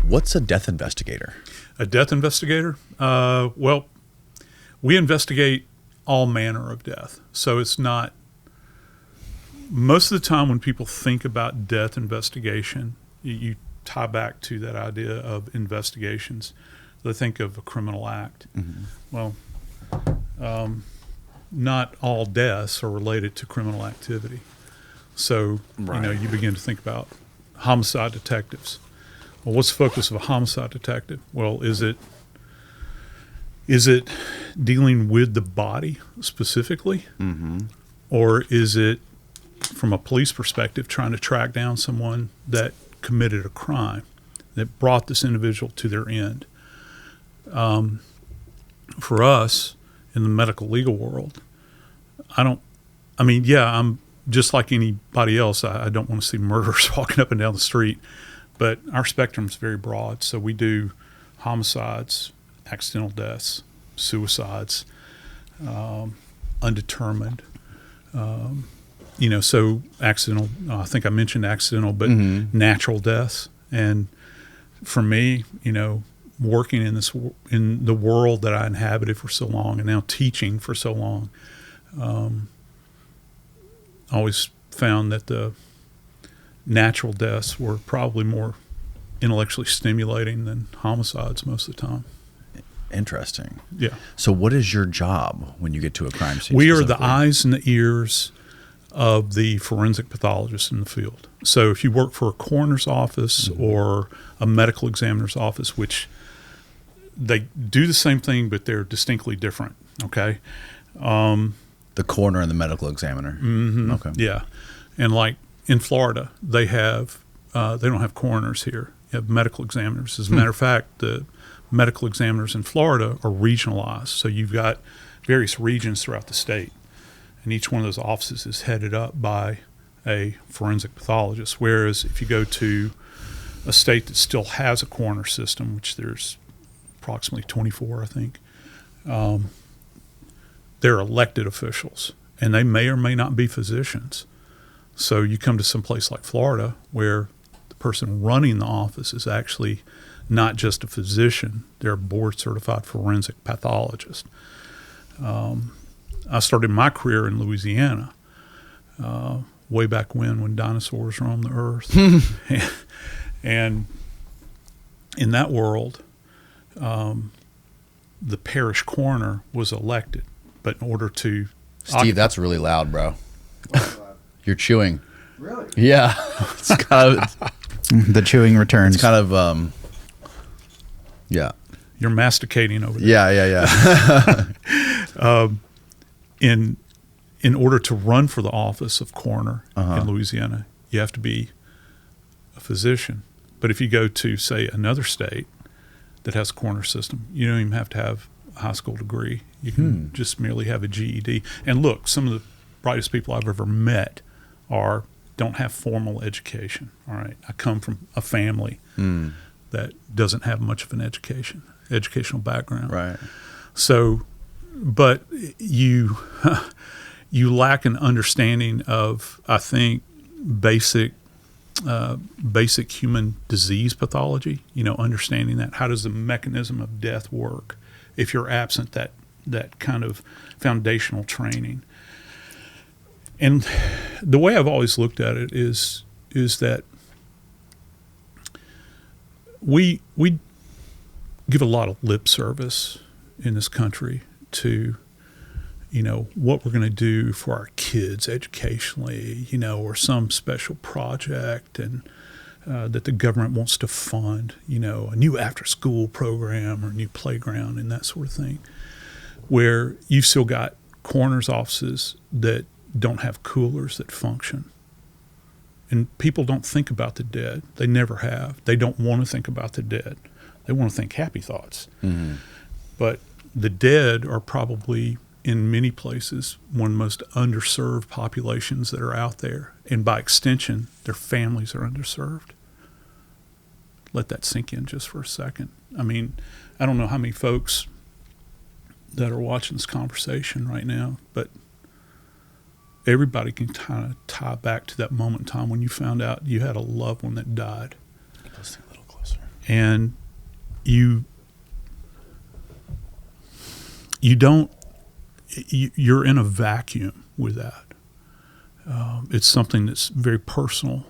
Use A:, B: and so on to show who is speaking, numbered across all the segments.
A: What's a death investigator?
B: A death investigator? Well, we investigate all manner of death. So it's not, most of the time when people think about death investigation, you tie back to that idea of investigations. They think of a criminal act. Mm-hmm. Well, not all deaths are related to criminal activity. So,
A: Right.
B: You begin to think about homicide detectives. Well, what's the focus of a homicide detective? Well, is it dealing with the body specifically? Mm-hmm. Or is it, from a police perspective, trying to track down someone that committed a crime, that brought this individual to their end? For us, in the medical legal world, I'm just like anybody else. I don't want to see murderers walking up and down the street. But our spectrum is very broad, so we do homicides, accidental deaths, suicides, undetermined. So accidental. I think I mentioned accidental, but natural deaths. And for me, working in the world that I inhabited for so long, and now teaching for so long, I always found that the natural deaths were probably more intellectually stimulating than homicides most of the time.
A: Interesting.
B: Yeah.
A: So what is your job when you get to a crime scene?
B: We are the eyes and the ears of the forensic pathologist in the field. So if you work for a coroner's office or a medical examiner's office, which they do the same thing, but they're distinctly different, okay?
A: The coroner and the medical examiner.
B: Mm-hmm.
A: Okay.
B: Yeah. And like in Florida, they don't have coroners here. You have medical examiners. As a matter of fact, the medical examiners in Florida are regionalized. So you've got various regions throughout the state, and each one of those offices is headed up by a forensic pathologist. Whereas if you go to a state that still has a coroner system, which there's approximately 24, I think, they're elected officials, and they may or may not be physicians. So you come to some place like Florida where the person running the office is actually not just a physician, they're a board-certified forensic pathologist. I started my career in Louisiana way back when dinosaurs roamed the earth. And in that world, the parish coroner was elected. But in order to...
A: Steve, that's really loud, bro. You're chewing.
C: Really?
A: Yeah. It's kind of...
D: The chewing returns.
A: It's kind of... yeah.
B: You're masticating over there.
A: Yeah.
B: In order to run for the office of coroner in Louisiana, you have to be a physician. But if you go to, say, another state that has a coroner system, you don't even have to have a high school degree. You can just merely have a GED. And look, some of the brightest people I've ever met don't have formal education. All right, I come from a family that doesn't have much of an educational background.
A: Right.
B: So, but you lack an understanding of, I think, basic human disease pathology. Understanding that, how does the mechanism of death work if you're absent that kind of foundational training. And the way I've always looked at it is that we give a lot of lip service in this country to, what we're going to do for our kids educationally, or some special project and that the government wants to fund, a new after-school program or a new playground and that sort of thing, where you've still got coroner's offices that don't have coolers that function. And people don't think about the dead. They never have. They don't want to think about the dead. They want to think happy thoughts. Mm-hmm. But the dead are probably, in many places, one of the most underserved populations that are out there. And by extension, their families are underserved. Let that sink in just for a second. I mean, I don't know how many folks that are watching this conversation right now, but everybody can kind of tie back to that moment in time when you found out you had a loved one that died.
A: Just a little closer.
B: And you're in a vacuum with that. It's something that's very personal.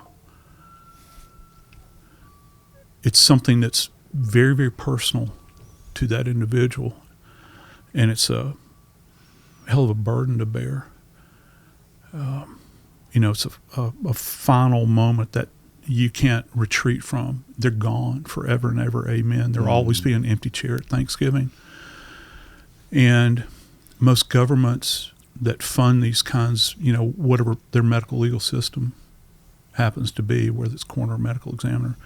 B: It's something that's very, very personal to that individual. And it's a hell of a burden to bear. It's a final moment that you can't retreat from. They're gone forever and ever. Amen. There'll always be an empty chair at Thanksgiving. And most governments that fund these kinds, whatever their medical legal system happens to be, whether it's coroner or medical examiner,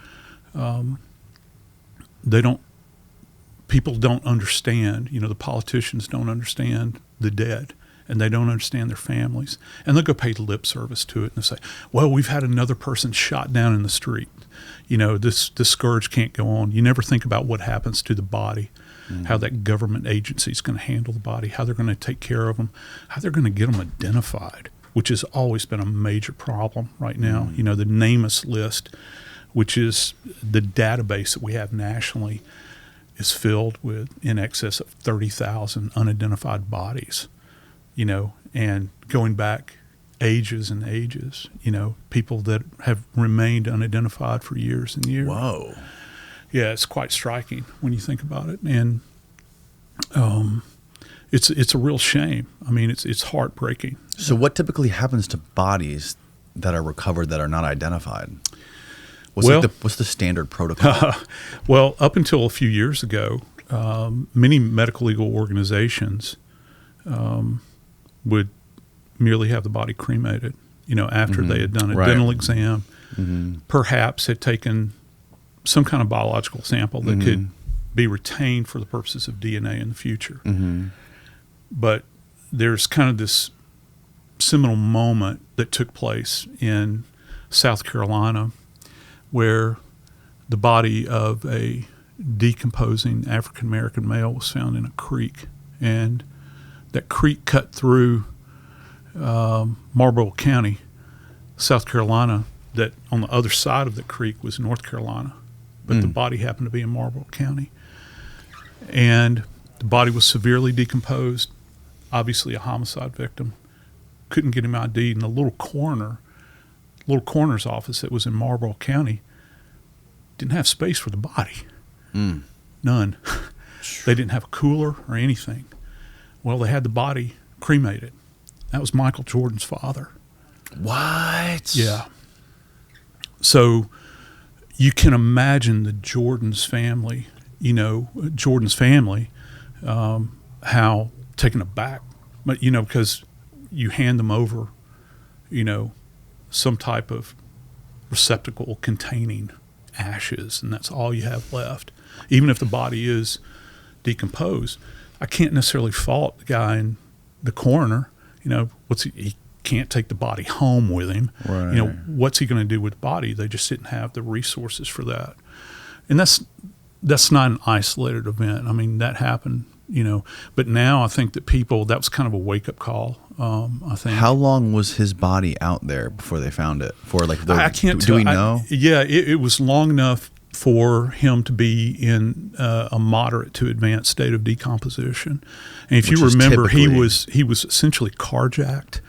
B: people don't understand, the politicians don't understand the dead, and they don't understand their families. And they'll go pay lip service to it and they'll say, well, we've had another person shot down in the street. This scourge can't go on. You never think about what happens to the body, how that government agency is going to handle the body, how they're going to take care of them, how they're going to get them identified, which has always been a major problem right now. The NamUs list, which is the database that we have nationally, is filled with in excess of 30,000 unidentified bodies, and going back ages and ages, people that have remained unidentified for years and years.
A: Whoa.
B: Yeah, it's quite striking when you think about it. And it's a real shame. I mean, it's heartbreaking.
A: So what typically happens to bodies that are recovered that are not identified? What's the standard protocol?
B: Well, up until a few years ago, many medical legal organizations would merely have the body cremated, after they had done a dental exam, perhaps had taken some kind of biological sample that could be retained for the purposes of DNA in the future. But there's kind of this seminal moment that took place in South Carolina where the body of a decomposing African-American male was found in a creek. And that creek cut through Marlboro County, South Carolina, that on the other side of the creek was North Carolina. But the body happened to be in Marlboro County. And the body was severely decomposed, obviously a homicide victim. Couldn't get him ID'd. And the little coroner's office that was in Marlboro County didn't have space for the body. None. They didn't have a cooler or anything. Well, they had the body cremated. That was Michael Jordan's father.
A: What?
B: Yeah. So you can imagine the Jordan's family, how taken aback. But, because you hand them over, some type of receptacle containing ashes, and that's all you have left. Even if the body is decomposed, I can't necessarily fault the guy in the coroner. He can't take the body home with him.
A: Right.
B: What's he going to do with the body? They just didn't have the resources for that. And that's not an isolated event. I mean, that happened, But now I think that that was kind of a wake-up call, I think.
A: How long was his body out there before they found it?
B: I can't tell.
A: Do we know?
B: It was long enough for him to be in a moderate to advanced state of decomposition. And if you remember, he was essentially carjacked.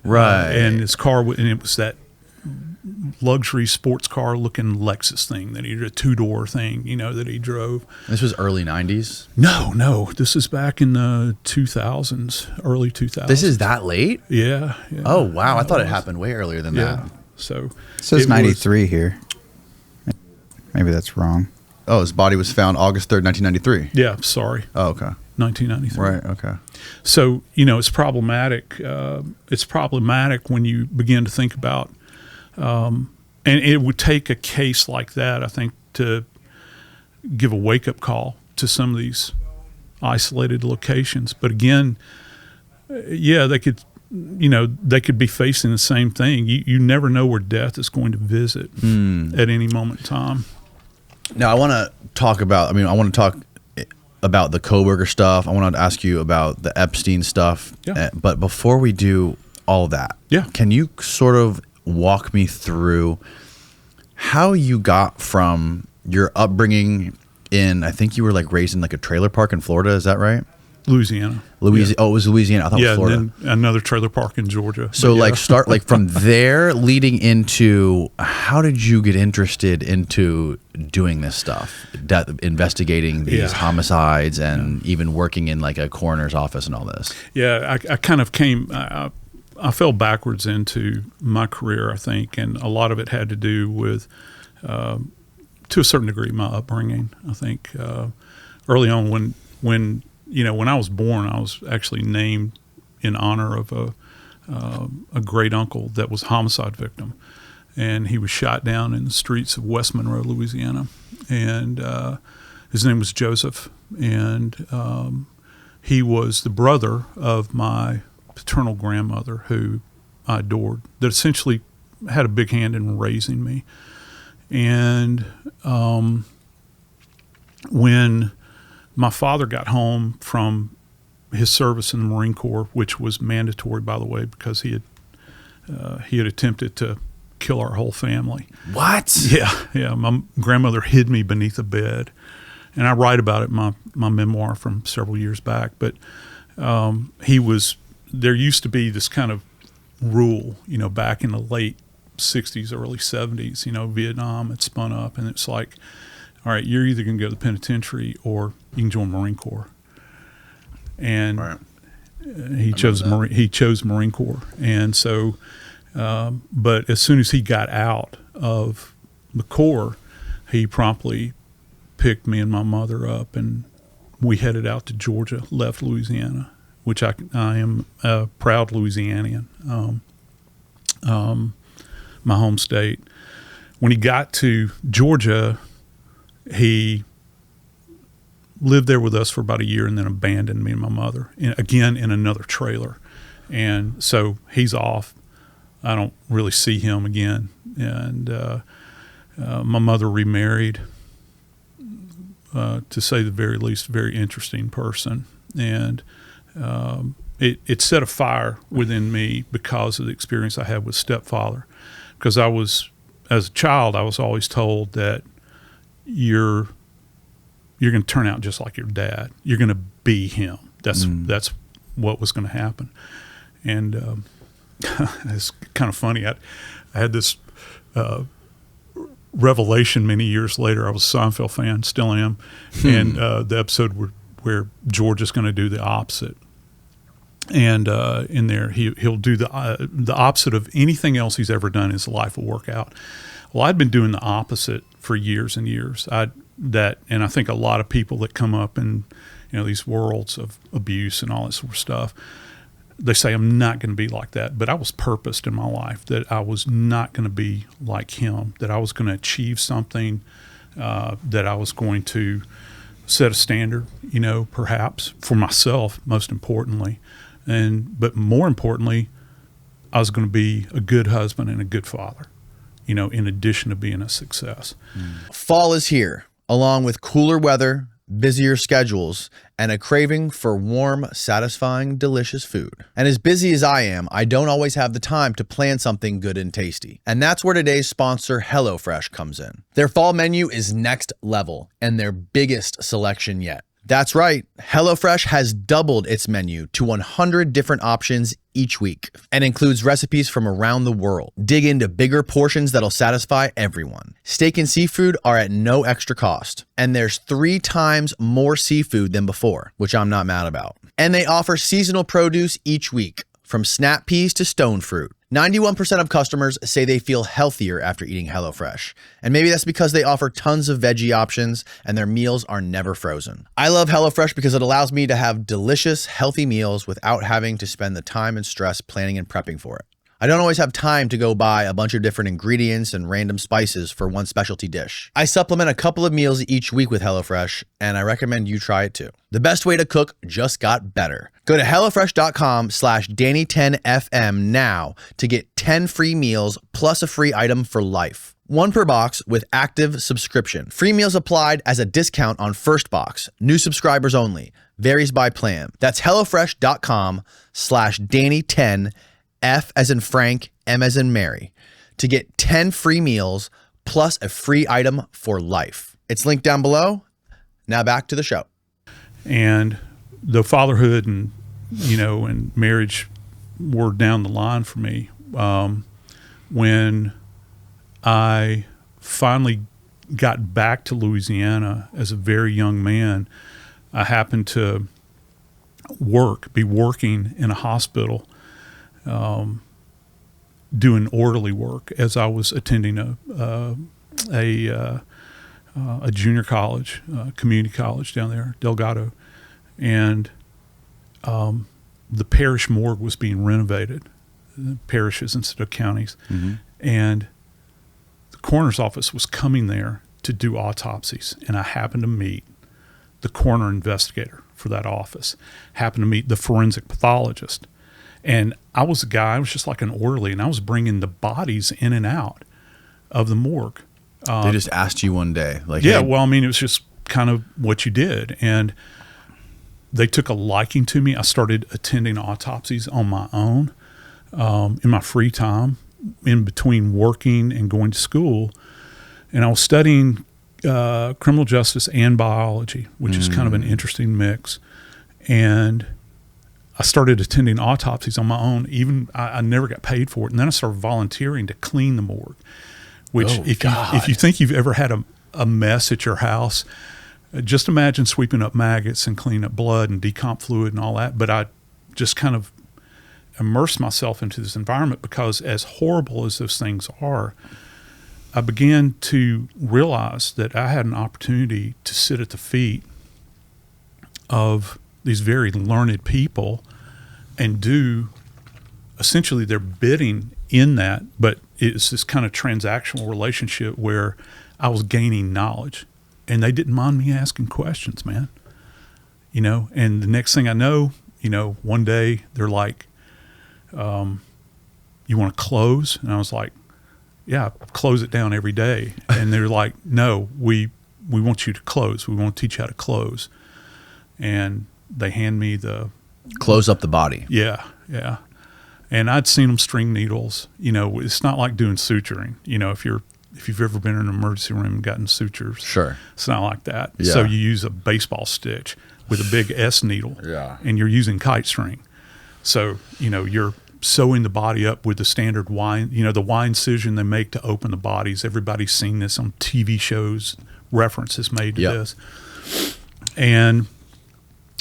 A: Right.
B: And his car, and it was that luxury sports car looking Lexus thing that he did, a 2-door thing, that he drove.
A: This was early 90s?
B: No. This is back in the 2000s, early 2000s.
A: This is that late?
B: Yeah.
A: Oh, wow. I thought it happened way earlier than that.
B: So
D: it says 93 here. Maybe that's wrong.
A: Oh, his body was found August 3rd, 1993.
B: Yeah, sorry.
A: Oh, okay.
B: 1993.
A: Right, okay.
B: So, it's problematic. It's problematic when you begin to think about, and it would take a case like that, I think, to give a wake-up call to some of these isolated locations. But again, they could, they could be facing the same thing. You never know where death is going to visit at any moment in time.
A: Now, I want to talk about the Kohberger stuff. I want to ask you about the Epstein stuff.
B: Yeah.
A: But before we do, all that.
B: Yeah.
A: Can you sort of walk me through how you got from your upbringing in, I think you were like raised in like a trailer park in Florida, is that right?
B: Louisiana.
A: Yeah. Oh, it was Louisiana. I thought it was Florida.
B: And then another trailer park in Georgia.
A: So like start like from there leading into, how did you get interested into doing this stuff, investigating these homicides and even working in like a coroner's office and all this?
B: Yeah, I kind of came, I fell backwards into my career, I think, and a lot of it had to do with, to a certain degree, my upbringing. I think early on when I was born, I was actually named in honor of a great uncle that was a homicide victim, and he was shot down in the streets of West Monroe, Louisiana, and his name was Joseph, and he was the brother of my paternal grandmother, who I adored, that essentially had a big hand in raising me. And when my father got home from his service in the Marine Corps, which was mandatory, by the way, because he had attempted to kill our whole family.
A: What?
B: Yeah. My grandmother hid me beneath a bed, and I write about it in my memoir from several years back. But there used to be this kind of rule, back in the late 60s, early 70s, Vietnam had spun up, and it's like, all right, you're either going to go to the penitentiary or you can join Marine Corps. And
A: right.
B: He chose Marine Corps. And so, but as soon as he got out of the Corps, he promptly picked me and my mother up, and we headed out to Georgia, left Louisiana, which I am a proud Louisianian, my home state. When he got to Georgia, he lived there with us for about a year and then abandoned me and my mother, again in another trailer. And so he's off. I don't really see him again. And my mother remarried, to say the very least, a very interesting person. And it set a fire within me because of the experience I had with stepfather. Because as a child, I was always told that you're going to turn out just like your dad. You're going to be him. That's what was going to happen. And it's kind of funny. I had this revelation many years later. I was a Seinfeld fan, still am. And the episode where George is going to do the opposite. And in there, he'll do the opposite of anything else he's ever done in his life will work out. Well, I'd been doing the opposite for years and years. And I think a lot of people that come up in these worlds of abuse and all that sort of stuff, they say I'm not going to be like that. But I was purposed in my life that I was not going to be like him, that I was going to achieve something, that I was going to set a standard, perhaps for myself, most importantly. But more importantly, I was going to be a good husband and a good father, in addition to being a success.
C: Fall is here, along with cooler weather, busier schedules, and a craving for warm, satisfying, delicious food. And as busy as I am, I don't always have the time to plan something good and tasty. And that's where today's sponsor, HelloFresh, comes in. Their fall menu is next level and their biggest selection yet. That's right, HelloFresh has doubled its menu to 100 different options each week and includes recipes from around the world. Dig into bigger portions that'll satisfy everyone. Steak and seafood are at no extra cost, and there's 3 times more seafood than before, which I'm not mad about. And they offer seasonal produce each week, from snap peas to stone fruit. 91% of customers say they feel healthier after eating HelloFresh. And maybe that's because they offer tons of veggie options and their meals are never frozen. I love HelloFresh because it allows me to have delicious, healthy meals without having to spend the time and stress planning and prepping for it. I don't always have time to go buy a bunch of different ingredients and random spices for one specialty dish. I supplement a couple of meals each week with HelloFresh, and I recommend you try it too. The best way to cook just got better. Go to HelloFresh.com/Danny10FM now to get 10 free meals plus a free item for life. 1 per box with active subscription. Free meals applied as a discount on first box. New subscribers only. Varies by plan. That's HelloFresh.com/Danny10FM. F as in Frank, M as in Mary, to get 10 free meals plus a free item for life. It's linked down below. Now back to the show.
B: And the fatherhood and, and marriage were down the line for me. When I finally got back to Louisiana as a very young man, I happened to be working in a hospital, doing orderly work as I was attending a junior college, community college down there, Delgado, and the parish morgue was being renovated, parishes instead of counties, and the coroner's office was coming there to do autopsies, and I happened to meet the coroner investigator for that office, happened to meet the forensic pathologist, and I was just like an orderly, and I was bringing the bodies in and out of the morgue.
A: They just asked you one day, like,
B: yeah,
A: hey.
B: well, I mean, it was just kind of what you did, and they took a liking to me. I started attending autopsies on my own in my free time, in between working and going to school, and I was studying criminal justice and biology, which is kind of an interesting mix, and I started attending autopsies on my own. Even I never got paid for it, and then I started volunteering to clean the morgue. Which, if you think you've ever had a mess at your house, just imagine sweeping up maggots and cleaning up blood and decomp fluid and all that. But I just kind of immersed myself into this environment because, as horrible as those things are, I began to realize that I had an opportunity to sit at the feet of these very learned people and do essentially their bidding in that, but it's this kind of transactional relationship where I was gaining knowledge, and they didn't mind me asking questions, man. And the next thing I know, one day they're like, you want to close? And I was like, yeah, close it down every day. And they're like, no, we want you to close. We want to teach you how to close. And they hand me the
A: Close up the body.
B: Yeah. And I'd seen them string needles. It's not like doing suturing. If you've ever been in an emergency room and gotten sutures,
A: Sure.
B: it's not like that.
A: Yeah.
B: So you use a baseball stitch with a big S needle, and you're using kite string. So you're sewing the body up with the standard Y, the Y incision they make to open the bodies. Everybody's seen this on TV shows. References made to this, and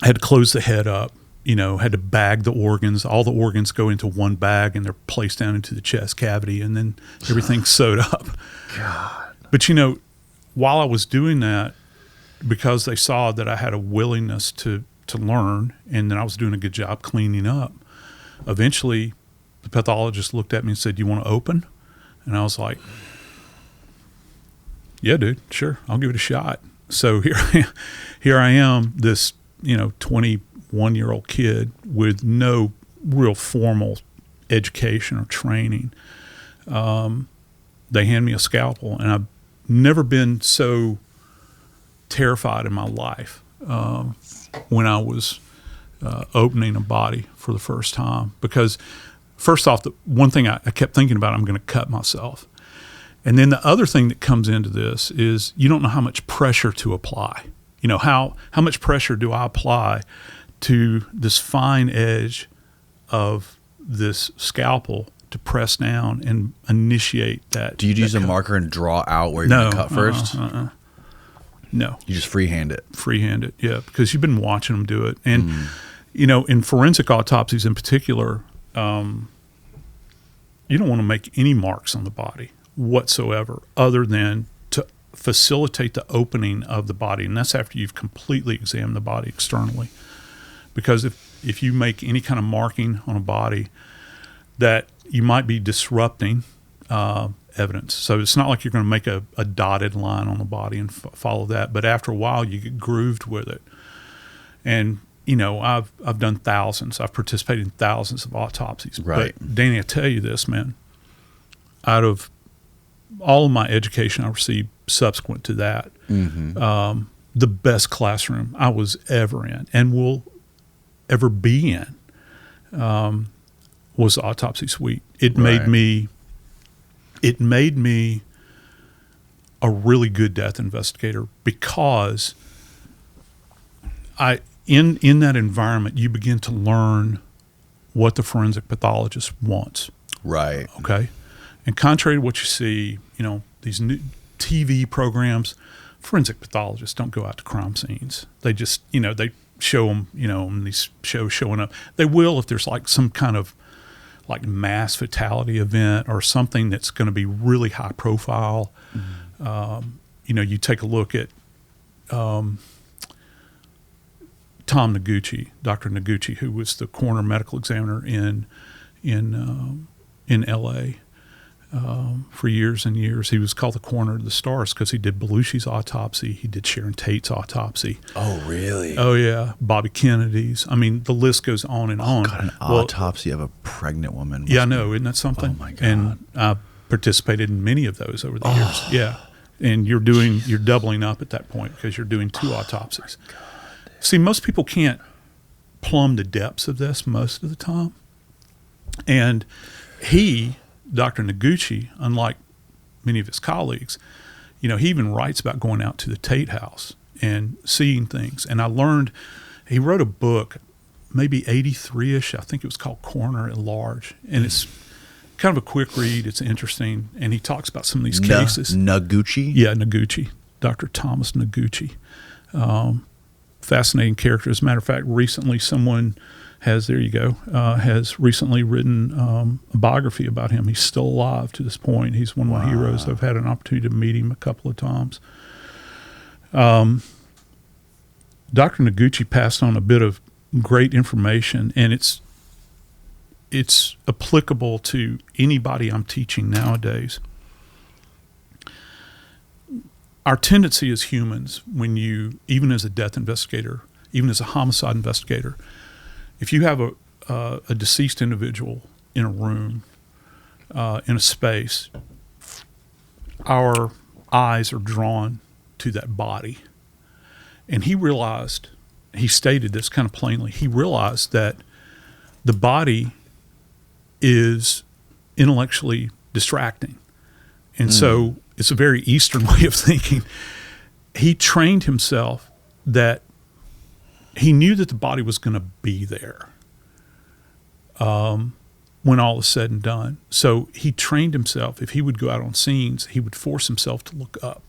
B: I had to close the head up. Had to bag the organs. All the organs go into one bag and they're placed down into the chest cavity, and then everything's sewed up.
A: God.
B: But, while I was doing that, because they saw that I had a willingness to learn and that I was doing a good job cleaning up, eventually the pathologist looked at me and said, "You want to open?" And I was like, "Yeah, dude, sure. I'll give it a shot." So here I am, this, 21-year-old kid with no real formal education or training. They hand me a scalpel, and I've never been so terrified in my life when I was opening a body for the first time. Because first off, the one thing I kept thinking about, I'm going to cut myself. And then the other thing that comes into this is you don't know how much pressure to apply. How much pressure do I apply to this fine edge of this scalpel to press down and initiate that.
A: Do you use a marker and draw out where you're going to cut first?
B: No.
A: You just freehand it.
B: Freehand it, yeah, because you've been watching them do it. And, in forensic autopsies in particular, you don't want to make any marks on the body whatsoever other than to facilitate the opening of the body. And that's after you've completely examined the body externally. Because if you make any kind of marking on a body, that you might be disrupting evidence. So it's not like you're going to make a dotted line on the body and follow that. But after a while, you get grooved with it. And, I've done thousands. I've participated in thousands of autopsies.
A: Right.
B: But, Danny, I tell you this, man. Out of all of my education I received subsequent to that, the best classroom I was ever in and will ever be in was the autopsy suite. It
A: Right.
B: made me a really good death investigator, because in that environment you begin to learn what the forensic pathologist wants.
A: Right.
B: Okay. And contrary to what you see, these new TV programs, forensic pathologists don't go out to crime scenes. They just, they show them, in these shows showing up. They will if there's like some kind of like mass fatality event or something that's going to be really high profile. Mm-hmm. You take a look at Tom Dr. Noguchi, who was the coroner medical examiner in L.A. For years and years. He was called the coroner of the stars because he did Belushi's autopsy. He did Sharon Tate's autopsy.
A: Oh, really?
B: Oh, yeah. Bobby Kennedy's. I mean, the list goes on and on.
A: God, an autopsy of a pregnant woman.
B: Yeah, I know. Isn't that something?
A: Oh, my God.
B: And I participated in many of those over the years. Yeah. And you're doubling up at that point because you're doing 2 autopsies. See, most people can't plumb the depths of this most of the time. And Dr. Noguchi, unlike many of his colleagues, he even writes about going out to the Tate house and seeing things. And I learned, he wrote a book, maybe 83-ish, I think it was called Coroner at Large. And it's kind of a quick read. It's interesting. And he talks about some of these cases.
A: Noguchi?
B: Yeah, Noguchi, Dr. Thomas Noguchi. Fascinating character. As a matter of fact, recently someone has recently written a biography about him. He's still alive to this point. He's one of my heroes. I've had an opportunity to meet him a couple of times. Dr. Noguchi passed on a bit of great information, and it's applicable to anybody I'm teaching nowadays. Our tendency as humans, even as a death investigator, even as a homicide investigator, if you have a deceased individual in a room, in a space, our eyes are drawn to that body. And he stated this kind of plainly, he realized that the body is intellectually distracting. And so it's a very Eastern way of thinking. He trained himself that he knew that the body was going to be there when all is said and done. So he trained himself. If he would go out on scenes, he would force himself to look up.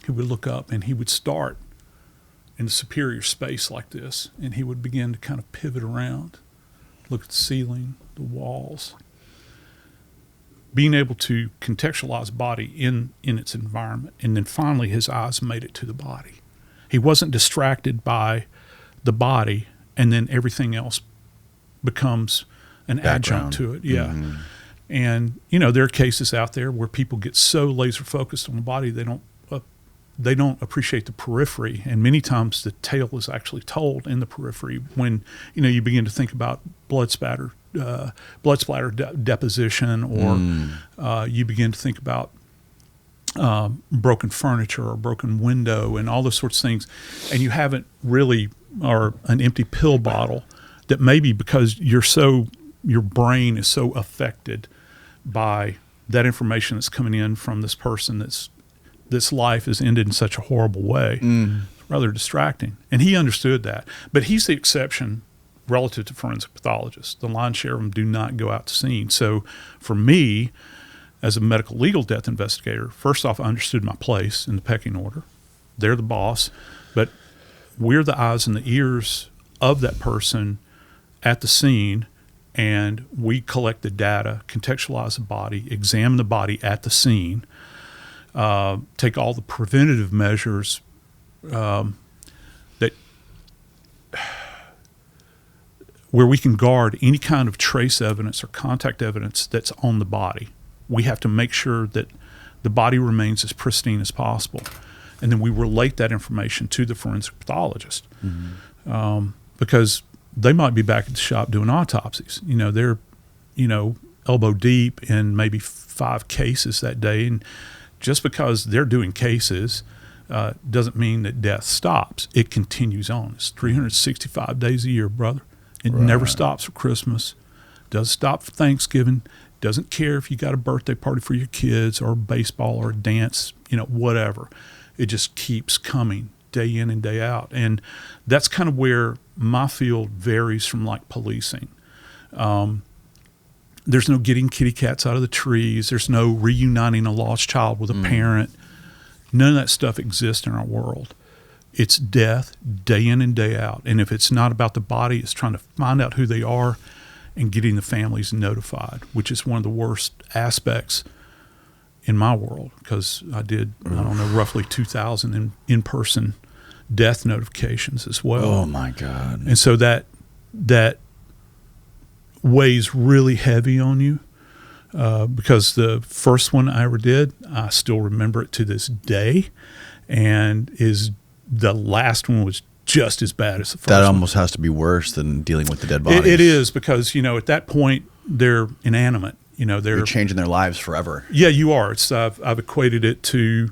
B: He would look up and he would start in the superior space like this, and he would begin to kind of pivot around, look at the ceiling, the walls, being able to contextualize body in its environment. And then finally his eyes made it to the body. He wasn't distracted by the body, and then everything else becomes an adjunct to it. Yeah. Mm-hmm. And, there are cases out there where people get so laser focused on the body, they don't appreciate the periphery. And many times the tale is actually told in the periphery when, you begin to think about blood splatter deposition, or you begin to think about broken furniture or broken window and all those sorts of things, and you haven't really, or an empty pill bottle, that maybe because your brain is so affected by that information that's coming in from this person this life is ended in such a horrible way. It's rather distracting. And he understood that. But he's the exception relative to forensic pathologists. The lion's share of them do not go out to scene. So for me, as a medical legal death investigator, first off, I understood my place in the pecking order. They're the boss, but we're the eyes and the ears of that person at the scene, and we collect the data, contextualize the body, examine the body at the scene, take all the preventative measures where we can guard any kind of trace evidence or contact evidence that's on the body. We have to make sure that the body remains as pristine as possible. And then we relate that information to the forensic pathologist. Because they might be back at the shop doing autopsies. They're, elbow deep in maybe 5 cases that day. And just because they're doing cases doesn't mean that death stops. It continues on. It's 365 days a year, brother. It never stops for Christmas. Doesn't stop for Thanksgiving. Doesn't care if you got a birthday party for your kids or baseball or a dance, whatever. It just keeps coming day in and day out. And that's kind of where my field varies from like policing. There's no getting kitty cats out of the trees. There's no reuniting a lost child with a parent. None of that stuff exists in our world. It's death day in and day out. And if it's not about the body, it's trying to find out who they are and getting the families notified, which is one of the worst aspects in my world, because I did, roughly 2,000 in-person death notifications as well.
A: Oh, my God.
B: And so that weighs really heavy on you, because the first one I ever did, I still remember it to this day, and the last one was just as bad as the first one.
A: That almost has to be worse than dealing with the dead bodies.
B: It is, because, at that point, they're inanimate.
A: You're changing their lives forever.
B: Yeah, you are. I've equated it to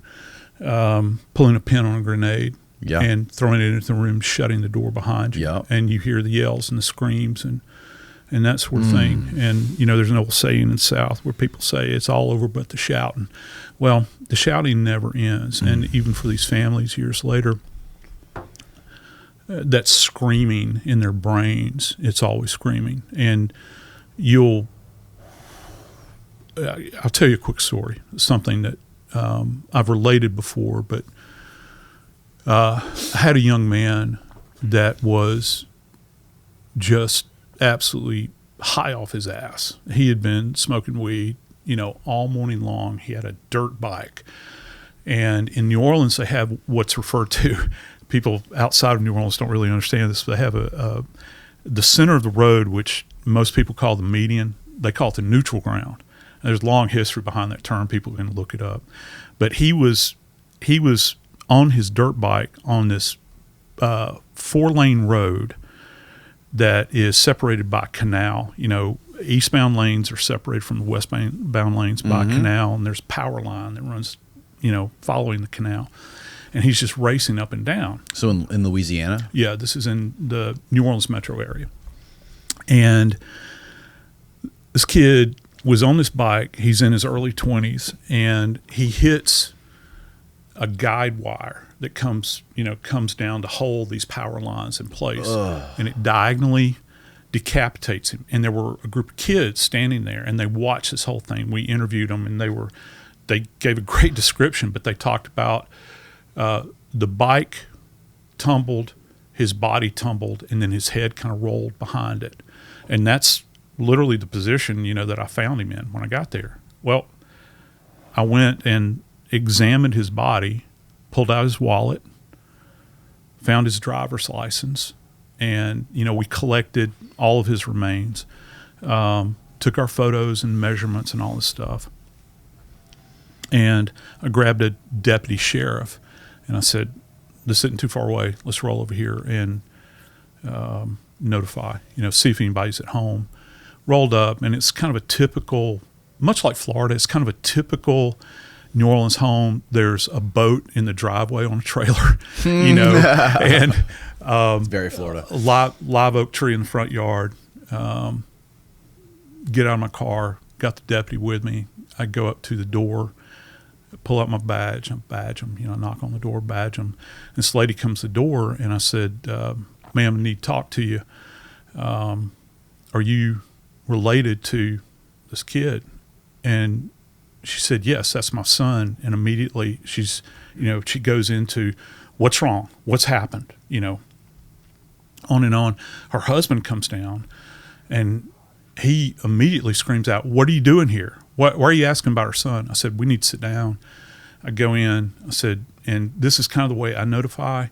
B: pulling a pin on a grenade and throwing it into the room, shutting the door behind you.
A: Yep.
B: And you hear the yells and the screams and that sort of thing. And, there's an old saying in the South where people say it's all over but the shouting. Well, the shouting never ends. And even for these families years later, that screaming in their brains, it's always screaming. And I'll tell you a quick story, something that I've related before, but I had a young man that was just absolutely high off his ass. He had been smoking weed, all morning long. He had a dirt bike. And in New Orleans, they have what's referred to, people outside of New Orleans don't really understand this, but they have the center of the road, which most people call the median, they call it the neutral ground. And there's long history behind that term. People can look it up. But he was on his dirt bike on this 4-lane road that is separated by a canal. Eastbound lanes are separated from the westbound lanes by a canal, and there's a power line that runs, following the canal. And he's just racing up and down.
A: So in Louisiana?
B: Yeah, this is in the New Orleans metro area. And this kid was on this bike. He's in his early 20s, and he hits a guide wire that comes down to hold these power lines in place. And it diagonally decapitates him. And there were a group of kids standing there, and they watched this whole thing. We interviewed them, and they gave a great description, but they talked about the bike tumbled, his body tumbled, and then his head kind of rolled behind it. And that's literally the position, that I found him in when I got there. Well, I went and examined his body, pulled out his wallet, found his driver's license, and, we collected all of his remains, took our photos and measurements and all this stuff. And I grabbed a deputy sheriff, and I said, this isn't too far away. Let's roll over here and notify, see if anybody's at home. Rolled up, and it's kind of a typical, much like Florida, it's kind of a typical New Orleans home. There's a boat in the driveway on a trailer, and
A: It's very Florida.
B: A live oak tree in the front yard. Get out of my car, got the deputy with me. I go up to the door, pull out my badge, I badge him, knock on the door, badge him. This lady comes to the door, and I said, ma'am, I need to talk to you. Are you related to this kid? And she said, yes, that's my son. And immediately she's, she goes into what's wrong, what's happened, on and on. Her husband comes down, and he immediately screams out, what are you doing here? Why are you asking about our son? I said, we need to sit down. I go in, I said, and this is kind of the way I notify.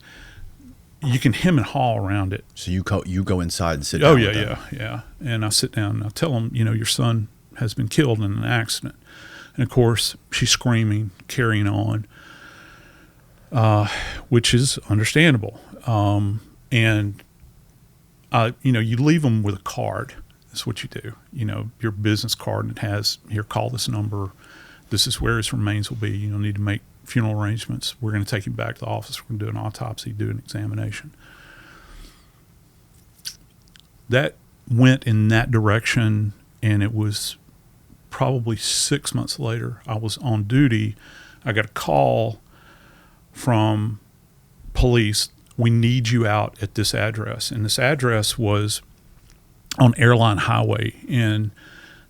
B: You can hem and haw around it.
A: So you go inside and sit down.
B: Oh, yeah. And I sit down and I tell him, your son has been killed in an accident. And of course, she's screaming, carrying on, which is understandable. And you leave them with a card. That's what you do. Your business card, and it has, here, call this number. This is where his remains will be. You need to make funeral arrangements. We're going to take him back to the office. We're going to do an autopsy, do an examination. That went in that direction and it was probably 6 months later. I was on duty. I got a call from police. We need you out at this address. And this address was on Airline Highway in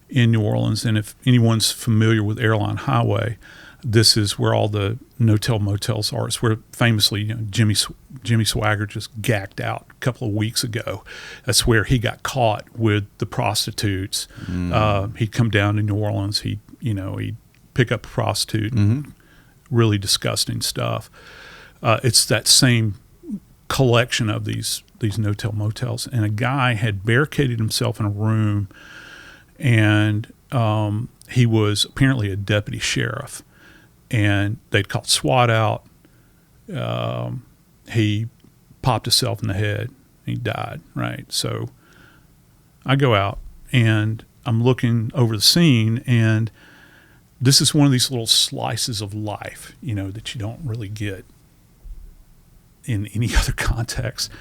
B: New Orleans. And if anyone's familiar with Airline Highway, this is where all the no-tell motels are. It's where famously, Jimmy Swagger just gacked out a couple of weeks ago. That's where he got caught with the prostitutes. He'd come down to New Orleans. He'd pick up a prostitute. Really disgusting stuff. It's that same collection of these no-tell motels. And a guy had barricaded himself in a room, and he was apparently a deputy sheriff. And they'd called SWAT out. He popped himself in the head. He died, right? So I go out, and I'm looking over the scene, and this is one of these little slices of life, that you don't really get in any other context.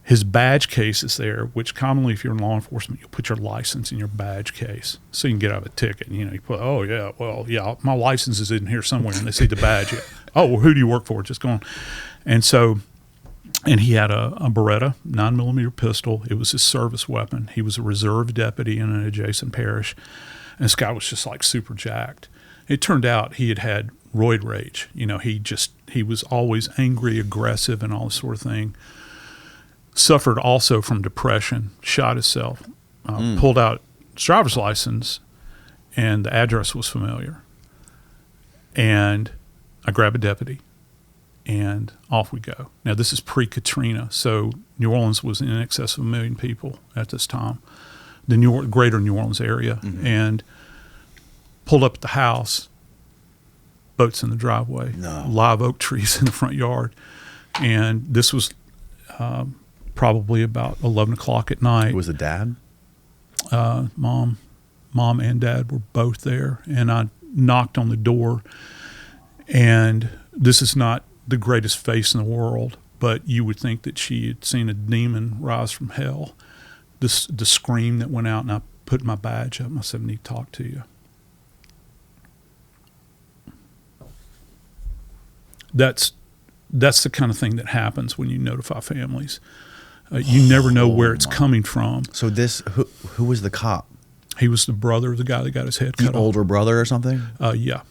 B: His badge case is there, which commonly, if you're in law enforcement, you'll put your license in your badge case so you can get out of a ticket. You put, my license is in here somewhere, and they see the badge. Oh, well, who do you work for? Just go on. And he had a Beretta 9mm pistol. It was his service weapon. He was a reserve deputy in an adjacent parish, and this guy was just like super jacked. It turned out he had roid rage. He was always angry, aggressive, and all this sort of thing. Suffered also from depression, shot himself, pulled out his driver's license, and the address was familiar. And I grab a deputy, and off we go. Now, this is pre-Katrina, so New Orleans was in excess of 1 million people at this time, the greater New Orleans area, and pulled up at the house, boats in the driveway, live oak trees in the front yard. And this was probably about 11 o'clock at night.
C: Was it dad?
B: Mom and dad were both there, and I knocked on the door, and this is not the greatest face in the world, but you would think that she had seen a demon rise from hell. The scream that went out, and I put my badge up, and I said, I need to talk to you. That's the kind of thing that happens when you notify families. You never know where it's coming from.
C: So who was the cop?
B: He was the brother of the guy that got his head cut off.
C: The older brother or something?
B: Yeah.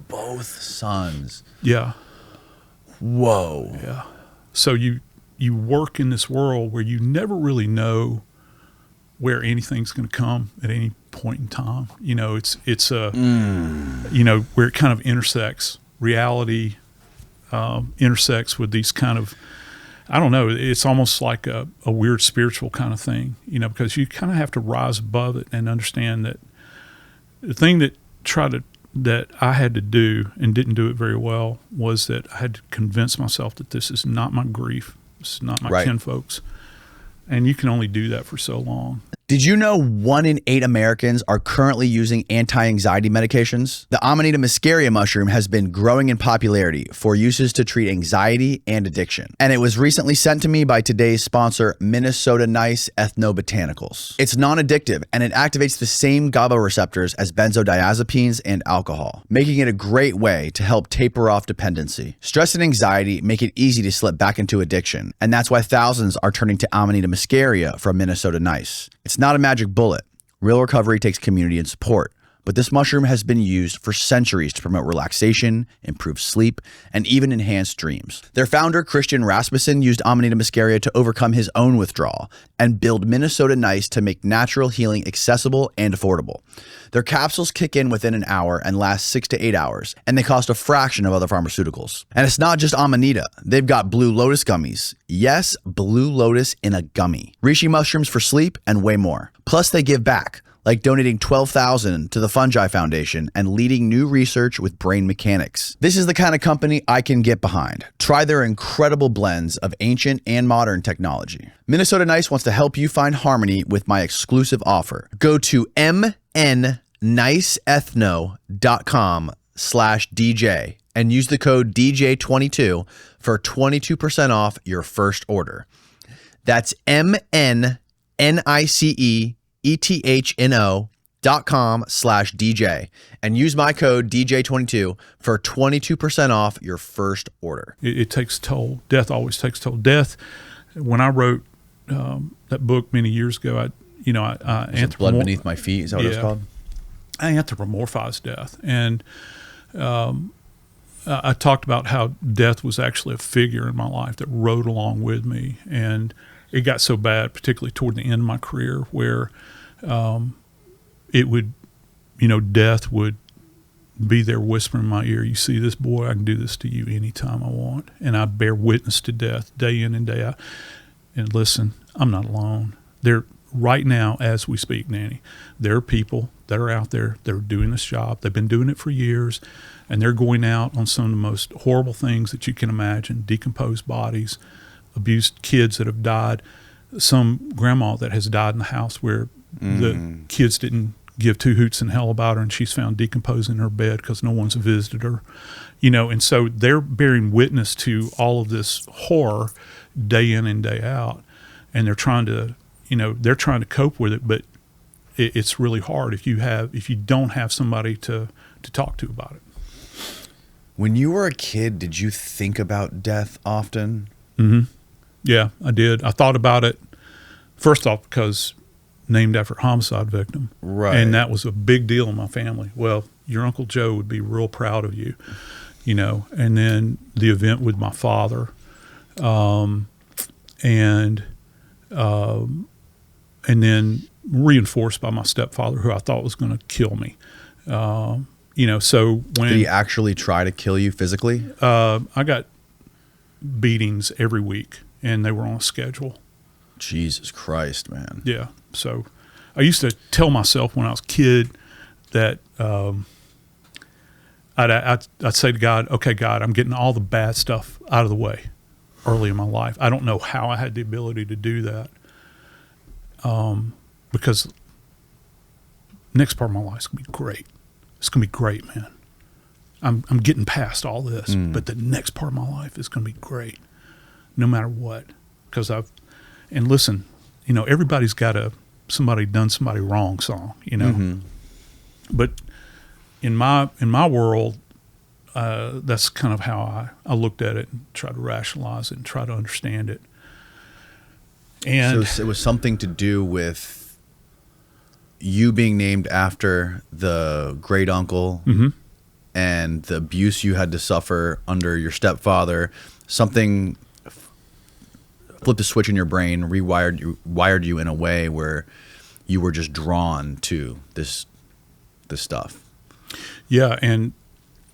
C: Both sons.
B: Yeah.
C: Whoa.
B: Yeah. So you work in this world where you never really know where anything's going to come at any point in time. It's where it kind of intersects. Reality intersects with these kind of, I don't know, it's almost like a weird spiritual kind of thing, because you kind of have to rise above it and understand that the thing that I had to do and didn't do it very well was that I had to convince myself that this is not my grief, this is not my kinfolks. And you can only do that for so long.
C: Did you know 1 in 8 Americans are currently using anti-anxiety medications? The Amanita muscaria mushroom has been growing in popularity for uses to treat anxiety and addiction. And it was recently sent to me by today's sponsor, Minnesota Nice Ethnobotanicals. It's non-addictive, and it activates the same GABA receptors as benzodiazepines and alcohol, making it a great way to help taper off dependency. Stress and anxiety make it easy to slip back into addiction, and that's why thousands are turning to Amanita muscaria from Minnesota Nice. It's not a magic bullet. Real recovery takes community and support. But this mushroom has been used for centuries to promote relaxation, improve sleep, and even enhance dreams. Their founder, Christian Rasmussen, used Amanita muscaria to overcome his own withdrawal and build Minnesota Nice to make natural healing accessible and affordable. Their capsules kick in within an hour and last 6 to 8 hours, and they cost a fraction of other pharmaceuticals. And it's not just Amanita. They've got Blue Lotus gummies. Yes, Blue Lotus in a gummy. Reishi mushrooms for sleep, and way more. Plus, they give back, like donating $12,000 to the Fungi Foundation and leading new research with brain mechanics. This is the kind of company I can get behind. Try their incredible blends of ancient and modern technology. Minnesota Nice wants to help you find harmony with my exclusive offer. Go to mnniceethno.com/DJ and use the code DJ22 for 22% off your first order. That's mnniceethno.com/DJ ethno.com/DJ and use my code DJ22 for 22% off your first order.
B: It takes toll. Death always takes toll. Death, when I wrote that book many years ago, I
C: Blood Beneath My Feet, is that what it's called?
B: I anthropomorphized death. And I talked about how death was actually a figure in my life that rode along with me. And it got so bad, particularly toward the end of my career, where it would, death would be there whispering in my ear, "You see this, boy, I can do this to you anytime I want." And I bear witness to death day in and day out. And listen, I'm not alone. Right now, as we speak, Danny, there are people that are out there that are doing this job. They've been doing it for years, and they're going out on some of the most horrible things that you can imagine: decomposed bodies, abused kids that have died, some grandma that has died in the house where the kids didn't give two hoots in hell about her, and she's found decomposed in her bed because no one's visited her. And so they're bearing witness to all of this horror day in and day out, and they're trying to cope with it, but it's really hard if you don't have somebody to talk to about it.
C: When you were a kid, did you think about death often?
B: Mm-hmm. Yeah, I did. I thought about it, first off, because named after a homicide victim.
C: Right.
B: And that was a big deal in my family. Well, your Uncle Joe would be real proud of you, and then the event with my father, and then reinforced by my stepfather, who I thought was going to kill me. So when
C: did he actually try to kill you physically?
B: I got beatings every week, and they were on a schedule.
C: Jesus Christ, man.
B: Yeah. So I used to tell myself when I was a kid that I'd say to God, "Okay, God, I'm getting all the bad stuff out of the way early in my life." I don't know how I had the ability to do that, because next part of my life is going to be great. It's going to be great, man. I'm getting past all this, but the next part of my life is going to be great, no matter what. Because and listen, everybody's got somebody done somebody wrong song, But in my world, that's kind of how I looked at it and tried to rationalize it and try to understand it. And
C: so it was something to do with you being named after the great uncle and the abuse you had to suffer under your stepfather. Something flipped a switch in your brain, wired you in a way where you were just drawn to this stuff.
B: Yeah, and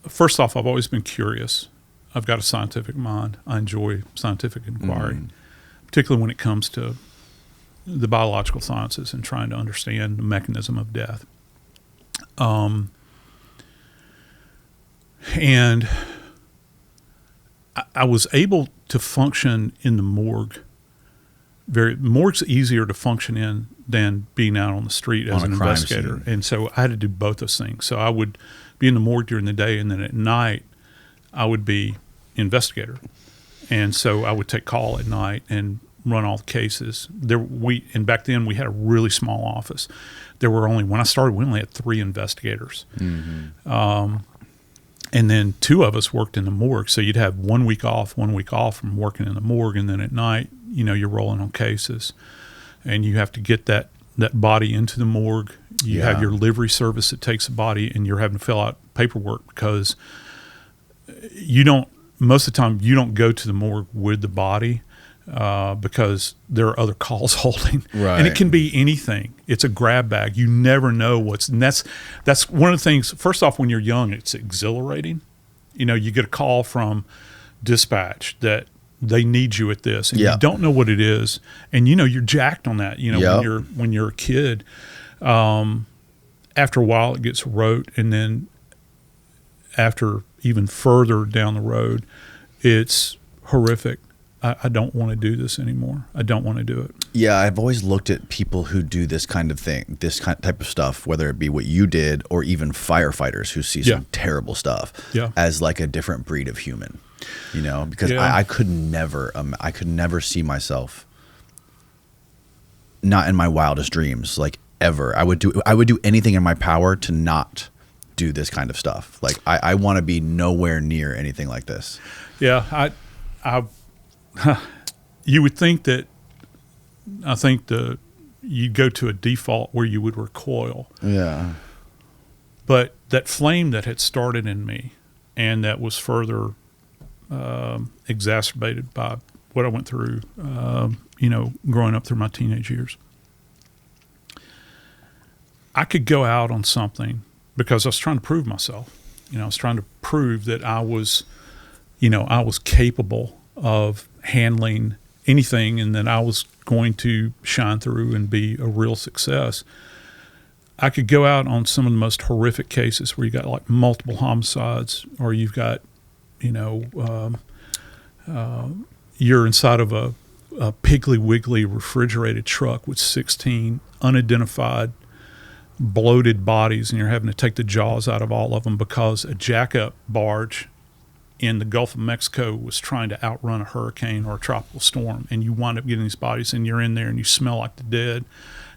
B: first off, I've always been curious. I've got a scientific mind. I enjoy scientific inquiry, particularly when it comes to the biological sciences and trying to understand the mechanism of death. And I was able to function in the morgue. Morgue's easier to function in than being out on the street as an investigator.
C: Scene.
B: And so I had to do both those things. So I would be in the morgue during the day, and then at night I would be investigator. And so I would take call at night and run all the cases. And back then we had a really small office. There were when I started, we only had 3 investigators. And then 2 of us worked in the morgue. So you'd have 1 week off from working in the morgue. And then at night, you're rolling on cases, and you have to get that body into the morgue. You have your livery service that takes the body, and you're having to fill out paperwork because most of the time you don't go to the morgue with the body because there are other calls holding.
C: Right.
B: And it can be anything. It's a grab bag. You never know and that's one of the things. First off, when you're young, it's exhilarating. You get a call from dispatch that they need you at this, and you don't know what it is, and you're jacked on that. When you're a kid, after a while it gets rote, and then after even further down the road, it's horrific. I don't want to do this anymore. I don't want to do it.
C: Yeah, I've always looked at people who do this kind of thing, type of stuff, whether it be what you did or even firefighters who see some terrible stuff, as like a different breed of human. Because I could never see myself, not in my wildest dreams, like ever. I would do anything in my power to not do this kind of stuff. Like I want to be nowhere near anything like this.
B: Yeah, you would think that. I think you'd go to a default where you would recoil.
C: Yeah.
B: But that flame that had started in me, and that was further exacerbated by what I went through, growing up through my teenage years. I could go out on something because I was trying to prove myself. I was trying to prove that I was capable of handling anything, and that I was going to shine through and be a real success. I could go out on some of the most horrific cases where you got like multiple homicides, or you've got, you're inside of a Piggly Wiggly refrigerated truck with 16 unidentified bloated bodies, and you're having to take the jaws out of all of them because a jackup barge in the Gulf of Mexico was trying to outrun a hurricane or a tropical storm, and you wind up getting these bodies, and you're in there and you smell like the dead.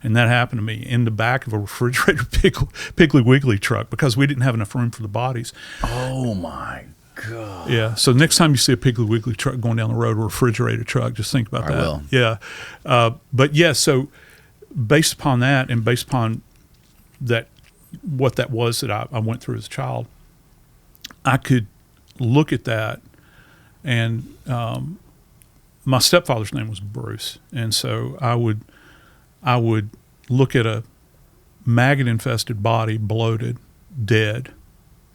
B: And that happened to me in the back of a refrigerated Piggly Wiggly truck because we didn't have enough room for the bodies.
C: Oh my God.
B: Yeah. So next time you see a Piggly Wiggly truck going down the road, a refrigerated truck, just think about that.
C: I will.
B: Yeah. But yeah, so based upon that, and based upon that, what that was that I went through as a child, I could look at that, and my stepfather's name was Bruce, and so I would look at a maggot-infested body, bloated, dead,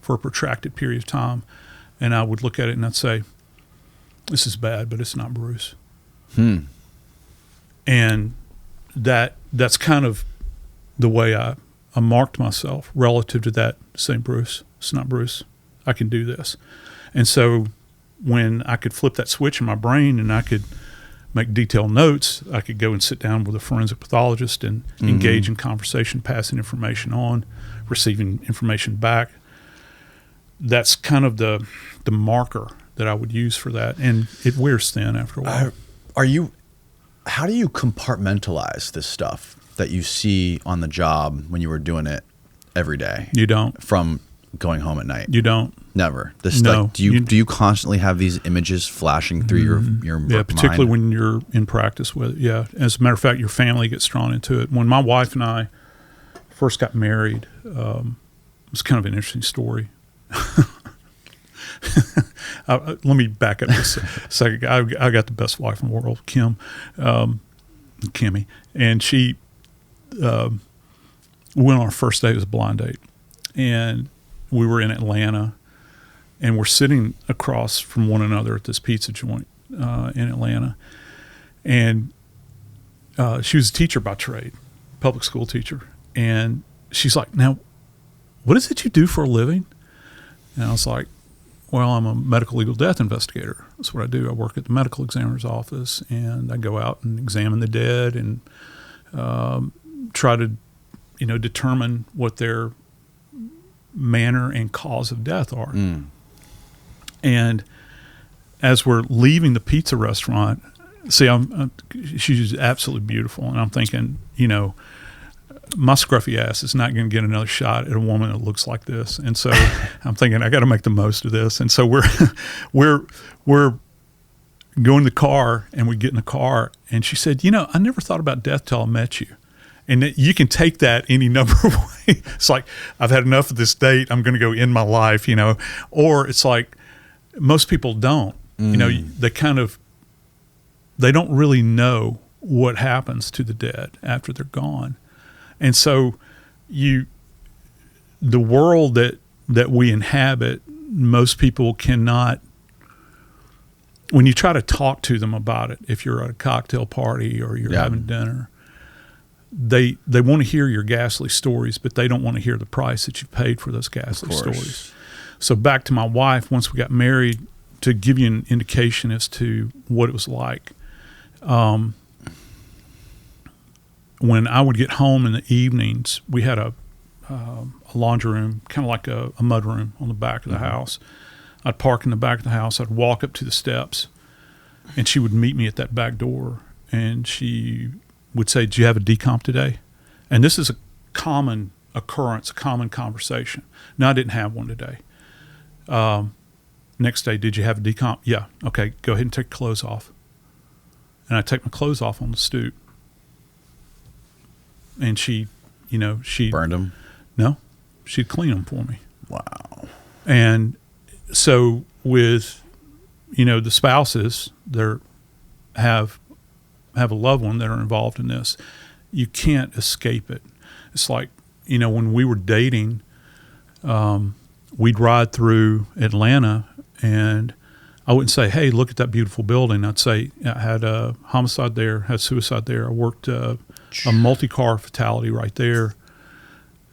B: for a protracted period of time, and I would look at it and I'd say, "This is bad, but it's not Bruce." And that's kind of the way I marked myself relative to that. Saying, "Bruce, it's not Bruce. I can do this." And so when I could flip that switch in my brain and I could make detailed notes, I could go and sit down with a forensic pathologist and engage in conversation, passing information on, receiving information back. That's kind of the marker that I would use for that. And it wears thin after a while.
C: How do you compartmentalize this stuff that you see on the job when you were doing it every day?
B: You don't.
C: From going home at night?
B: You don't.
C: Never.
B: No.
C: Like, do you constantly have these images flashing through your
B: yeah, particularly
C: mind?
B: when you're in practice with it. Yeah. As a matter of fact, your family gets drawn into it. When my wife and I first got married, it was kind of an interesting story. Let me back up just a second. I got the best wife in the world, Kimmy, and she we went on our first date. It was a blind date, and we were in Atlanta, and we're sitting across from one another at this pizza joint in Atlanta, and she was a teacher by trade, public school teacher, and she's like, "Now, what is it you do for a living?" And I was like, "Well, I'm a medical legal death investigator. That's what I do. I work at the medical examiner's office, and I go out and examine the dead and try to, determine what their manner and cause of death are." And as we're leaving the pizza restaurant, she's absolutely beautiful, and I'm thinking, my scruffy ass is not going to get another shot at a woman that looks like this. And so I'm thinking, I got to make the most of this. And so we're going to the car, and we get in the car, and she said, "I never thought about death till I met you." And you can take that any number of ways. It's like, I've had enough of this date, I'm going to go end my life, Or it's like, most people don't. They don't really know what happens to the dead after they're gone. And so the world that we inhabit, most people cannot, when you try to talk to them about it, if you're at a cocktail party or you're having dinner, they want to hear your ghastly stories, but they don't want to hear the price that you've paid for those ghastly stories. So back to my wife, once we got married, to give you an indication as to what it was like, when I would get home in the evenings, we had a laundry room, kind of like a mud room on the back of the house. I'd park in the back of the house. I'd walk up to the steps, and she would meet me at that back door, and she would say, "Did you have a decomp today?" And this is a common occurrence, a common conversation. Now, I didn't have one today. Next day, did you have a decomp? Yeah. Okay, go ahead and take your clothes off. And I take my clothes off on the stoop. And she
C: Burned them?
B: No, she'd clean them for me.
C: Wow.
B: And so with, the spouses that have a loved one that are involved in this, you can't escape it. It's like, when we were dating, we'd ride through Atlanta, and I wouldn't say, hey, look at that beautiful building. I'd say, I had a homicide there, had suicide there. I worked a multi-car fatality right there.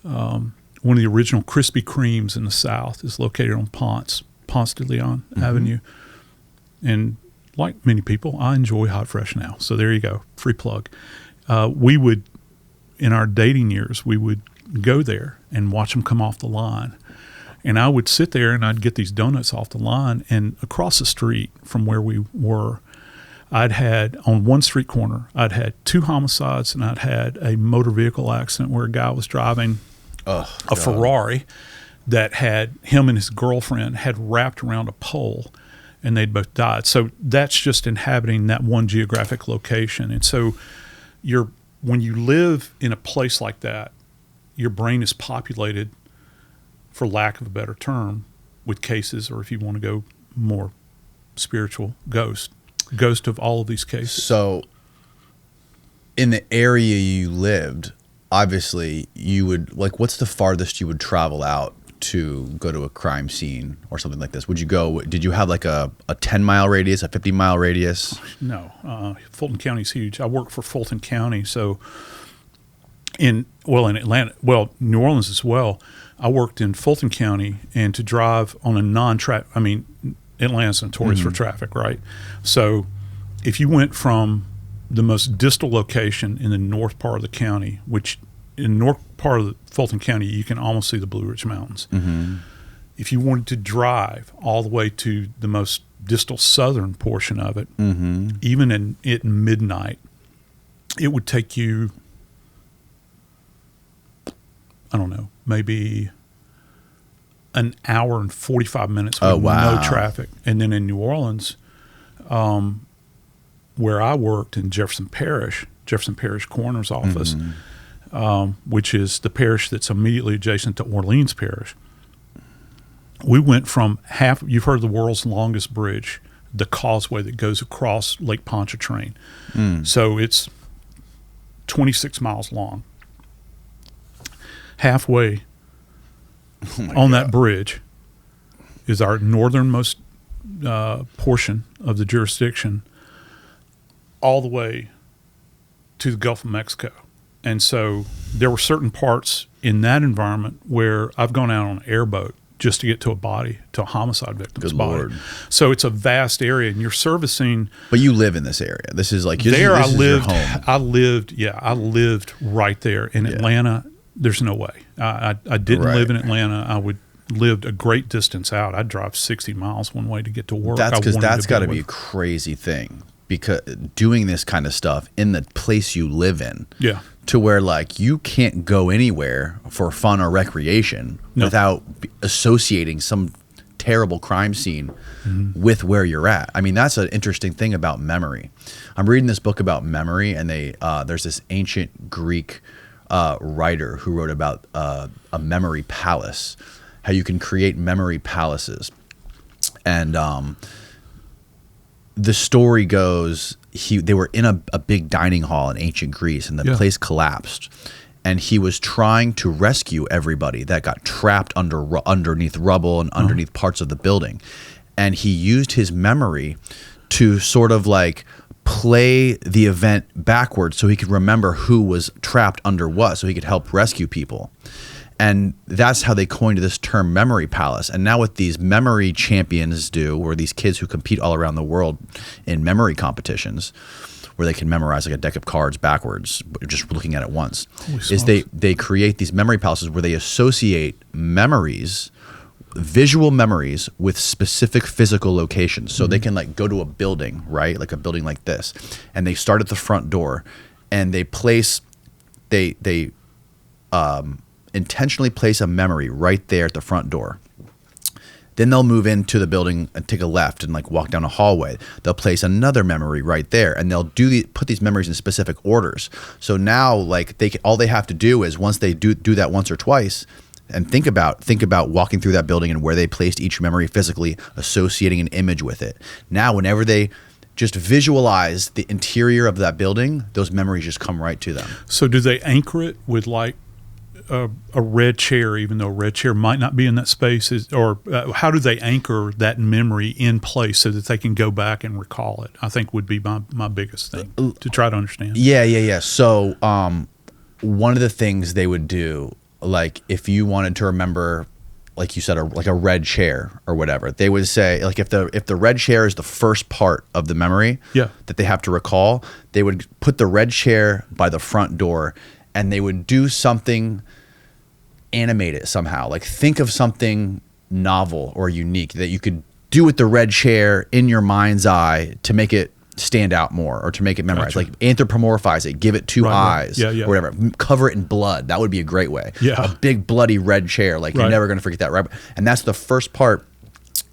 B: One of the original Krispy Kremes in the South is located on Ponce de Leon Avenue. And like many people, I enjoy Hot Fresh now. So there you go, free plug. We would, in our dating years, we would go there and watch them come off the line. And I would sit there and I'd get these donuts off the line. And across the street from where we were, I'd had, on one street corner, I'd had 2 homicides, and I'd had a motor vehicle accident where a guy was driving a Ferrari that had him and his girlfriend had wrapped around a pole, and they'd both died. So that's just inhabiting that one geographic location. And so when you live in a place like that, your brain is populated, for lack of a better term, with cases, or if you want to go more spiritual, ghost of all of these cases.
C: So in the area you lived, obviously you would, what's the farthest you would travel out to go to a crime scene or something like this? Did you have a 10-mile radius, a 50-mile radius?
B: No. Fulton County's huge. I work for Fulton County. So in Atlanta, New Orleans as well, I worked in Fulton County, and to drive on a non-traffic, Atlanta's notorious for traffic, right? So if you went from the most distal location in the north part of the county, which in the north part of Fulton County, you can almost see the Blue Ridge Mountains. If you wanted to drive all the way to the most distal southern portion of it, even at midnight, it would take you, I don't know, maybe an hour and 45 minutes with no traffic. And then in New Orleans, where I worked in Jefferson Parish Coroner's Office, which is the parish that's immediately adjacent to Orleans Parish, we went from you've heard of the world's longest bridge, the causeway that goes across Lake Pontchartrain. So it's 26 miles long. Halfway on that bridge is our northernmost portion of the jurisdiction, all the way to the Gulf of Mexico. And so there were certain parts in that environment where I've gone out on an airboat just to get to a homicide victim's body. Lord. So it's a vast area, and you're servicing.
C: But you live in this area. This is like
B: this
C: your
B: home. I lived right there in Atlanta. There's no way. I didn't live in Atlanta. I lived a great distance out. I'd drive 60 miles one way to get to work.
C: That's because that's got to be a crazy thing, because doing this kind of stuff in the place you live in, to where you can't go anywhere for fun or recreation without associating some terrible crime scene with where you're at. That's an interesting thing about memory. I'm reading this book about memory, and there's this ancient Greek writer who wrote about a memory palace, how you can create memory palaces. And the story goes, they were in a big dining hall in ancient Greece, and the place collapsed. And he was trying to rescue everybody that got trapped underneath rubble and underneath parts of the building. And he used his memory to sort of play the event backwards so he could remember who was trapped under what, so he could help rescue people. And that's how they coined this term memory palace. And now what these memory champions do, or these kids who compete all around the world in memory competitions, where they can memorize a deck of cards backwards, just looking at it once, is they create these memory palaces where they associate memories, visual memories, with specific physical locations. So they can go to a building, right? Like a building like this, and they start at the front door, and they
A: intentionally place a memory right there at the front door. Then they'll move into the building and take a left and like walk down a hallway. They'll place another memory right there, and they'll put these memories in specific orders. So now, like all they have to do is once they do that once or twice, and think about walking through that building and where they placed each memory physically, associating an image with it. Now, whenever they just visualize the interior of that building, those memories just come right to them.
B: So do they anchor it with like a red chair, even though a red chair might not be in that space? Or how do they anchor that memory in place so that they can go back and recall it? I think would be my biggest thing to try to understand.
A: Yeah. So one of the things they would do, like if you wanted to remember, like you said, like a red chair or whatever, they would say, like if the red chair is the first part of the memory that they have to recall, they would put the red chair by the front door, and they would do something, animate it somehow. Like think of something novel or unique that you could do with the red chair in your mind's eye to make it stand out more or to make it memorize.
B: Gotcha.
A: Like anthropomorphize it, give it two eyes
B: Yeah.
A: or whatever. Cover it in blood. That would be a great way.
B: Yeah.
A: A big bloody red chair. Like you're never going to forget that. Right. And that's the first part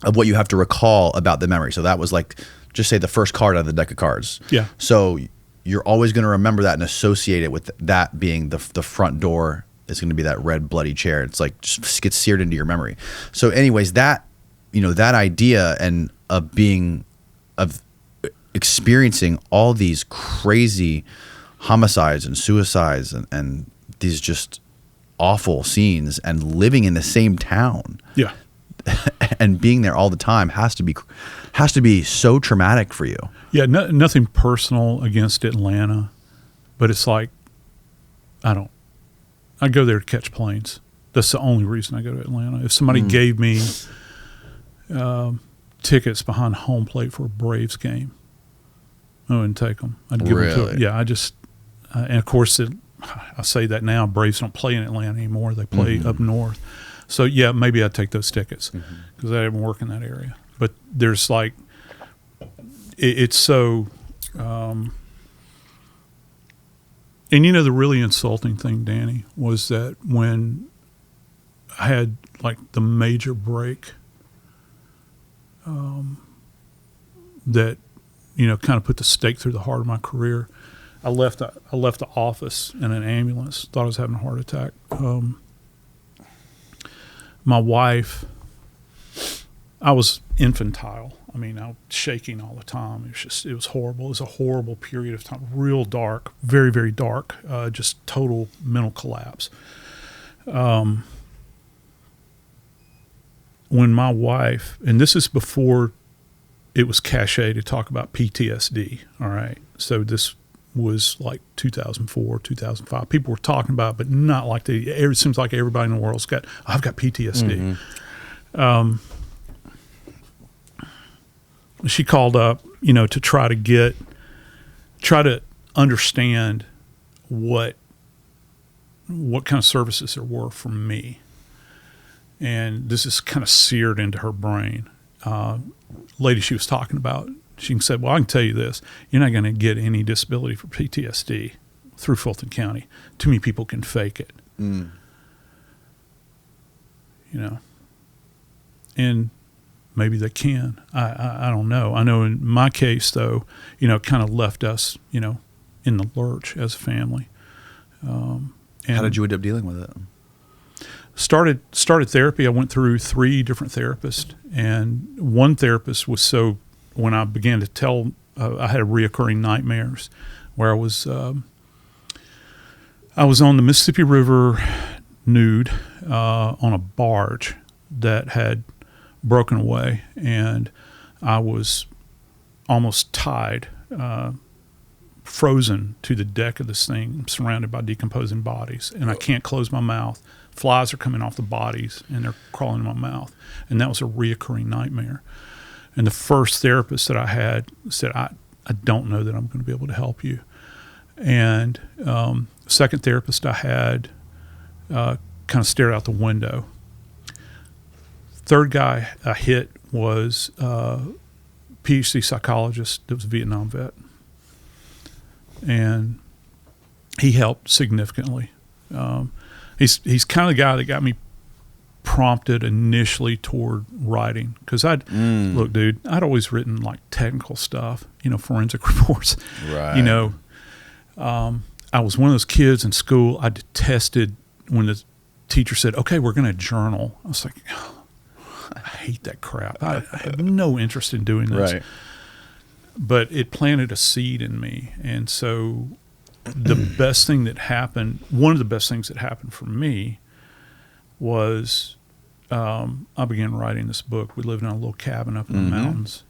A: of what you have to recall about the memory. So that was like, just say the first card on the deck of cards.
B: Yeah.
A: So you're always going to remember that and associate it with that being the front door is going to be that red bloody chair. It's like just gets seared into your memory. So anyways, that idea and of experiencing all these crazy homicides and suicides and these just awful scenes and living in the same town.
B: Yeah.
A: And being there all the time has to be so traumatic for you.
B: Yeah, nothing personal against Atlanta, but it's like, I go there to catch planes. That's the only reason I go to Atlanta. If somebody gave me tickets behind home plate for a Braves game, I wouldn't take them. I'd give them to them. Yeah, and of course, I say that now, Braves don't play in Atlanta anymore. They play up north. So, yeah, maybe I'd take those tickets because I didn't work in that area. But there's like, it's so, and the really insulting thing, Danny, was that when I had like the major break that, kind of put the stake through the heart of my career, I left the office in an ambulance, thought I was having a heart attack. My wife, I was infantile. I mean, I was shaking all the time. It was horrible. It was a horrible period of time, real dark, very, very dark, just total mental collapse. When my wife, and this is before it was cachet to talk about PTSD, all right? So this was like 2004, 2005. People were talking about it, but not like it seems like everybody in the world's I've got PTSD. She called up, to try to understand what kind of services there were for me. And this is kind of seared into her brain. Lady she was talking about, she said, well, I can tell you this. You're not going to get any disability for PTSD through Fulton County. Too many people can fake it. And maybe they can. I don't know. I know in my case, though, kind of left us, in the lurch as a family. And
A: how did you end up dealing with it?
B: Started therapy. I went through 3 different therapists, and one therapist was when I began to tell, I had reoccurring nightmares where I was on the Mississippi River nude on a barge that had broken away, and I was almost tied, frozen to the deck of this thing, surrounded by decomposing bodies, and I can't close my mouth. Flies are coming off the bodies, and they're crawling in my mouth, and that was a reoccurring nightmare. And the first therapist that I had said, I don't know that I'm going to be able to help you. And second therapist I had kind of stared out the window. Third guy I hit was a PhD psychologist that was a Vietnam vet. And he helped significantly. he's kind of the guy that got me prompted initially toward writing, because look, dude, I'd always written like technical stuff, forensic reports.
C: Right.
B: I was one of those kids in school. I detested when the teacher said, "Okay, we're going to journal." I was like, oh, I hate that crap. I have no interest in doing this.
C: Right.
B: But it planted a seed in me, and so the best thing that happened, one of the best things that happened for me, was I began writing this book. We lived in a little cabin up in the mountains,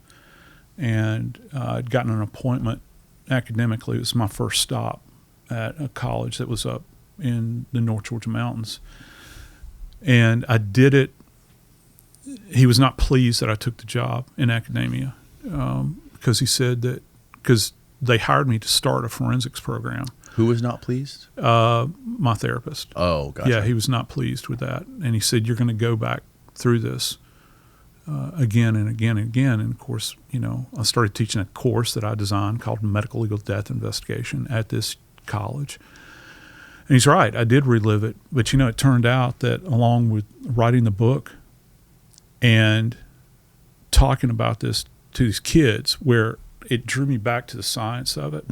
B: and I'd gotten an appointment academically. It was my first stop at a college that was up in the North Georgia mountains, and I did it. He was not pleased that I took the job in academia, because he said that because they hired me to start a forensics program.
C: Who was not pleased?
B: My therapist.
C: Oh, gotcha.
B: Yeah, he was not pleased with that. And he said, you're going to go back through this again and again and again. And, of course, I started teaching a course that I designed called Medical Legal Death Investigation at this college. And he's right. I did relive it. But, it turned out that along with writing the book and talking about this to these kids, where it drew me back to the science of it.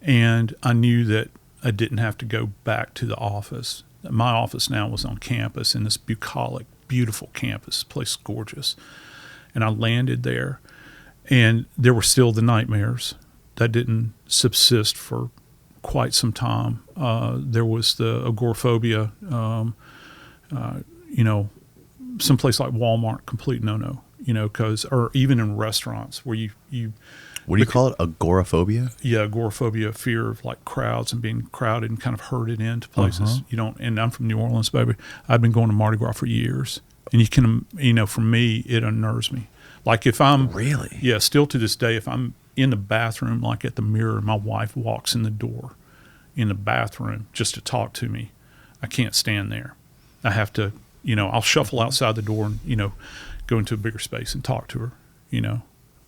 B: And I knew that I didn't have to go back to the office. My office now was on campus in this bucolic, beautiful campus. The place is gorgeous. And I landed there, and there were still the nightmares that didn't subsist for quite some time. There was the agoraphobia, someplace like Walmart, complete no-no, or even in restaurants where you
C: what do you call it? Agoraphobia?
B: Yeah, agoraphobia, fear of like crowds and being crowded and kind of herded into places. And I'm from New Orleans, baby. I've been going to Mardi Gras for years. And you can, for me, it unnerves me. Like if I'm
C: really,
B: yeah, still to this day, if I'm in the bathroom, like at the mirror, my wife walks in the door in the bathroom just to talk to me, I can't stand there. I have to, I'll shuffle outside the door and, go into a bigger space and talk to her,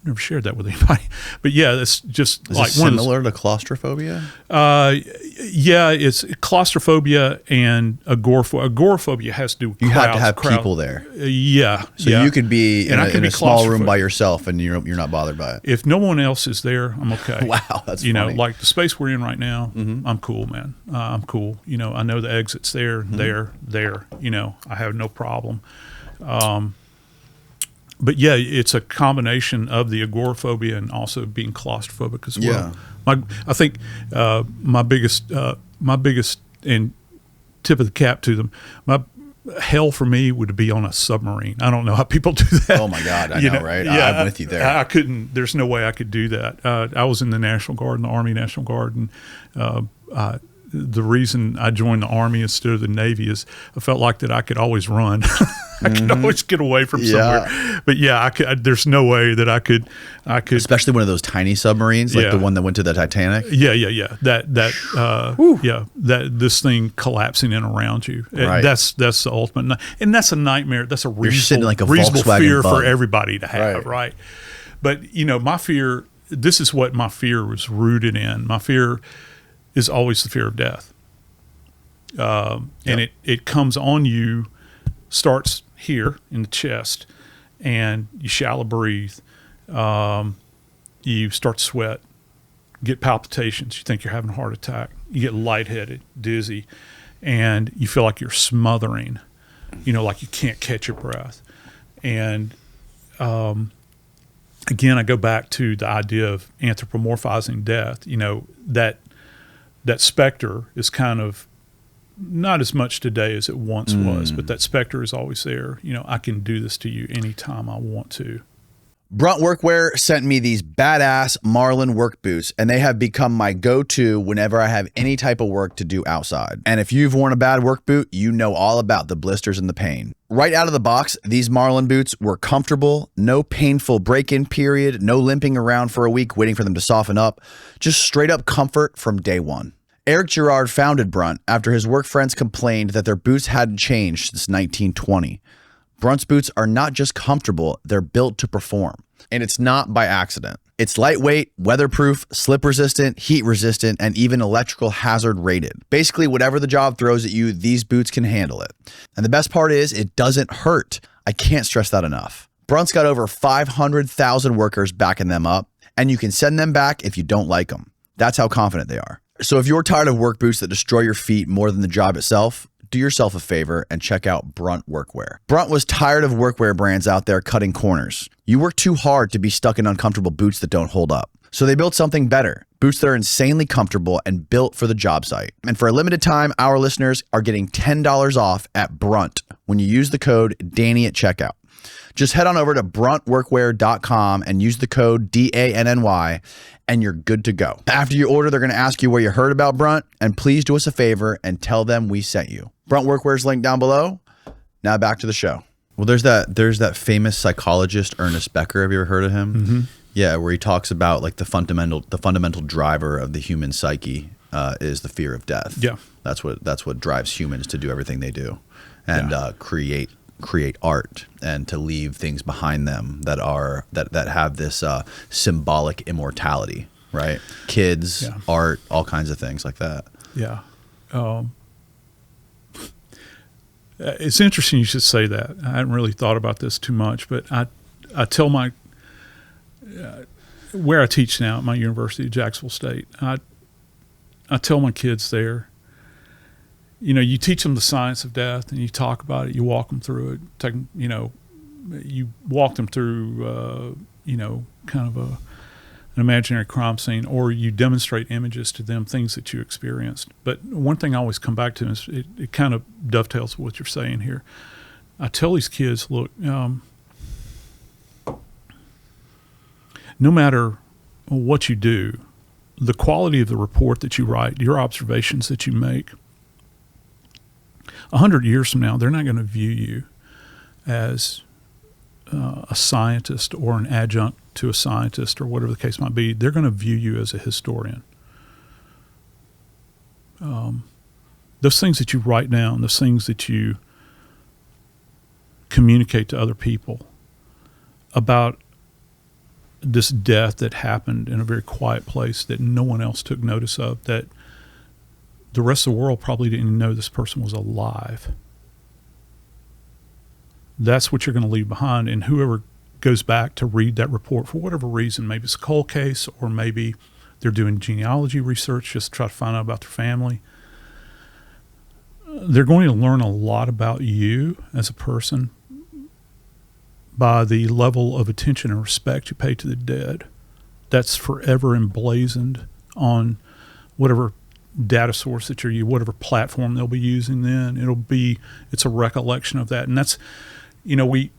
B: Never shared that with anybody, but yeah, that's just
C: is
B: like
C: it similar to claustrophobia.
B: Yeah, it's claustrophobia and agoraphobia. Agoraphobia has to do with
C: you
B: crowds,
C: have to have people there.
B: Yeah,
C: so you could be in a small room by
B: claustrophobic.
C: yourself, and you're not bothered by it.
B: If no one else is there, I'm okay.
C: Wow, that's funny.
B: Like the space we're in right now. I'm cool, man. I'm cool. I know the exit's there. There. I have no problem. But yeah, it's a combination of the agoraphobia and also being claustrophobic as well.
C: Yeah.
B: I think my biggest and tip of the cap to them, my hell for me would be on a submarine. I don't know how people do that.
C: Oh my God, I know, right?
B: Yeah,
C: I'm with you there.
B: I couldn't. There's no way I could do that. I was in the National Guard, in the Army National Guard, and the reason I joined the Army instead of the Navy is I felt like that I could always run. I could always get away from somewhere. But yeah, there's no way that I could.
C: Especially one of those tiny submarines, like the one that went to the Titanic.
B: Yeah. That this thing collapsing in around you.
C: Right.
B: That's the ultimate, and that's a nightmare. That's a reasonable,
C: like a
B: reasonable
C: Volkswagen
B: fear
C: bug.
B: for everybody to have, right? But my fear. This is what my fear was rooted in. My fear is always the fear of death, and it comes on you, starts here in the chest, and you shallow breathe, you start to sweat, get palpitations, you think you're having a heart attack, you get lightheaded, dizzy, and you feel like you're smothering, like you can't catch your breath. And again, I go back to the idea of anthropomorphizing death. That specter is kind of not as much today as it once was, but that specter is always there. I can do this to you anytime I want to.
C: Brunt Workwear sent me these badass Marlin work boots, and they have become my go-to whenever I have any type of work to do outside. And if you've worn a bad work boot, you know all about the blisters and the pain. Right out of the box, these Marlin boots were comfortable, no painful break-in period, no limping around for a week waiting for them to soften up, just straight up comfort from day one. Eric Girard founded Brunt after his work friends complained that their boots hadn't changed since 1920. Brunt's boots are not just comfortable, they're built to perform. And it's not by accident. It's lightweight, weatherproof, slip resistant, heat resistant, and even electrical hazard rated. Basically, whatever the job throws at you, these boots can handle it. And the best part is, it doesn't hurt. I can't stress that enough. Brunt's got over 500,000 workers backing them up, and you can send them back if you don't like them. That's how confident they are. So if you're tired of work boots that destroy your feet more than the job itself, do yourself a favor and check out Brunt Workwear. Brunt was tired of workwear brands out there cutting corners. You work too hard to be stuck in uncomfortable boots that don't hold up. So they built something better. Boots that are insanely comfortable and built for the job site. And for a limited time, our listeners are getting $10 off at Brunt when you use the code Danny at checkout. Just head on over to bruntworkwear.com and use the code DANNY and you're good to go. After you order, they're going to ask you where you heard about Brunt, and please do us a favor and tell them we sent you. Brunt Workwear's link down below. Now back to the show.
A: Well, there's that famous psychologist, Ernest Becker. Have you ever heard of him?
B: Mm-hmm.
A: Yeah, where he talks about like the fundamental driver of the human psyche is the fear of death.
B: Yeah,
A: that's what drives humans to do everything they do, and create art and to leave things behind them that have this symbolic immortality, right? Kids, art, all kinds of things like that.
B: Yeah. It's interesting you should say that. I hadn't really thought about this too much, but I tell my where I teach now at my university, Jacksonville State, I tell my kids there, you teach them the science of death and you talk about it, you walk them through it, you walk them through, kind of an imaginary crime scene, or you demonstrate images to them, things that you experienced. But one thing I always come back to is it kind of dovetails with what you're saying here. I tell these kids, look, no matter what you do, the quality of the report that you write, your observations that you make, 100 years from now, they're not going to view you as a scientist or an adjunct to a scientist or whatever the case might be. They're going to view you as a historian. Those things that you write down, those things that you communicate to other people about this death that happened in a very quiet place that no one else took notice of, that the rest of the world probably didn't even know this person was alive. That's what you're going to leave behind. And whoever goes back to read that report for whatever reason, maybe it's a cold case or maybe they're doing genealogy research just to try to find out about their family, they're going to learn a lot about you as a person by the level of attention and respect you pay to the dead. That's forever emblazoned on whatever data source that you're using, whatever platform they'll be using then. It's a recollection of that. And that's, we,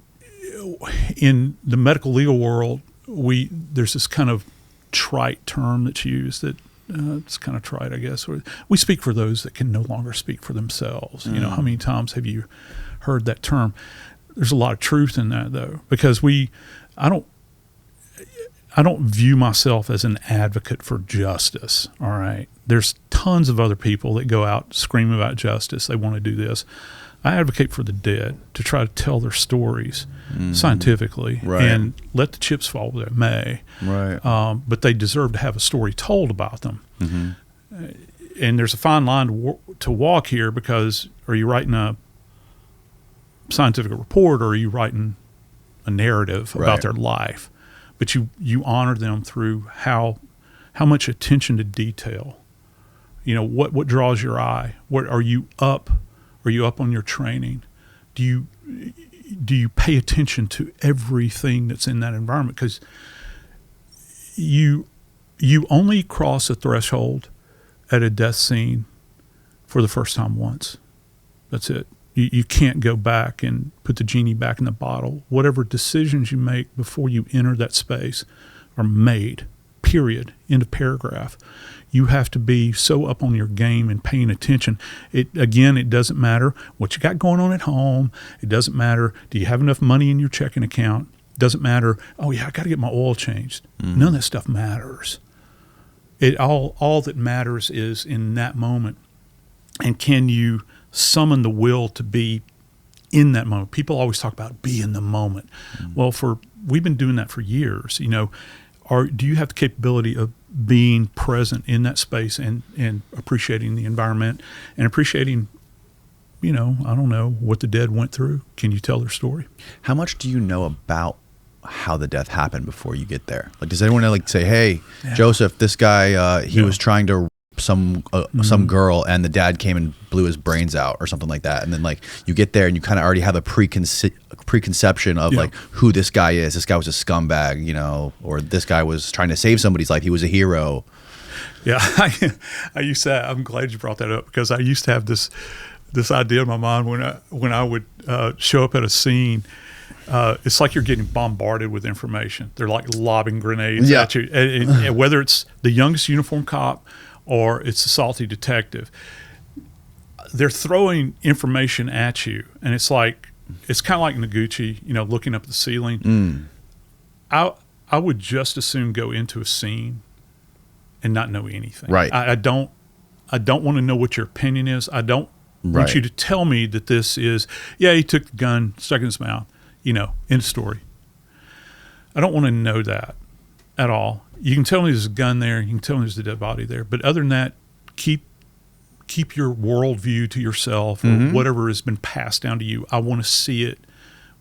B: in the medical legal world, there's this kind of trite term that's used that it's kind of trite, I guess. We speak for those that can no longer speak for themselves. How many times have you heard that term? There's a lot of truth in that, though, because I don't view myself as an advocate for justice. All right, there's tons of other people that go out screaming about justice. They want to do this. I advocate for the dead to try to tell their stories scientifically, and let the chips fall where they may. Right. But they deserve to have a story told about them. Mm-hmm. And there's a fine line to walk here, because are you writing a scientific report or are you writing a narrative about their life? But you honor them through how much attention to detail. What draws your eye? What are you up? Are you up on your training? Do you pay attention to everything that's in that environment? Because you only cross a threshold at a death scene for the first time once. That's it. You can't go back and put the genie back in the bottle. Whatever decisions you make before you enter that space are made, period, end of paragraph. You have to be so up on your game and paying attention. It doesn't matter what you got going on at home. It doesn't matter, do you have enough money in your checking account? It doesn't matter, I got to get my oil changed. Mm-hmm. None of that stuff matters. All that matters is in that moment. And can you summon the will to be in that moment? People always talk about be in the moment. Mm-hmm. Well, we've been doing that for years. do you have the capability of being present in that space and appreciating the environment and appreciating, I don't know, what the dead went through? Can you tell their story?
C: How much do you know about how the death happened before you get there? Like, does anyone say, hey, Joseph, this guy, he was trying to rape some girl, and the dad came and blew his brains out or something like that, and then like you get there and you kind of already have a preconception of like who this guy is. This guy was a scumbag, or this guy was trying to save somebody's life. He was a hero.
B: Yeah, I used to. I'm glad you brought that up, because I used to have this idea in my mind when I would show up at a scene. It's like you're getting bombarded with information. They're like lobbing grenades at you, and whether it's the youngest uniformed cop or it's the salty detective, they're throwing information at you, and it's kind of like Noguchi, looking up at the ceiling. I would just as soon go into a scene and not know anything.
C: Right.
B: I don't want to know what your opinion is. I don't want you to tell me that this is, he took the gun, stuck it in his mouth, end of story. I don't want to know that at all. You can tell me there's a gun there. You can tell me there's a dead body there. But other than that, keep your worldview to yourself, or whatever has been passed down to you. I want to see it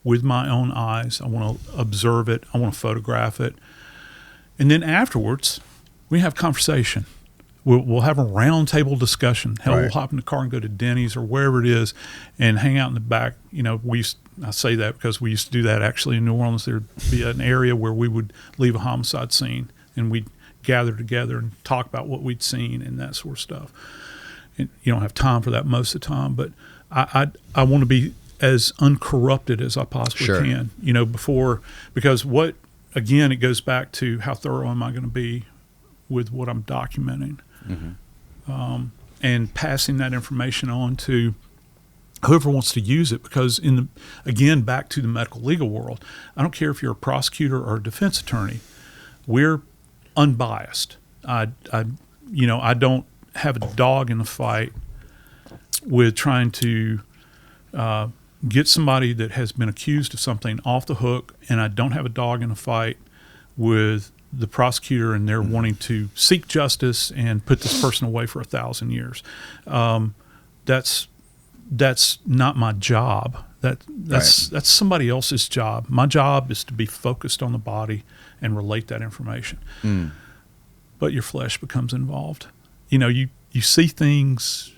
B: with my own eyes. I want to observe it. I want to photograph it. And then afterwards, we have conversation. We'll have a round table discussion. Hell, we'll hop in the car and go to Denny's or wherever it is and hang out in the back. I say that because we used to do that actually in New Orleans. There'd be an area where we would leave a homicide scene and we'd gather together and talk about what we'd seen and that sort of stuff. And you don't have time for that most of the time, but I want to be as uncorrupted as I possibly can, because again, it goes back to how thorough am I going to be with what I'm documenting, and passing that information on to whoever wants to use it. Because again, back to the medical legal world, I don't care if you're a prosecutor or a defense attorney, we're unbiased. I don't have a dog in the fight with trying to get somebody that has been accused of something off the hook, and I don't have a dog in the fight with the prosecutor and they're wanting to seek justice and put this person away for 1,000 years. That's not my job. That's somebody else's job. My job is to be focused on the body and relate that information. But your flesh becomes involved. You see things,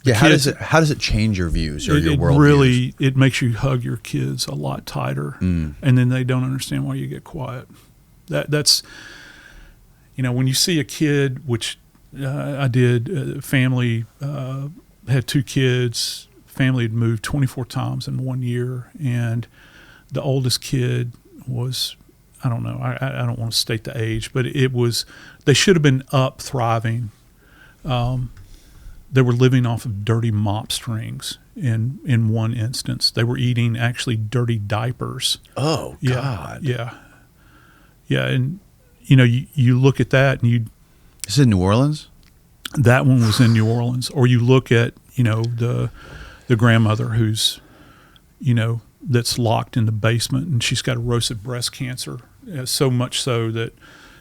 C: how does it change your views or your worldviews?
B: Really, it makes you hug your kids a lot tighter, and then they don't understand why you get quiet. That's when you see a kid, which I did, family had 2 kids, family had moved 24 times in 1 year, and the oldest kid was, I don't know, I don't want to state the age, but they should have been up thriving. They were living off of dirty mop strings in one instance. They were eating actually dirty diapers.
C: Oh, God.
B: Yeah. And, you look at that and
C: This is in New Orleans?
B: That one was in New Orleans. Or you look at, the grandmother who's, that's locked in the basement and she's got erosive breast cancer. So much so that,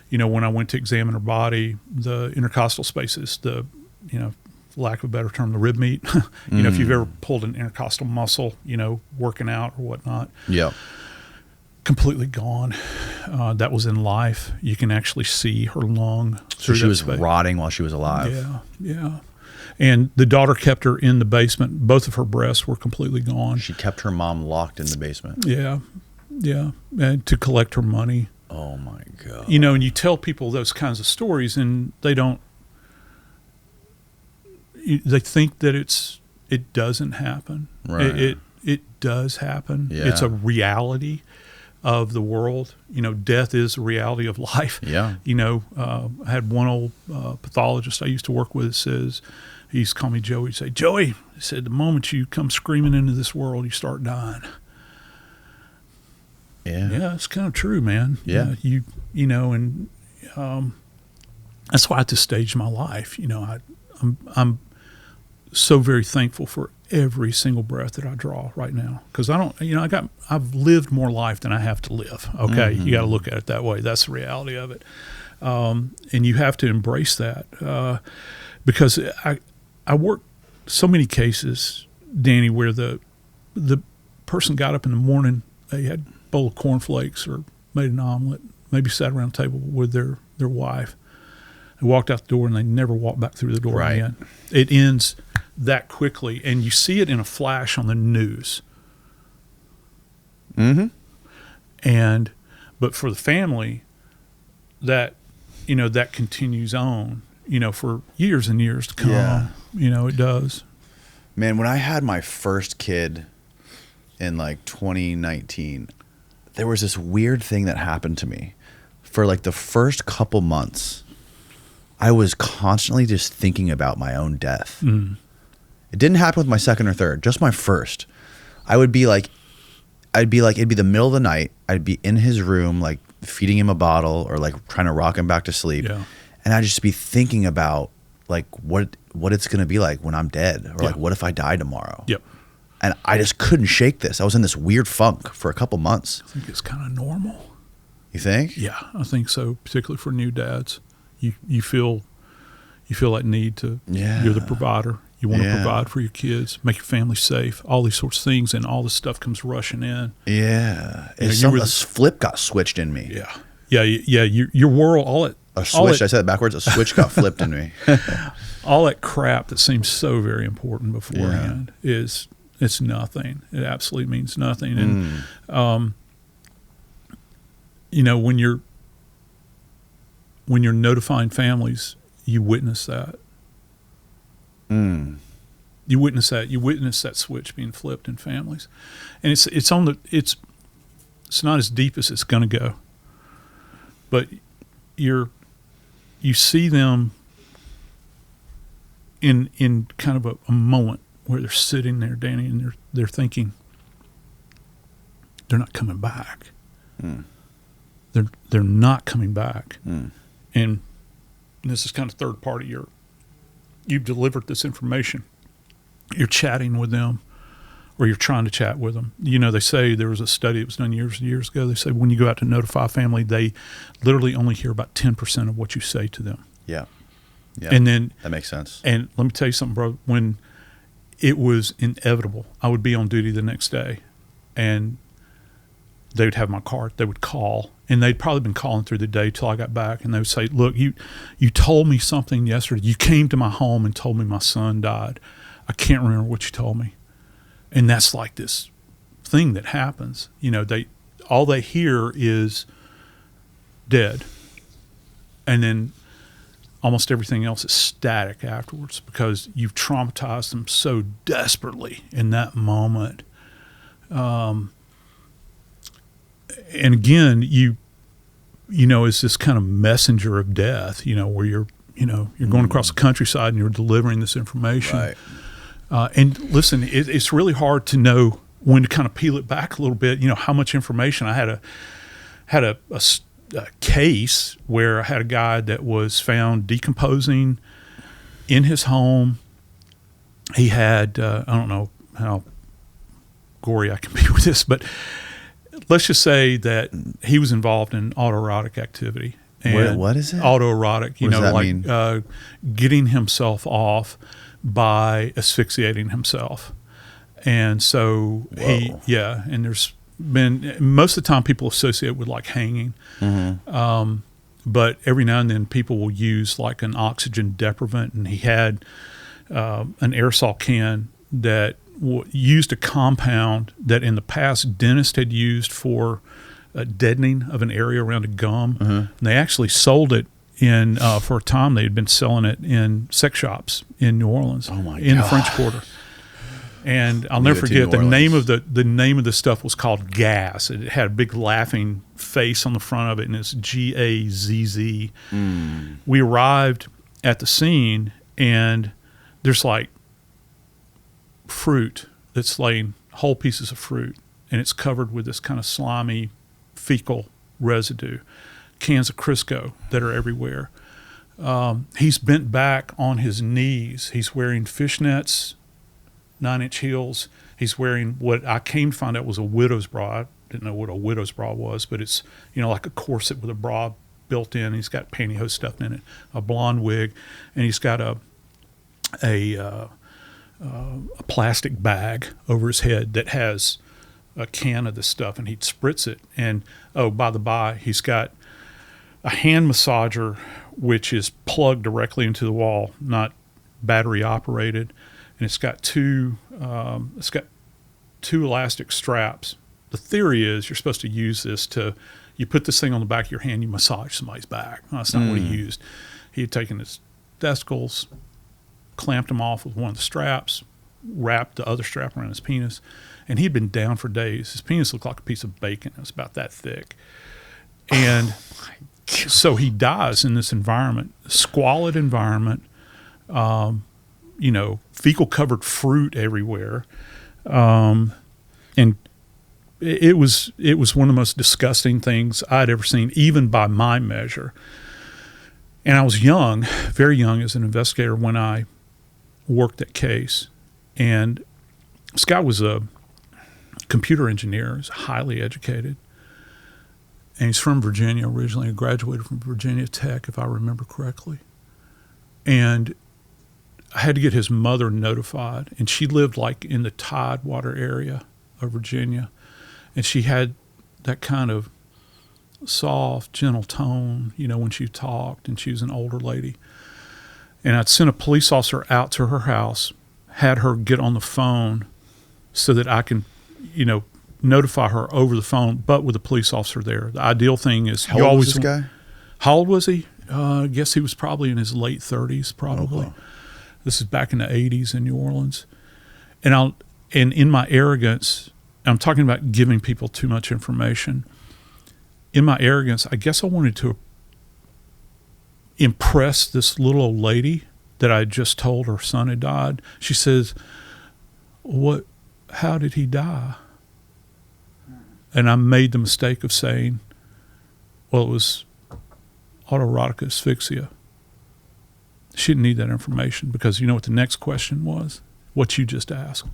B: when I went to examine her body, the intercostal spaces, for lack of a better term, the rib meat, if you've ever pulled an intercostal muscle, working out or whatnot.
C: Yeah.
B: Completely gone. That was in life. You can actually see her lung.
C: So she was rotting while she was alive.
B: Yeah. And the daughter kept her in the basement. Both of her breasts were completely gone.
C: She kept her mom locked in the basement.
B: Yeah. And to collect her money.
C: Oh my God.
B: And you tell people those kinds of stories and they think that it doesn't happen.
C: Right.
B: It does happen.
C: Yeah.
B: It's a reality of the world. Death is a reality of life.
C: Yeah.
B: I had one old pathologist I used to work with that says, he used to call me Joey. He'd say, Joey, he said, the moment you come screaming into this world, you start dying. Yeah, it's kind of true, man.
C: Yeah.
B: And that's why at this stage of my life, I'm so very thankful for every single breath that I draw right now, because I don't, I've lived more life than I have to live. Okay, you got to look at it that way. That's the reality of it, and you have to embrace that, because I work so many cases, Danny, where the person got up in the morning, they had a bowl of cornflakes or made an omelet, maybe sat around the table with their wife, and walked out the door, and they never walked back through the door again. It ends that quickly, and you see it in a flash on the news. But for the family, that that continues on, for years and years to come. It does.
C: Man, when I had my first kid in like 2019, there was this weird thing that happened to me. For like the first couple months, I was constantly just thinking about my own death. It didn't happen with my second or third, just my first. It'd be the middle of the night. I'd be in his room, like feeding him a bottle or like trying to rock him back to sleep. Yeah. And I'd just be thinking about like what it's going to be like when I'm dead, or like, what if I die tomorrow?
B: Yep.
C: And I just couldn't shake this. I was in this weird funk for a couple months.
B: I think it's kind of normal.
C: You think?
B: Yeah, I think so, particularly for new dads. You feel that need to, you're the provider. You want to provide for your kids, make your family safe, all these sorts of things, and all this stuff comes rushing in.
C: Yeah. A flip got switched in me.
B: Yeah. Your world,
C: I said it backwards. A switch got flipped in me.
B: All that crap that seems so very important beforehand it's nothing. It absolutely means nothing. And, when you're notifying families, you witness that. You witness that. You witness that switch being flipped in families, and it's not as deep as it's going to go. But you see them in kind of a moment where they're sitting there, Danny, and they're thinking they're not coming back. They're not coming back, and this is kind of third party. You've delivered this information. You're chatting with them, or you're trying to chat with them. They say there was a study that was done years and years ago. They say when you go out to notify a family, they literally only hear about 10% of what you say to them. Yeah. And then
C: that makes sense.
B: And let me tell you something, bro. When it was inevitable, I would be on duty the next day, and they would have my card. They would call, and they'd probably been calling through the day till I got back, and they would say, look, you told me something yesterday. You came to my home and told me my son died. I can't remember what you told me. And that's like this thing that happens. All they hear is dead. And then almost everything else is static afterwards, because you've traumatized them so desperately in that moment. And again, it's this kind of messenger of death, where you're going across the countryside and you're delivering this information.
C: Right.
B: And listen, it's really hard to know when to kind of peel it back a little bit. How much information. I had a case where I had a guy that was found decomposing in his home. He had I don't know how gory I can be with this, but let's just say that he was involved in autoerotic activity. And
C: what is it?
B: Autoerotic,
C: what does that mean?
B: Getting himself off by asphyxiating himself. And so and there's been, most of the time people associate with like hanging. But every now and then people will use like an oxygen deprivant, and he had an aerosol can that used a compound that in the past dentists had used for deadening of an area around a gum. And they actually sold it in for a time. They had been selling it in sex shops in New Orleans, in the French Quarter. And I'll never forget the name of the stuff was called Gas. It had a big laughing face on the front of it, and it's GAZZ. We arrived at the scene, and there's like fruit that's laying, whole pieces of fruit, and it's covered with this kind of slimy fecal residue, cans of Crisco that are everywhere. He's bent back on his knees. He's wearing fishnets 9-inch heels. He's wearing what I came to find out was a widow's bra. I didn't know what a widow's bra was, but it's, like a corset with a bra built in. He's got pantyhose stuffed in it, a blonde wig, and he's got a plastic bag over his head that has a can of this stuff, and he'd spritz it. And by the by, he's got a hand massager which is plugged directly into the wall, not battery operated, and it's got two elastic straps. The theory is you're supposed to use this you put this thing on the back of your hand, you massage somebody's back. No, that's not what he used. He had taken his testicles, clamped them off with one of the straps, wrapped the other strap around his penis, and he'd been down for days. His penis looked like a piece of bacon. It was about that thick. And so he dies in this environment, squalid environment, fecal covered fruit everywhere. And it was one of the most disgusting things I'd ever seen, even by my measure. And I was young, very young as an investigator when I worked that case. And this guy was a computer engineer, he's highly educated. And he's from Virginia originally. He graduated from Virginia Tech, if I remember correctly. And I had to get his mother notified. And she lived like in the Tidewater area of Virginia. And she had that kind of soft, gentle tone, when she talked, and she was an older lady. And I'd sent a police officer out to her house, had her get on the phone so that I can, notify her over the phone, but with a police officer there. The ideal thing is
C: how old was this guy?
B: How old was he? I guess he was probably in his late 30s, probably.
C: Okay.
B: This is back in the 80s in New Orleans. And in my arrogance, I'm talking about giving people too much information. In my arrogance, I guess I wanted to impress this little old lady that I had just told her son had died. She says, how did he die? And I made the mistake of saying, well, it was autoerotic asphyxia. She didn't need that information because you know what the next question was? What you just asked.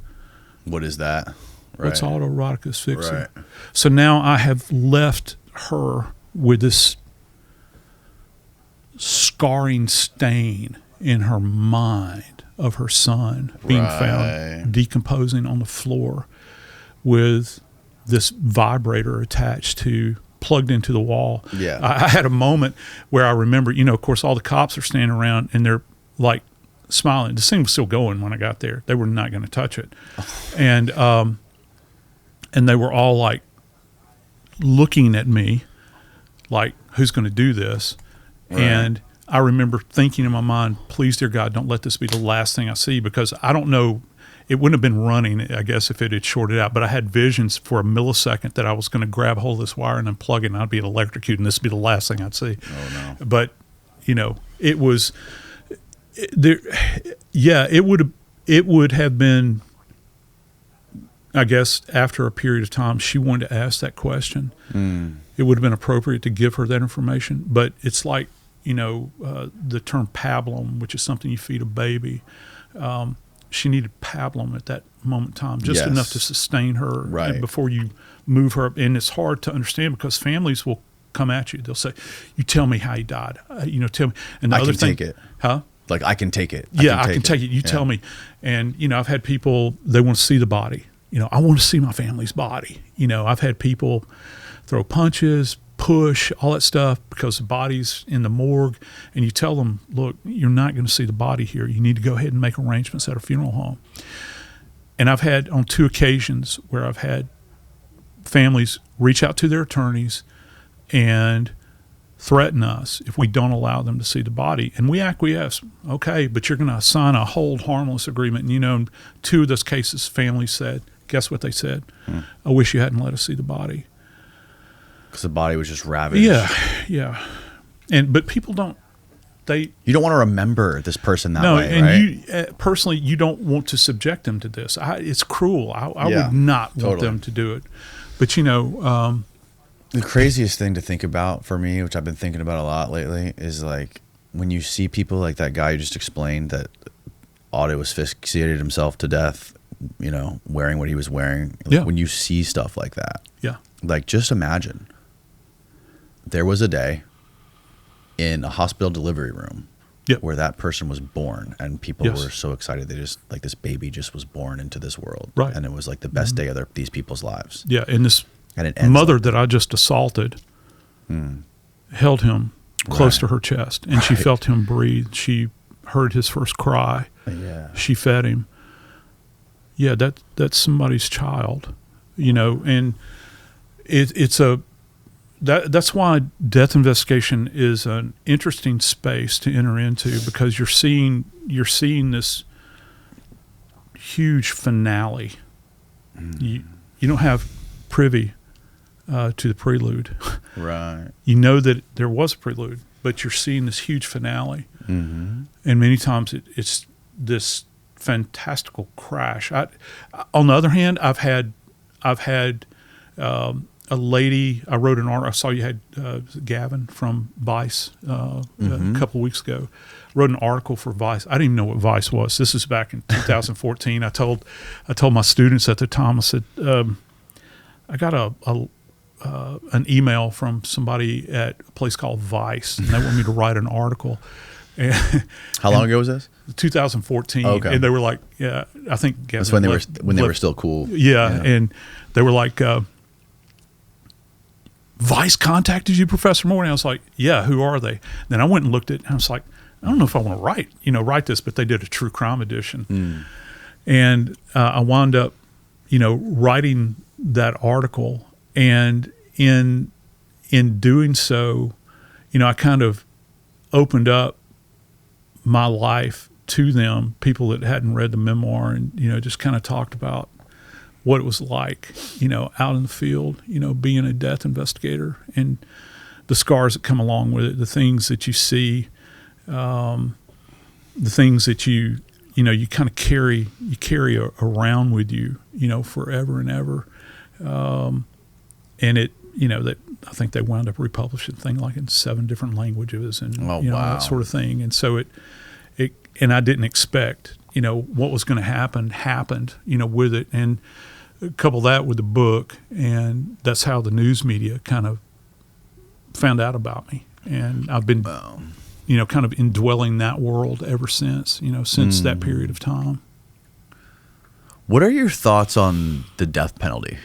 C: What is that? Right.
B: What's autoerotic asphyxia?
C: Right.
B: So now I have left her with this scarring stain in her mind of her son being found decomposing on the floor with this vibrator attached plugged into the wall.
C: Yeah.
B: I had a moment where I remember, of course, all the cops are standing around and they're like smiling. The thing was still going when I got there. They were not going to touch it. And they were all like looking at me like, who's going to do this? Right. And I remember thinking in my mind, please, dear God, don't let this be the last thing I see, because I don't know, it wouldn't have been running, I guess, if it had shorted out, but I had visions for a millisecond that I was going to grab hold of this wire and then plug it and I'd be electrocuted and this would be the last thing I'd see.
C: Oh, no.
B: But, it was, it would have been, I guess, after a period of time, she wanted to ask that question. It would have been appropriate to give her that information, but it's like, the term pablum, which is something you feed a baby. She needed pablum at that moment in time, just enough to sustain her before you move her. And it's hard to understand because families will come at you. They'll say, you tell me how he died. Tell me. And the
C: I
B: other
C: can
B: thing,
C: take it.
B: Huh?
C: Like, I can take it.
B: I can take it. You tell me. And, I've had people, they want to see the body. I want to see my family's body. I've had people throw punches, push, all that stuff because the body's in the morgue. And you tell them, look, you're not going to see the body here. You need to go ahead and make arrangements at a funeral home. And I've had on 2 occasions where I've had families reach out to their attorneys and threaten us if we don't allow them to see the body. And we acquiesce. Okay, but you're going to sign a hold harmless agreement. And, in 2 of those cases, families said, guess what they said? I wish you hadn't let us see the body.
C: Because the body was just ravaged.
B: Yeah. But people don't. You
C: don't want to remember this person that way,
B: and
C: right?
B: you personally, you don't want to subject them to this. It's cruel. I would not want them to do it. But
C: the craziest thing to think about for me, which I've been thinking about a lot lately, is like when you see people like that guy you just explained that auto asphyxiated himself to death wearing what he was wearing.
B: Yeah.
C: When you see stuff like that,
B: Yeah.
C: like just imagine there was a day in a hospital delivery room
B: Yep.
C: where that person was born, and people
B: Yes.
C: were so excited. They just like this baby just was born into this world,
B: Right.
C: and it was like the best day of these people's lives.
B: Yeah. And this
C: And it ends
B: mother
C: like
B: that I just assaulted held him close
C: Right.
B: to her chest, and she felt him breathe. She heard his first cry.
C: Yeah.
B: She fed him. Yeah, that's somebody's child, and that's why death investigation is an interesting space to enter into, because you're seeing this huge finale. You don't have privy to the prelude.
C: Right.
B: You know that there was a prelude, but you're seeing this huge finale.
C: Mm-hmm.
B: And many times it's this fantastical crash. On the other hand, I've had a lady. I wrote an article. I saw you had Gavin from Vice a couple of weeks ago. Wrote an article for Vice. I didn't even know what Vice was. This is back in 2014. I told my students at the time. I said, I got an email from somebody at a place called Vice, and they want me to write an article. And,
C: How long ago was this?
B: 2014.
C: Okay.
B: And they were like, yeah, I think Gavin
C: That's when they
B: left-
C: were
B: left-
C: still cool.
B: Yeah, and they were like, Vice contacted you, Professor Moore? And I was like, yeah, who are they? Then I went and looked at it, and I was like, I don't know if I want to write this, but they did a true crime edition. And I wound up, writing that article. And in doing so, I kind of opened up my life to them, people that hadn't read the memoir, and, just kind of talked about what it was like, out in the field, being a death investigator, and the scars that come along with it, the things that you see, the things that you kind of carry around with you, forever and ever. And it, that I think they wound up republishing the thing like in 7 different languages, and
C: wow.
B: that sort of thing. And so it and I didn't expect, what was going to happen happened, with it. And couple that with the book, and that's how the news media kind of found out about me. And I've been, kind of indwelling that world ever since, since that period of time.
C: What are your thoughts on the death penalty?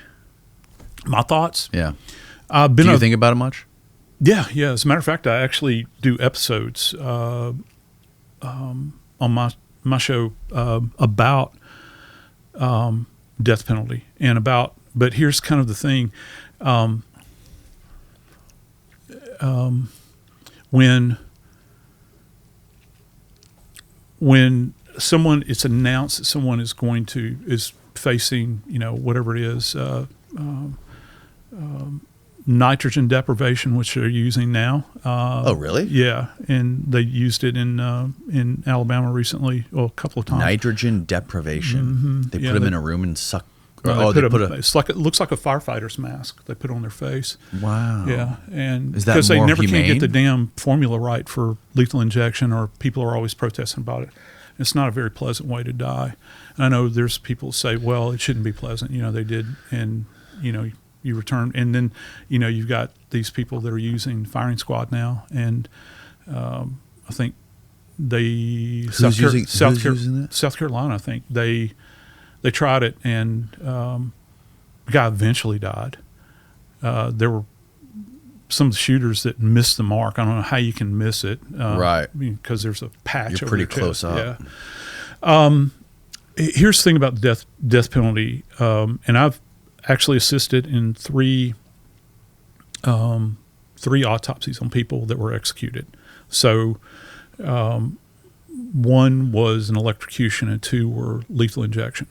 B: My thoughts?
C: Yeah.
B: I've
C: Do
B: been
C: you think about it much?
B: Yeah. As a matter of fact, I actually do episodes on my show about death penalty and but here's kind of the thing. When it's announced that someone is facing, whatever it is, nitrogen deprivation, which they're using now.
C: Oh, really?
B: Yeah, and they used it in Alabama recently, a couple of times.
C: Nitrogen deprivation. They put them in a room and suck.
B: It looks like a firefighter's mask they put on their face.
C: Wow.
B: Yeah, and
C: Is that
B: because they
C: more
B: never
C: humane?
B: can get the damn formula right for lethal injection, or people are always protesting about it. It's not a very pleasant way to die. And I know there's people who say, well, it shouldn't be pleasant. They did, and you return, and then you've got these people that are using firing squad now, and I think
C: Who's using that?
B: South Carolina, I think they tried it, and the guy eventually died. There were some of the shooters that missed the mark. I don't know how you can miss it,
C: right?
B: Because there's a patch.
C: You're
B: over
C: pretty
B: your
C: close
B: chest.
C: up.
B: Yeah. Here's the thing about the death penalty, and I've actually assisted in three autopsies on people that were executed. So one was an electrocution, and 2 were lethal injection.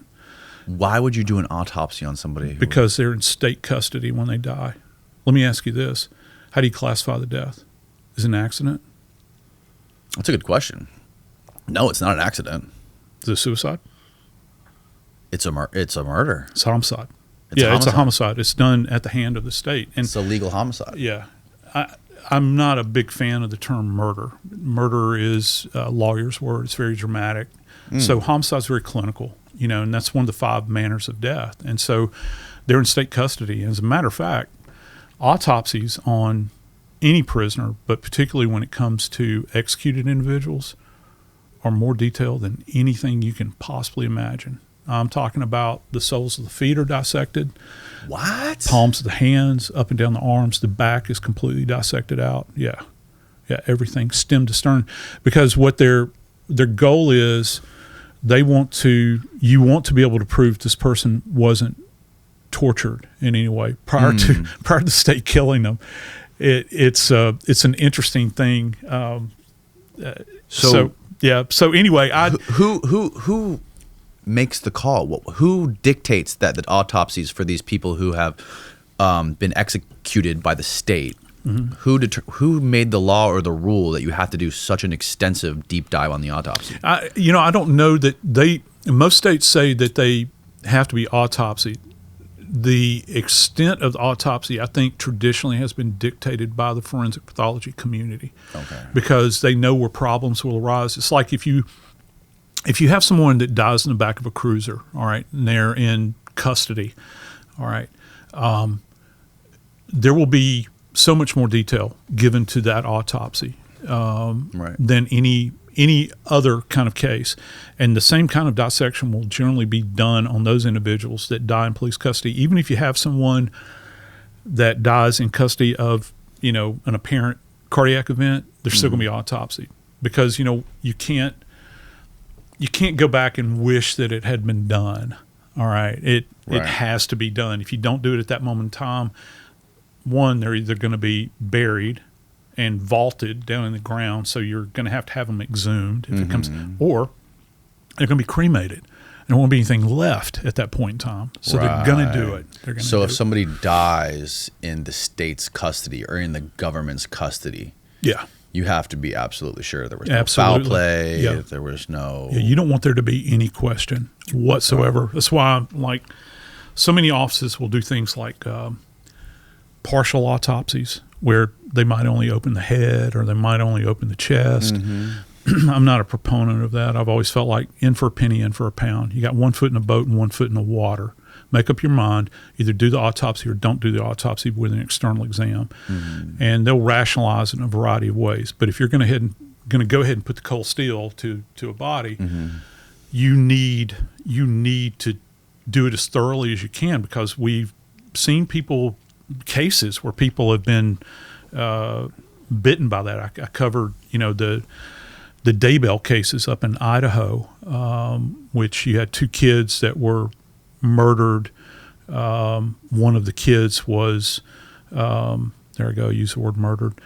C: Why would you do an autopsy on somebody?
B: Because they're in state custody when they die. Let me ask you this. How do you classify the death? Is it an accident?
C: That's a good question. No, it's not an accident.
B: Is it suicide?
C: It's a murder.
B: It's homicide.
C: It's a
B: It's a homicide. It's done at the hand of the state. And
C: it's a legal homicide.
B: yeah. I'm not a big fan of the term murder. Murder is a lawyer's word. It's very dramatic. So homicide is very clinical, and that's one of the 5 manners of death. And so they're in state custody. And as a matter of fact, autopsies on any prisoner, but particularly when it comes to executed individuals, are more detailed than anything you can possibly imagine. I'm talking about the soles of the feet are dissected.
C: What?
B: Palms of the hands, up and down the arms. The back is completely dissected out. Yeah, everything stem to stern. Because what their goal is, you want to be able to prove this person wasn't tortured in any way prior to the state killing them. It's an interesting thing. So anyway,
C: who makes the call? Who dictates that autopsies for these people who have been executed by the state? Who made the law or the rule that you have to do such an extensive deep dive on the autopsy?
B: I don't know that most states say that they have to be autopsied. The extent of the autopsy, I think, traditionally has been dictated by the forensic pathology community, because they know where problems will arise. It's like if you have someone that dies in the back of a cruiser, all right, and they're in custody, all right, there will be so much more detail given to that autopsy than any other kind of case. And the same kind of dissection will generally be done on those individuals that die in police custody. Even if you have someone that dies in custody of, an apparent cardiac event, they're still going to be autopsied, because, you can't go back and wish that it had been done. All right. It has to be done. If you don't do it at that moment in time, one, they're either going to be buried and vaulted down in the ground, so you're going to have them exhumed if it comes, or they're going to be cremated, and there won't be anything left at that point in time. So they're going to do it.
C: So if somebody dies in the state's custody or in the government's custody, you have to be absolutely sure there was no foul play.
B: Yeah.
C: There was no.
B: Yeah, you don't want there to be any question whatsoever. That's why, so many offices will do things like partial autopsies, where they might only open the head or they might only open the chest. I'm not a proponent of that. I've always felt like in for a penny, in for a pound. You got 1 foot in a boat and 1 foot in the water. Make up your mind. Either do the autopsy or don't do the autopsy with an external exam. And they'll rationalize it in a variety of ways. But if you're going to go ahead and put the cold steel to a body, you need to do it as thoroughly as you can, because we've seen cases where people have been bitten by that. I covered, the Daybell cases up in Idaho, which you had 2 kids that were murdered. One of the kids was, there I go, use the word murdered,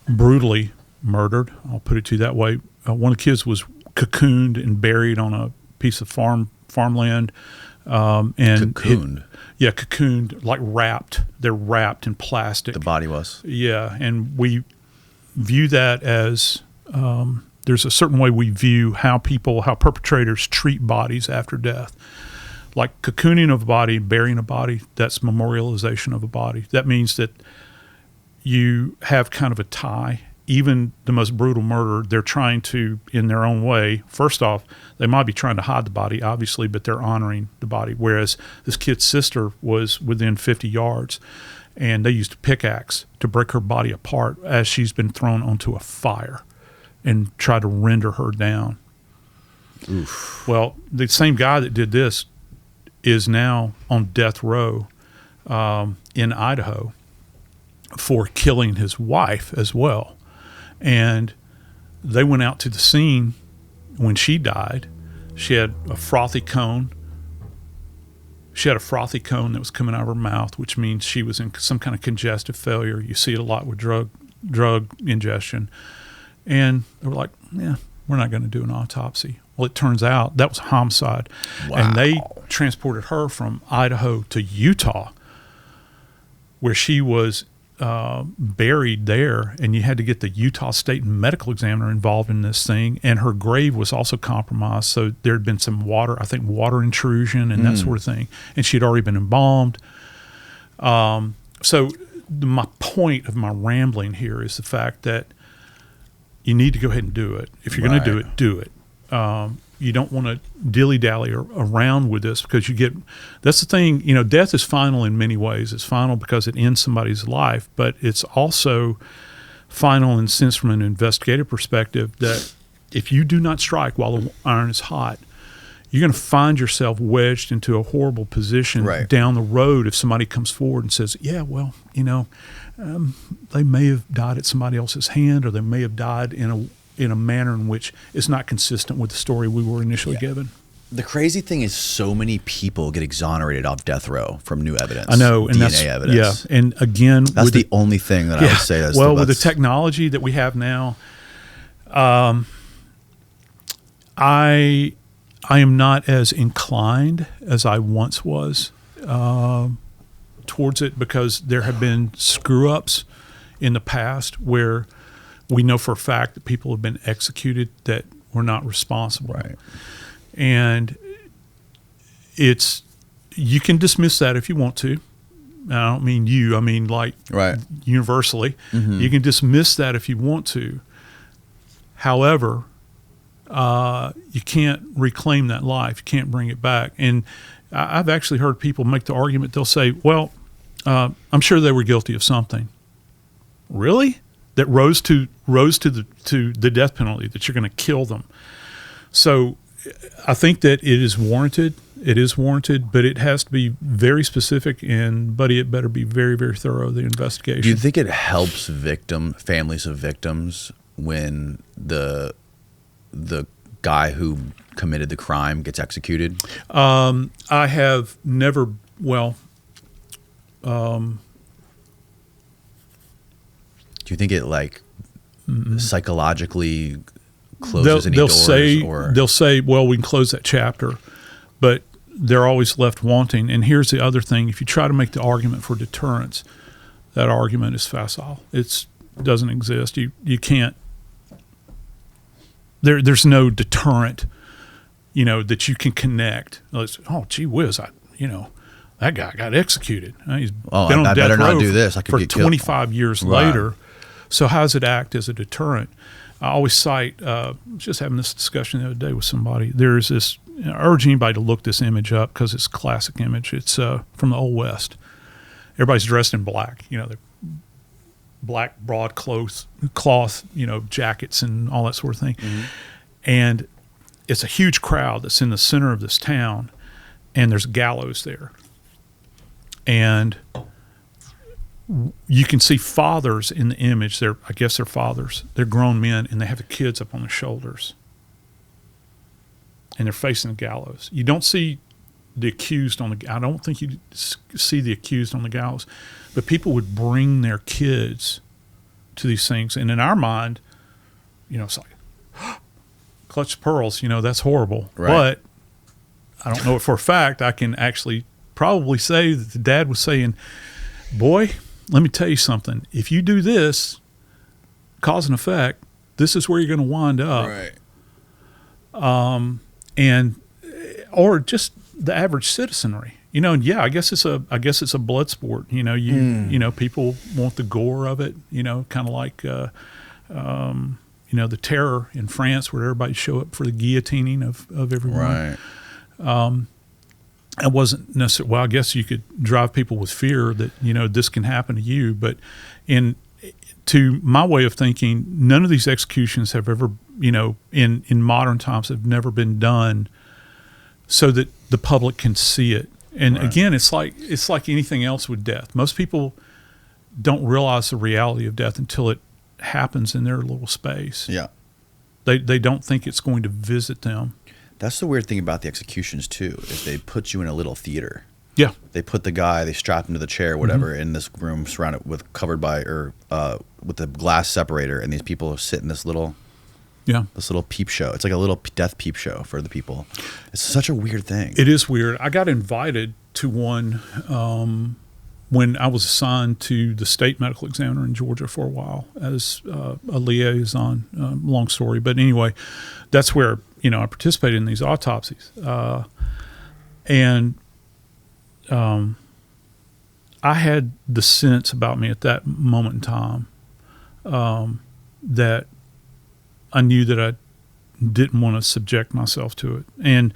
B: brutally murdered. I'll put it to you that way. One of the kids was cocooned and buried on a piece of farmland. And
C: cocooned.
B: Cocooned, like wrapped. They're wrapped in plastic.
C: The body was.
B: Yeah, and we view that as there's a certain way we view how perpetrators treat bodies after death. Like cocooning of a body, burying a body, that's memorialization of a body. That means that you have kind of a tie. Even the most brutal murder, they're trying to, in their own way, first off, they might be trying to hide the body, obviously, but they're honoring the body. Whereas this kid's sister was within 50 yards, and they used a pickaxe to break her body apart as she's been thrown onto a fire and try to render her down.
C: Oof.
B: Well, the same guy that did this is now on death row in Idaho for killing his wife as well. And they went out to the scene when she died. She had a frothy cone. She had a frothy cone that was coming out of her mouth, which means she was in some kind of congestive failure. You see it a lot with drug ingestion. And they were like, we're not going to do an autopsy. Well, it turns out that was homicide. Wow. And they transported her from Idaho to Utah, where she was buried there, and you had to get the Utah State Medical Examiner involved in this thing, and her grave was also compromised, so there had been some water intrusion and that sort of thing, and she had already been embalmed. So my point of my rambling here is the fact that you need to go ahead and do it. If you're going to do it, do it. You don't want to dilly-dally around with this because that's the thing, death is final in many ways. It's final because it ends somebody's life, but it's also final in the sense from an investigative perspective that if you do not strike while the iron is hot, you're going to find yourself wedged into a horrible position down the road if somebody comes forward and says, yeah, well, they may have died at somebody else's hand, or they may have died in a manner in which is not consistent with the story we were initially given.
A: The crazy thing is so many people get exonerated off death row from new evidence.
B: I know. And
A: DNA evidence.
B: Yeah. And again,
A: that's the only thing that I would say.
B: With the technology that we have now, I am not as inclined as I once was towards it, because there have been screw-ups in the past where we know for a fact that people have been executed that were not responsible.
A: Right.
B: And you can dismiss that if you want to. I don't mean you, I mean universally. Mm-hmm. You can dismiss that if you want to. However, you can't reclaim that life. You can't bring it back. And I've actually heard people make the argument. They'll say, well, I'm sure they were guilty of something. Really? That rose to the death penalty, that you're going to kill them. So I think that it is warranted. It is warranted, but it has to be very specific, and buddy, it better be very, very thorough, the investigation.
A: Do you think it helps families of victims when the guy who committed the crime gets executed?
B: I have never,
A: do you think it psychologically closes any doors?
B: They'll say, well, we can close that chapter, but they're always left wanting. And here's the other thing. If you try to make the argument for deterrence, that argument is facile. It doesn't exist. You can't. There's no deterrent, that you can connect. Oh, gee whiz, that guy got executed. He's been on death
A: better
B: row
A: not do this. I could
B: for
A: get
B: 25 years later. So how does it act as a deterrent? I always cite, just having this discussion the other day with somebody, there's this, I urge anybody to look this image up because it's a classic image. It's from the Old West. Everybody's dressed in black, they're black broadcloth, jackets and all that sort of thing. Mm-hmm. And it's a huge crowd that's in the center of this town, and there's gallows there. And you can see fathers in the image. I guess they're fathers. They're grown men, and they have the kids up on their shoulders. And they're facing the gallows. You don't see the accused I don't think you see the accused on the gallows. But people would bring their kids to these things. And in our mind, it's like, clutch pearls, that's horrible. Right. But I don't know it for a fact. I can actually probably say that the dad was saying, boy, let me tell you something. If you do this, cause and effect, this is where you're going to wind up.
A: Right.
B: Or just the average citizenry. I guess it's a blood sport. People want the gore of it. Kind of like the terror in France, where everybody show up for the guillotining of everyone.
A: Right.
B: I wasn't necessarily. Well, I guess you could drive people with fear that this can happen to you. But to my way of thinking, none of these executions have ever, in modern times, have never been done so that the public can see it. And again, it's like anything else with death. Most people don't realize the reality of death until it happens in their little space.
A: Yeah.
B: They don't think it's going to visit them.
A: That's the weird thing about the executions too, is they put you in a little theater.
B: Yeah.
A: They put the guy, they strap him to the chair, whatever, in this room surrounded with with the glass separator, and these people sit in this little peep show. It's like a little death peep show for the people. It's such a weird thing.
B: It is weird. I got invited to one when I was assigned to the state medical examiner in Georgia for a while as a liaison. Long story, but anyway, that's where I participated in these autopsies, and I had the sense about me at that moment in time that I knew that I didn't want to subject myself to it. And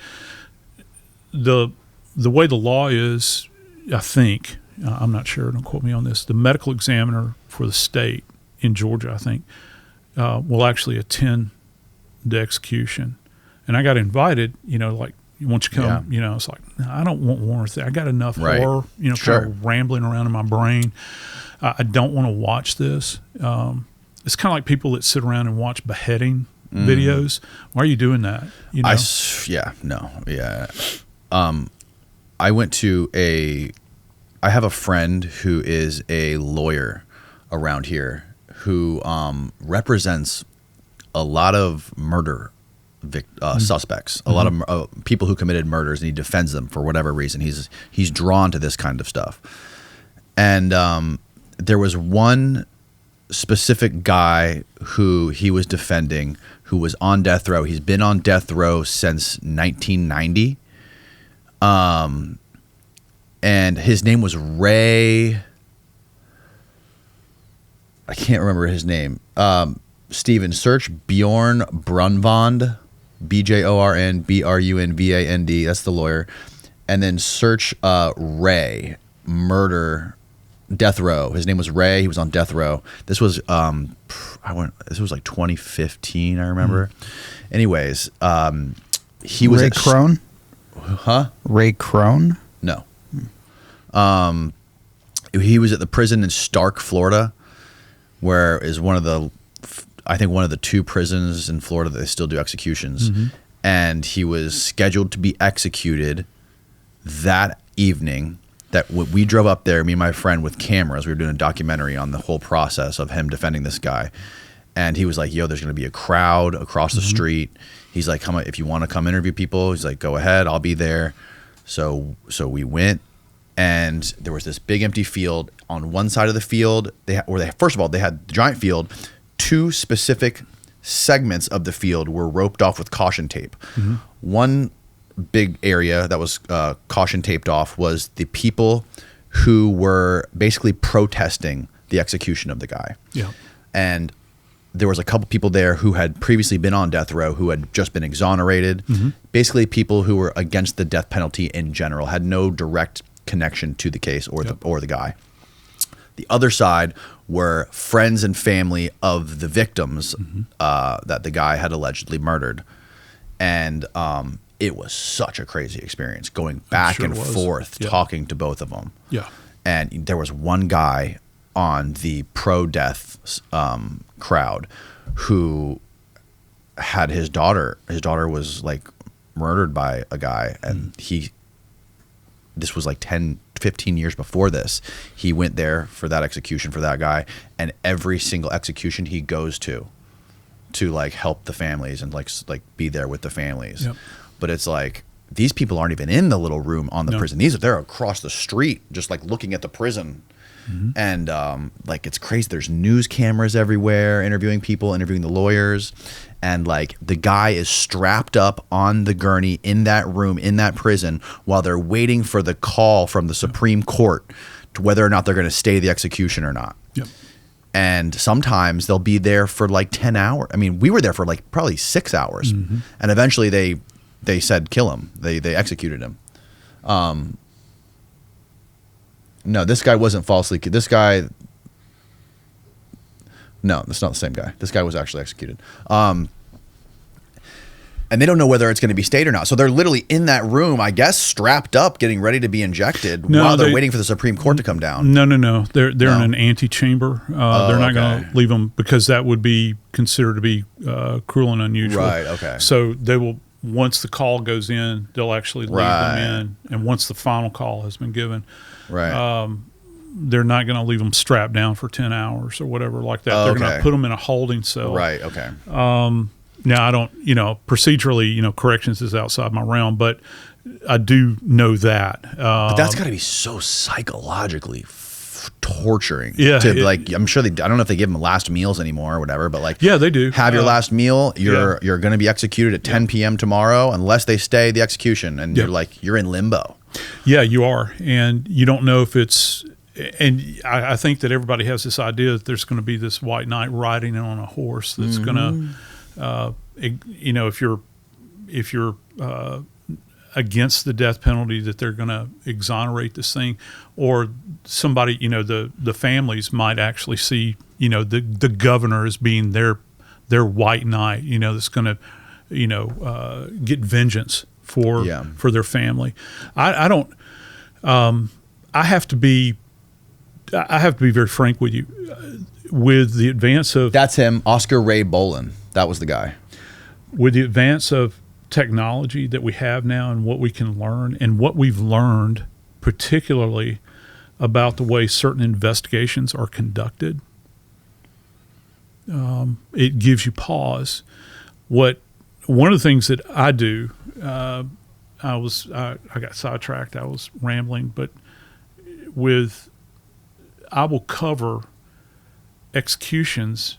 B: the way the law is, I think, I'm not sure, don't quote me on this, the medical examiner for the state in Georgia, I think, will actually attend the execution. And I got invited, like, once you come, it's like, no, I don't want one or I got enough horror, kind of rambling around in my brain. I don't want to watch this. It's kind of like people that sit around and watch beheading videos. Why are you doing that?
C: I have a friend who is a lawyer around here who represents a lot of murder suspects, a lot of people who committed murders, and he defends them for whatever reason. He's drawn to this kind of stuff. And there was one specific guy who he was defending who was on death row. He's been on death row since 1990. And his name was Ray. I can't remember his name. Steven, search Bjorn Brunvand, Bjorn Brunvand. That's the lawyer. And then search Ray, murder, death row. His name was Ray. He was on death row. This was this was like 2015, I remember. Anyways, he was
D: Ray Crone?
C: Huh?
D: Ray Crone?
C: No. He was at the prison in Stark, Florida, where is one of the two prisons in Florida that they still do executions. And he was scheduled to be executed that evening. That we drove up there, me and my friend, with cameras. We were doing a documentary on the whole process of him defending this guy. And he was like, yo, there's going to be a crowd across the street. He's like, come on, if you want to come interview people, he's like, go ahead, I'll be there. So we went, and there was this big empty field. On one side of the field, first of all, they had the giant field. Two specific segments of the field were roped off with caution tape. One big area that was caution taped off was the people who were basically protesting the execution of the guy. And there was a couple people there who had previously been on death row who had just been exonerated. Basically people who were against the death penalty in general, had no direct connection to the case or the guy. The other side were friends and family of the victims that the guy had allegedly murdered. And it was such a crazy experience going back and forth talking to both of them. And there was one guy on the pro-death crowd who had his daughter. His daughter was like murdered by a guy, and this was like 10, 15 years before this. He went there for that execution for that guy, and every single execution he goes to like help the families and like be there with the families. But it's like, these people aren't even in the little room on the prison. They're across the street, just like looking at the prison. And like, it's crazy. There's news cameras everywhere, interviewing people, interviewing the lawyers. And like, the guy is strapped up on the gurney in that room, in that prison, while they're waiting for the call from the Supreme Court to whether or not they're going to stay the execution or not. And sometimes they'll be there for like 10 hours. I mean, we were there for like probably 6 hours. And eventually they said, kill him. They executed him. No, this guy wasn't falsely. This guy. No, that's not the same guy. This guy was actually executed. And they don't know whether it's going to be stayed or not. So they're literally in that room, I guess, strapped up, getting ready to be injected while they're waiting for the Supreme Court to come down.
B: No. They're in an antechamber. They're not going to leave them, because that would be considered to be cruel and unusual.
C: Right. Okay.
B: So they will. Once the call goes in, they'll actually leave them in. And once the final call has been given, they're not going to leave them strapped down for 10 hours or whatever like that. They're going to put them in a holding cell.
C: Right, okay.
B: Now, I don't, procedurally, corrections is outside my realm, but I do know that.
C: But that's got to be so psychologically torturing. I'm sure I don't know if they give them last meals anymore or whatever, but like,
B: they do
C: have your last meal. You're going to be executed at 10 p.m. tomorrow unless they stay the execution, and you're in limbo.
B: Yeah, you are, and you don't know if it's I think that everybody has this idea that there's going to be this white knight riding on a horse that's going to, if you're against the death penalty, that they're going to exonerate this thing, or somebody, the families might actually see, the governor as being their white knight, that's going to, get vengeance for their family. I don't. I have to be very frank with you. With the advance of
C: That's him, Oscar Ray Bolin. That was the guy.
B: With the advance of technology that we have now and what we can learn and what we've learned, particularly about the way certain investigations are conducted, it gives you pause. One of the things that I do, I got sidetracked. I was rambling, but I will cover executions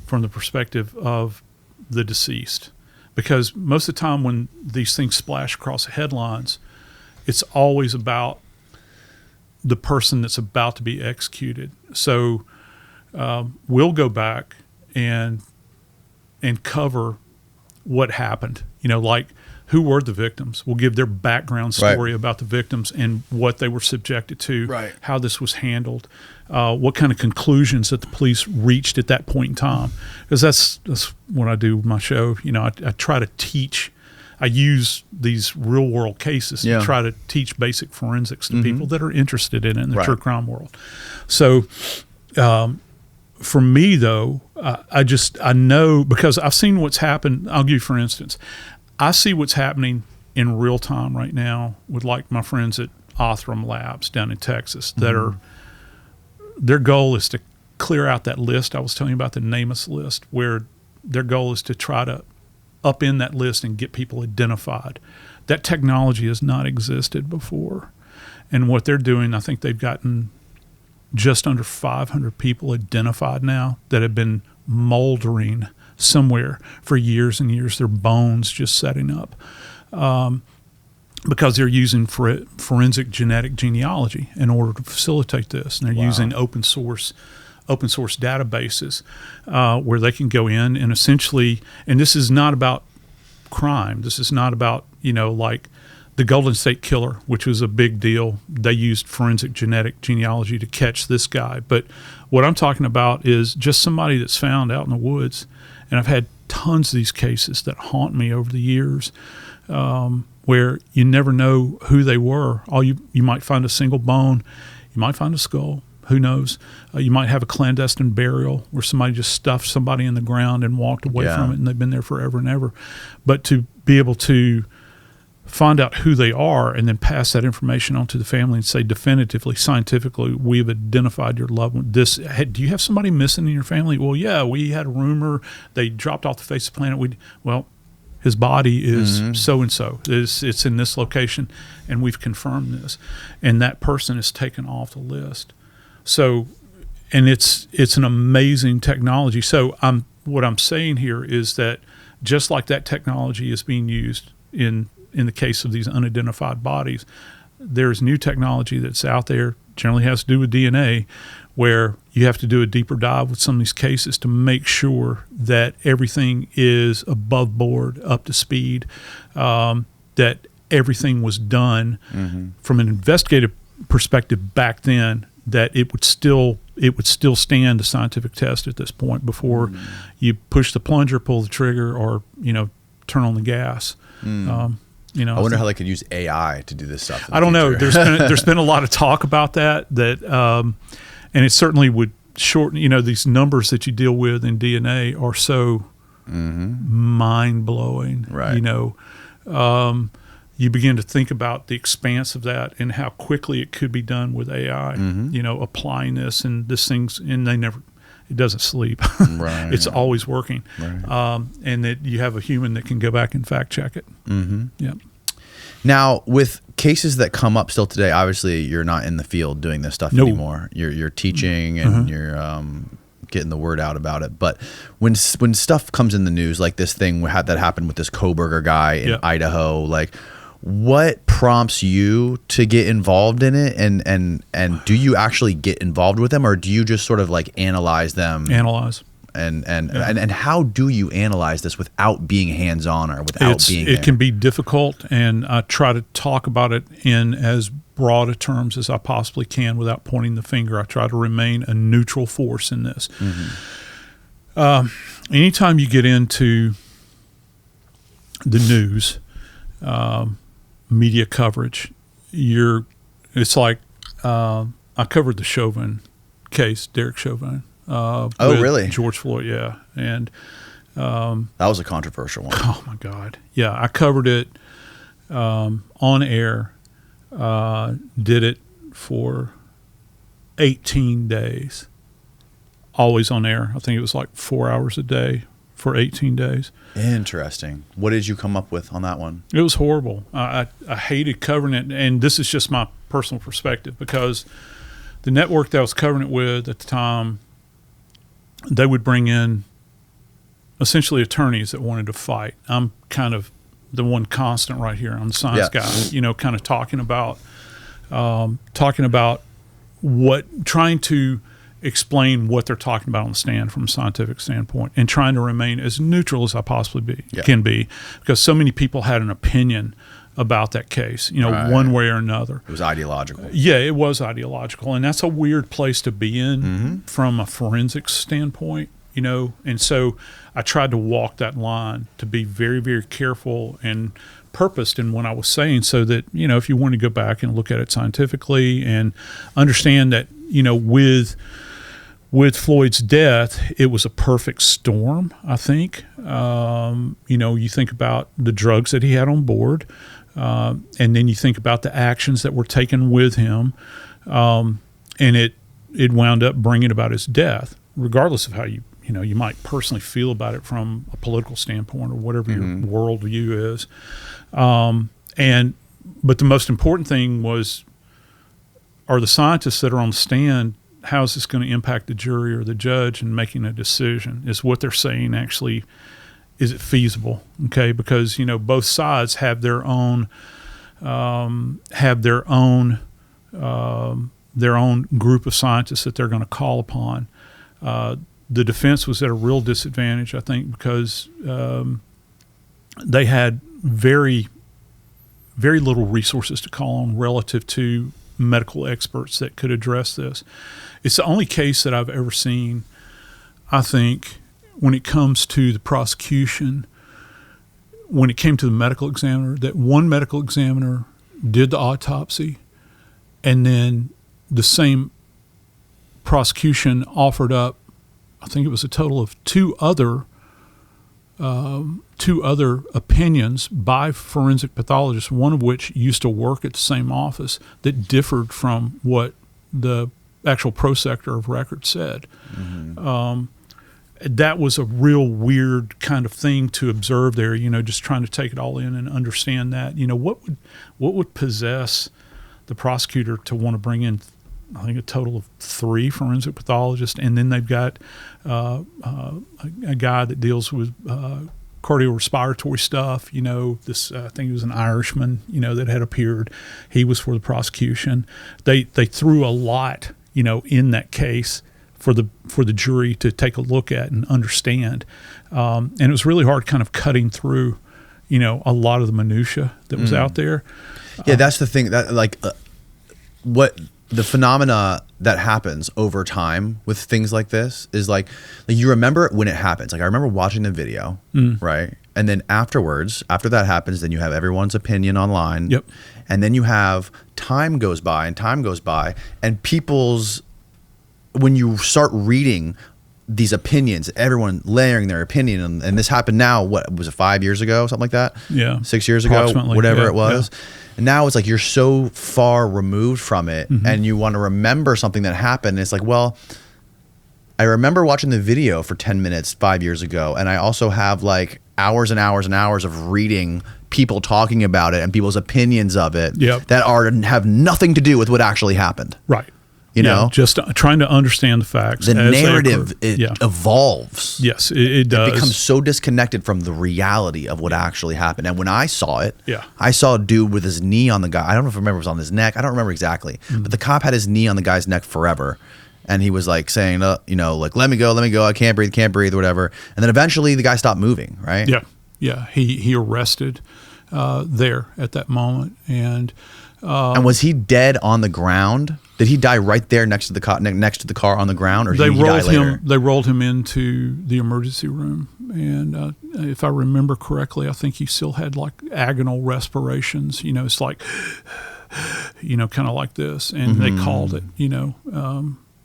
B: from the perspective of the deceased, because most of the time when these things splash across the headlines, it's always about the person that's about to be executed. So we'll go back and cover what happened, like who were the victims. We'll give their background story about the victims and what they were subjected to, how this was handled, what kind of conclusions that the police reached at that point in time. Because that's what I do with my show. I try to teach. I use these real world cases to try to teach basic forensics to people that are interested in it in the true crime world. So for me, though, I know, because I've seen what's happened. I'll give you, for instance, I see what's happening in real time right now with, like, my friends at Othram Labs down in Texas that their goal is to clear out that list I was telling you about, the NamUs list, where their goal is to try to upend that list and get people identified. That technology has not existed before. And what they're doing, I think they've gotten just under 500 people identified now that have been moldering somewhere for years and years, their bones just setting up, because they're using forensic genetic genealogy in order to facilitate this. And they're using open source databases where they can go in and essentially, and this is not about crime. This is not about, like the Golden State Killer, which was a big deal. They used forensic genetic genealogy to catch this guy. But what I'm talking about is just somebody that's found out in the woods. And I've had tons of these cases that haunt me over the years, where you never know who they were. You might find a single bone, you might find a skull, who knows? You might have a clandestine burial where somebody just stuffed somebody in the ground and walked away from it, and they've been there forever and ever. But to be able to find out who they are and then pass that information on to the family and say definitively, scientifically, we've identified your loved one. Do you have somebody missing in your family? Well, yeah, we had a rumor they dropped off the face of the planet. His body is so-and-so. It's in this location, and we've confirmed this. And that person is taken off the list. So, and it's an amazing technology. So what I'm saying here is that just like that technology is being used in the case of these unidentified bodies, there's new technology that's out there, generally has to do with DNA, where you have to do a deeper dive with some of these cases to make sure that everything is above board, up to speed, that everything was done from an investigative perspective back then, that it would still stand the scientific test at this point before you push the plunger, pull the trigger, or turn on the gas. I
C: wonder how they could use AI to do this stuff.
B: I don't know. There's been a lot of talk about that, and it certainly would shorten. These numbers that you deal with in DNA are so mind blowing. Right. You begin to think about the expanse of that and how quickly it could be done with AI. Applying this and this thing's, and it doesn't sleep. Right. It's always working. Right. And that you have a human that can go back and fact check it. Yep.
C: Now, with cases that come up still today, obviously you're not in the field doing this stuff anymore. You're teaching and you're getting the word out about it. But when stuff comes in the news, like this thing that happened with this Kohberger guy in Idaho, like what prompts you to get involved in it, and do you actually get involved with them, or do you just sort of like analyze them?
B: Analyze.
C: And how do you analyze this without being hands-on or without being there?
B: It can be difficult, and I try to talk about it in as broad a terms as I possibly can without pointing the finger. I try to remain a neutral force in this. Anytime you get into the news, media coverage, it's like I covered the Chauvin case, Derek Chauvin.
C: Really?
B: George Floyd, yeah. And
C: that was a controversial one.
B: Oh, my God. Yeah, I covered it on air, did it for 18 days, always on air. I think it was like 4 hours a day for 18 days.
C: Interesting. What did you come up with on that one?
B: It was horrible. I hated covering it, and this is just my personal perspective, because the network that I was covering it with at the time, they would bring in essentially attorneys that wanted to fight. I'm kind of the one constant right here. I'm the science guy, kind of talking about trying to explain what they're talking about on the stand from a scientific standpoint, and trying to remain as neutral as I possibly can be, because so many people had an opinion about that case, one way or another.
C: It was ideological.
B: Yeah, it was ideological, and that's a weird place to be in from a forensics standpoint, and so I tried to walk that line to be very, very careful and purposed in what I was saying, so that, if you want to go back and look at it scientifically and understand that, with Floyd's death, it was a perfect storm, I think. You think about the drugs that he had on board, and then you think about the actions that were taken with him, and it wound up bringing about his death, regardless of how you might personally feel about it from a political standpoint or whatever your worldview is. But the most important thing are the scientists that are on the stand, how is this going to impact the jury or the judge in making a decision? Is what they're saying actually, is it feasible? Okay, because both sides have their own group of scientists that they're going to call upon. The defense was at a real disadvantage, I think, because they had very, very little resources to call on relative to medical experts that could address this. It's the only case that I've ever seen, I think, when it comes to the prosecution, when it came to the medical examiner, that one medical examiner did the autopsy, and then the same prosecution offered up, I think it was a total of two other opinions by forensic pathologists, one of which used to work at the same office, that differed from what the actual prosector of record said. That was a real weird kind of thing to observe there, just trying to take it all in and understand that, what would possess the prosecutor to want to bring in, I think, a total of 3 forensic pathologists, and then they've got a guy that deals with cardiorespiratory stuff. This I think he was an Irishman, that had appeared. He was for the prosecution. They threw a lot, in that case for the jury to take a look at and understand. And it was really hard, kind of cutting through, a lot of the minutia that was out there.
C: Yeah, that's the thing. That what the phenomena that happens over time with things like this is like you remember it when it happens. Like I remember watching the video, right? And then afterwards, after that happens, then you have everyone's opinion online.
B: Yep.
C: And then you have time goes by, and people's, when you start reading these opinions, everyone layering their opinion, and this happened now, what was it, 5 years ago, something like that?
B: Yeah.
C: 6 years ago, whatever it was. Yeah. And now it's like you're so far removed from it, and you want to remember something that happened. And it's like, well, I remember watching the video for 10 minutes 5 years ago, and I also have like hours and hours and hours of reading people talking about it and people's opinions of it that have nothing to do with what actually happened.
B: Right.
C: You know,
B: just trying to understand the facts.
C: The narrative evolves.
B: Yes, it does.
C: It becomes so disconnected from the reality of what actually happened. And when I saw it,
B: yeah.
C: I saw a dude with his knee on the guy. I don't know if I remember if it was on his neck. I don't remember exactly. But the cop had his knee on the guy's neck forever. And he was like saying, you know, like, let me go. I can't breathe, whatever. And then eventually the guy stopped moving, right?
B: Yeah. Yeah. He arrested there at that moment. And
C: was he dead on the ground? Did he die right there next to the car on the ground, or did he die later?
B: They rolled him into the emergency room, and if I remember correctly, I think he still had like agonal respirations. You know, it's like, you know, kind of like this, and they called it. You know,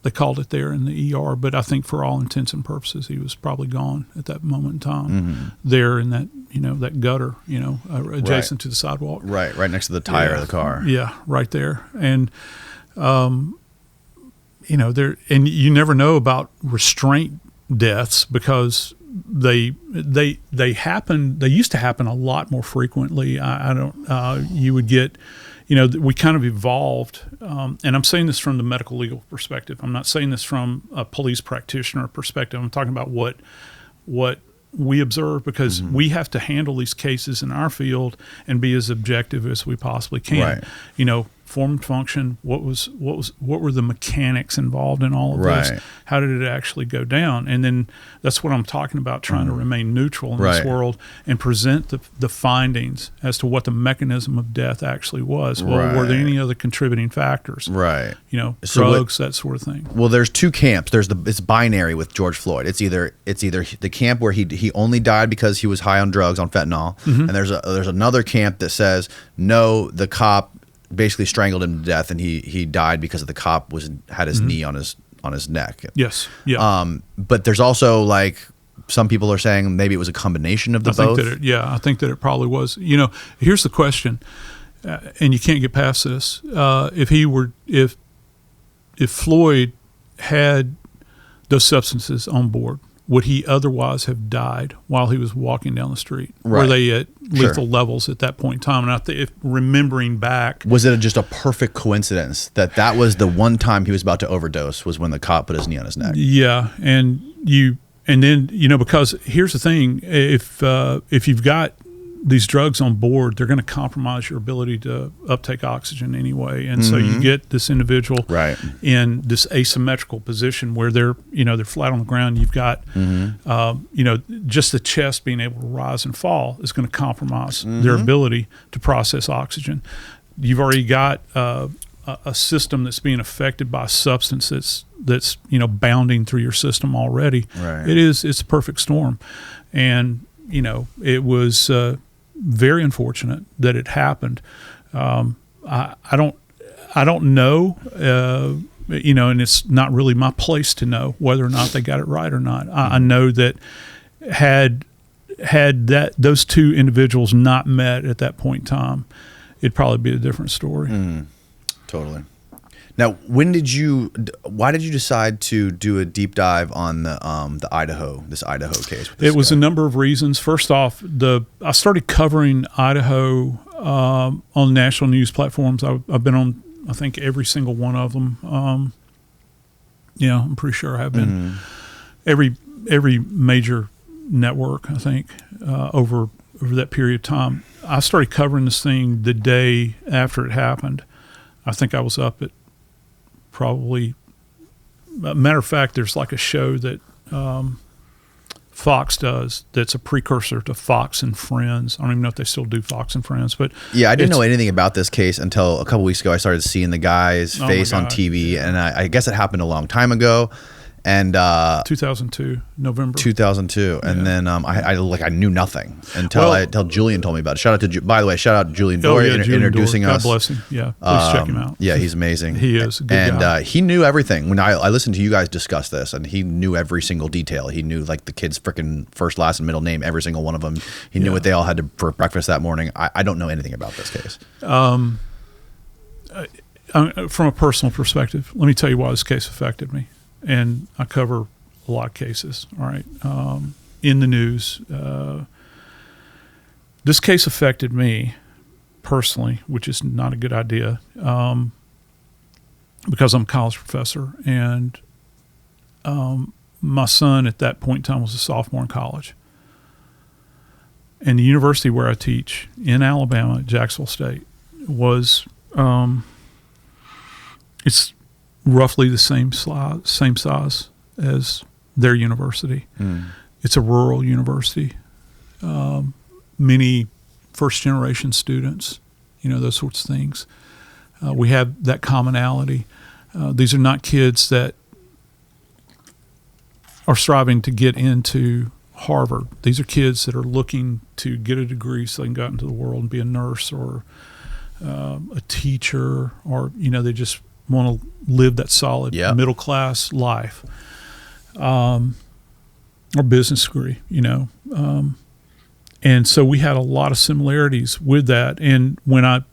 B: they called it there in the ER, but I think for all intents and purposes, he was probably gone at that moment in time. There in that, you know, that gutter, you know, adjacent to the sidewalk.
C: Right next to the tire of the car.
B: Yeah, right there. And, you know, and you never know about restraint deaths because they happen. They used to happen a lot more frequently. You would get, you know, we kind of evolved, and I'm saying this from the medical legal perspective. I'm not saying this from a police practitioner perspective. I'm talking about what we observe, because we have to handle these cases in our field and be as objective as we possibly can.
C: Right.
B: You know, form and function. What were the mechanics involved in all of this? How did it actually go down? And then that's what I'm talking about, trying to remain neutral in this world and present the findings as to what the mechanism of death actually was. Well, were there any other contributing factors?
C: Right.
B: You know, drugs, that sort of thing.
C: Well, there's two camps. It's binary with George Floyd. It's either the camp where he only died because he was high on drugs, on fentanyl, and there's another camp that says no, the cop basically strangled him to death, and he died because the cop had his knee on his neck.
B: Yes. Yeah.
C: But there's also like some people are saying maybe it was a combination of both.
B: I think that it probably was. You know, here's the question, and you can't get past this. If Floyd had those substances on board, would he otherwise have died while he was walking down the street?
C: Right.
B: Were they at lethal levels at that point in time? And if remembering back,
C: was it just a perfect coincidence that was the one time he was about to overdose, was when the cop put his knee on his neck?
B: Yeah, and then you know, because here's the thing: if you've got these drugs on board, they're going to compromise your ability to uptake oxygen anyway, and so you get this individual in this asymmetrical position where they're flat on the ground. You've got just the chest being able to rise and fall is going to compromise their ability to process oxygen. You've already got a system that's being affected by a substance that's bounding through your system already.
C: Right.
B: It's a perfect storm, and it was very unfortunate that it happened. I don't know, and it's not really my place to know whether or not they got it right or not. I know that had those two individuals not met at that point in time, it'd probably be a different story.
C: Totally. Now, why did you decide to do a deep dive on this Idaho case?
B: It was a number of reasons. First off, I started covering Idaho on national news platforms. I've been on, I think, every single one of them. I'm pretty sure I have been. Every major network, I think, over that period of time. I started covering this thing the day after it happened. I think I was up at probably, matter of fact, there's like a show that Fox does that's a precursor to Fox and Friends. I don't even know if they still do Fox and Friends, but
C: yeah, I didn't know anything about this case until a couple weeks ago. I started seeing the guy's face on TV, and I guess it happened a long time ago. And
B: 2002, November
C: 2002, and then I knew nothing until Julian told me about it. Shout out Julian Dore introducing us.
B: God bless him. Yeah, please check him out.
C: Yeah, he's amazing.
B: He is a good guy.
C: He knew everything. When I listened to you guys discuss this, and he knew every single detail. He knew like the kid's freaking first, last, and middle name, every single one of them. He knew what they all had for breakfast that morning. I don't know anything about this case.
B: From a personal perspective, let me tell you why this case affected me. And I cover a lot of cases, all right, in the news. This case affected me personally, which is not a good idea. because I'm a college professor, and my son at that point in time was a sophomore in college. And the university where I teach in Alabama, Jacksonville State, was it's roughly the same size as their university. It's a rural university. Many first-generation students, those sorts of things. We have that commonality. These are not kids that are striving to get into Harvard. These are kids that are looking to get a degree so they can go out into the world and be a nurse or a teacher, or they just want to live that solid middle class life, or business degree. And so we had a lot of similarities with that. And when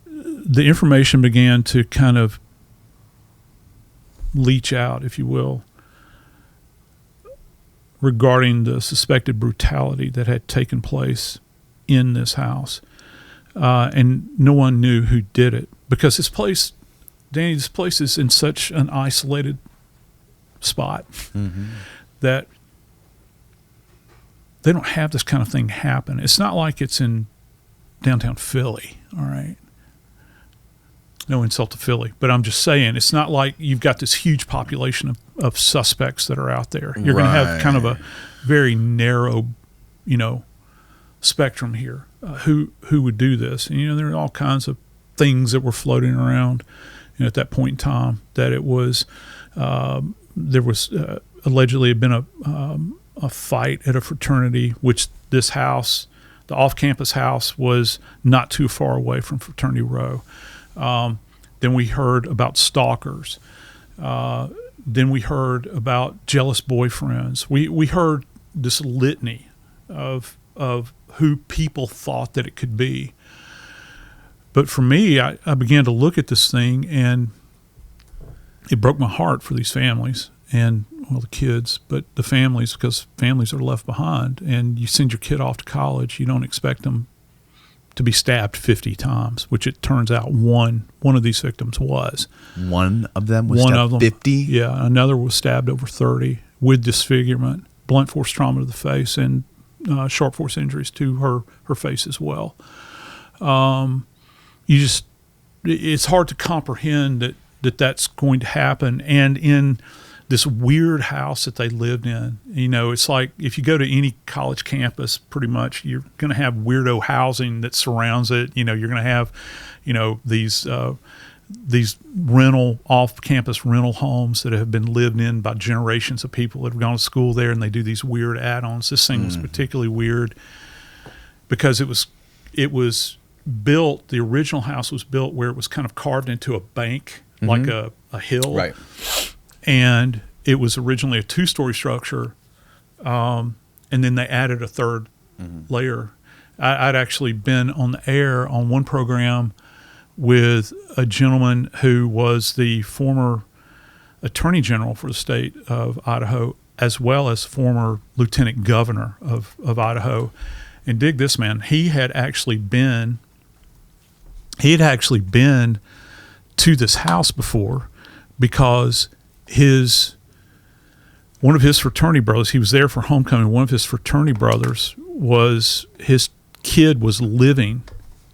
B: the information began to kind of leach out, if you will, regarding the suspected brutality that had taken place in this house. And no one knew who did it, because this place is in such an isolated spot that they don't have this kind of thing happen. It's not like it's in downtown Philly, all right? No insult to Philly, but I'm just saying, it's not like you've got this huge population of suspects that are out there. You're going to have kind of a very narrow, spectrum here. Who would do this? And, there are all kinds of things that were floating around at that point in time, that it was, there was allegedly had been a fight at a fraternity, which this house, the off-campus house, was not too far away from Fraternity Row. Then we heard about stalkers. Then we heard about jealous boyfriends. We heard this litany of who people thought that it could be. But for me, I began to look at this thing, and it broke my heart for these families and, the kids, but the families, because families are left behind. And you send your kid off to college, you don't expect them to be stabbed 50 times, which it turns out one of these victims was.
A: One of them was stabbed 50?
B: Yeah, another was stabbed over 30 with disfigurement, blunt force trauma to the face, and sharp force injuries to her face as well. It's hard to comprehend that's going to happen. And in this weird house that they lived in, it's like if you go to any college campus, pretty much you're going to have weirdo housing that surrounds it. You're going to have, these off-campus rental homes that have been lived in by generations of people that have gone to school there, and they do these weird add-ons. This thing was particularly weird because it was built, the original house was built where it was kind of carved into a bank, like a hill. Right. And it was originally a 2-story structure, and then they added a third layer. I'd actually been on the air on one program with a gentleman who was the former attorney general for the state of Idaho, as well as former lieutenant governor of Idaho. And dig this, man, he had actually been to this house before, because one of his fraternity brothers, he was there for homecoming. One of his fraternity brothers his kid was living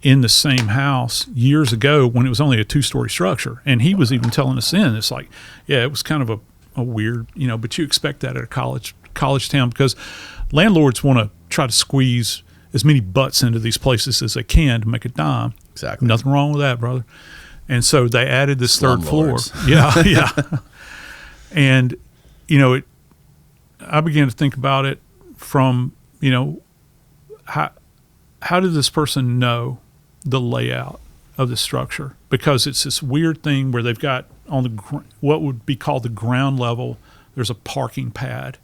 B: in the same house years ago when it was only a 2-story structure. And he was even telling us then, it's like, yeah, it was kind of a weird, but you expect that at a college town, because landlords want to try to squeeze as many butts into these places as they can to make a dime.
A: Exactly.
B: Nothing wrong with that, brother. And so they added this third floor.
A: Slumlords.
B: Yeah. And, I began to think about it from, how did this person know the layout of the structure? Because it's this weird thing where they've got on what would be called the ground level, there's a parking pad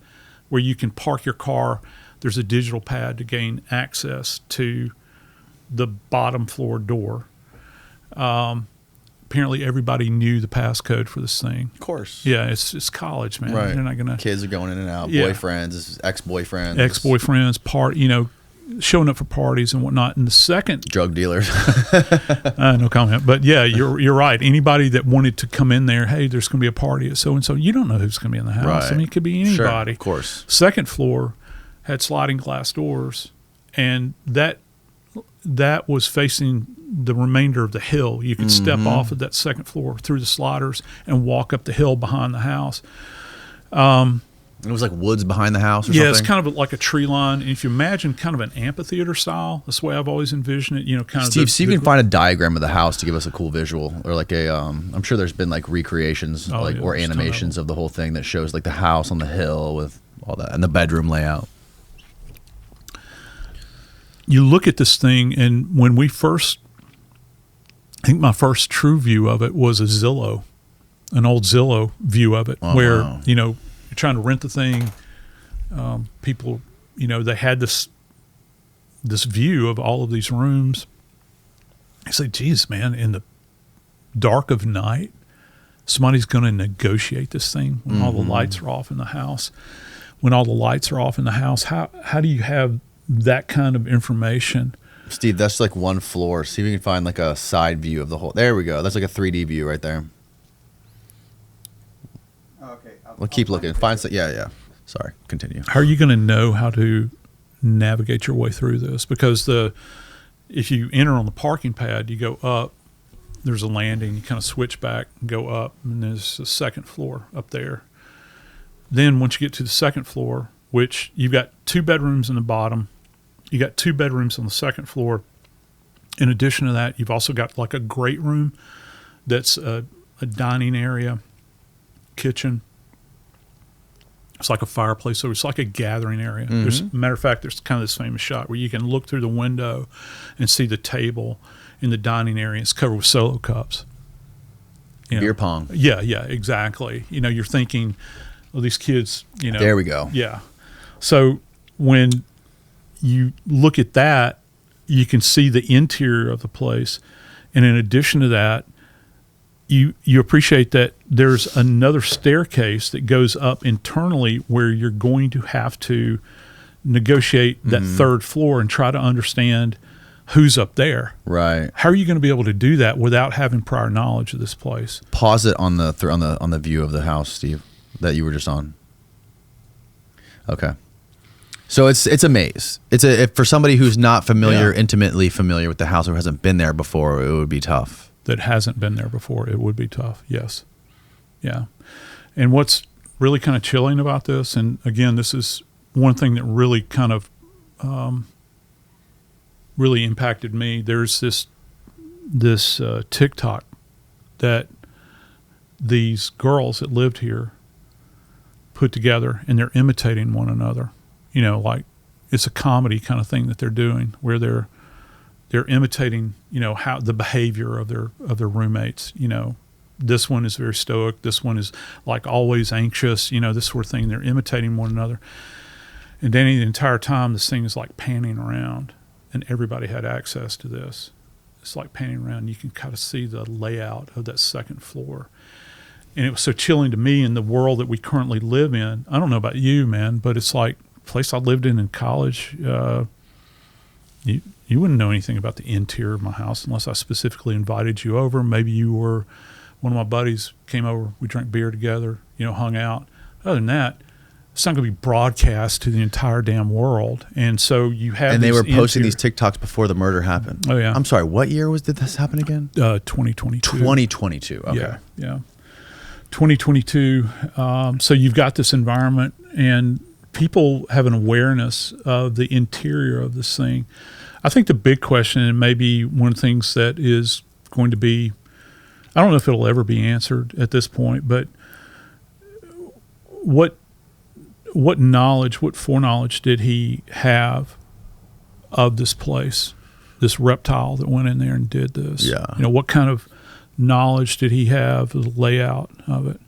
B: where you can park your car. There's a digital pad to gain access to the bottom floor door. Apparently everybody knew the passcode for this thing.
C: Of course.
B: Yeah, it's college, man.
C: Right.
B: They're not gonna.
C: Kids are going in and out.
B: Yeah.
C: Boyfriends, ex-boyfriends.
B: Ex-boyfriends, showing up for parties and whatnot. And the second,
C: Drug dealers.
B: no comment, but yeah, you're right. Anybody that wanted to come in there, hey, there's going to be a party at so and so. You don't know who's going to be in the house.
C: Right.
B: I mean, it could be anybody.
C: Sure, of course.
B: Second floor had sliding glass doors, and that was facing the remainder of the hill. You could step off of that second floor through the sliders and walk up the hill behind the house.
C: It was like woods behind the house or something?
B: Yeah, it's kind of like a tree line. And if you imagine kind of an amphitheater style, that's the way I've always envisioned it, kind of.
C: Steve, see if you can find a diagram of the house to give us a cool visual, or like I'm sure there's been like recreations or animations of the whole thing that shows like the house on the hill with all that and the bedroom layout.
B: You look at this thing, and when we first, I think my first true view of it was an old Zillow view of it, where, you're trying to rent the thing. People, they had this view of all of these rooms. I say, geez, man, in the dark of night, somebody's going to negotiate this thing when all the lights are off in the house. When all the lights are off in the house, how do you have that kind of information?
C: Steve, that's like one floor. See if you can find like a side view of the whole. There we go. That's like a 3D view right there.
D: Okay.
C: We'll keep looking. Find some. Yeah. Sorry. Continue.
B: How are you going to know how to navigate your way through this? Because if you enter on the parking pad, you go up. There's a landing. You kind of switch back and go up, and there's a second floor up there. Then once you get to the second floor, which you've got 2 bedrooms in the bottom, you got 2 bedrooms on the second floor. In addition to that, you've also got like a great room that's a dining area, kitchen. It's like a fireplace, so it's like a gathering area. There's, matter of fact, there's kind of this famous shot where you can look through the window and see the table in the dining area. It's covered with Solo cups.
C: Beer pong.
B: Yeah, exactly. You're thinking, well, these kids,
C: There we go.
B: Yeah. So when you look at that, you can see the interior of the place. And in addition to that, you appreciate that there's another staircase that goes up internally where you're going to have to negotiate that third floor and try to understand who's up there.
C: Right.
B: How are you going to be able to do that without having prior knowledge of this place?
C: Pause it on the view of the house, Steve, that you were just on. Okay. So it's a maze. For somebody who's not intimately familiar with the house or hasn't been there before, it would be tough.
B: That hasn't been there before, it would be tough. Yes. Yeah. And what's really kind of chilling about this, and again, this is one thing that really kind of really impacted me. There's this TikTok that these girls that lived here put together, and they're imitating one another. Like it's a comedy kind of thing that they're doing, where they're imitating, how the behavior of their roommates. This one is very stoic. This one is like always anxious. This sort of thing. They're imitating one another. And Danny, the entire time, this thing is like panning around, and everybody had access to this. It's like panning around. You can kind of see the layout of that second floor. And it was so chilling to me in the world that we currently live in. I don't know about you, man, but it's like a place I lived in college. You wouldn't know anything about the interior of my house unless I specifically invited you over. Maybe you were one of my buddies, came over, we drank beer together, hung out. Other than that, it's not going to be broadcast to the entire damn world. And so you have
C: And they were posting these TikToks before the murder happened.
B: Oh, yeah.
C: I'm sorry, what year did this happen again?
B: 2022.
C: 2022, okay.
B: Yeah. 2022. So you've got this environment, and people have an awareness of the interior of this thing. I think the big question, and maybe one of the things that is going to be, I don't know if it'll ever be answered at this point, but what foreknowledge did he have of this place, this reptile that went in there and did this?
C: Yeah.
B: What kind of knowledge did he have of the layout of it?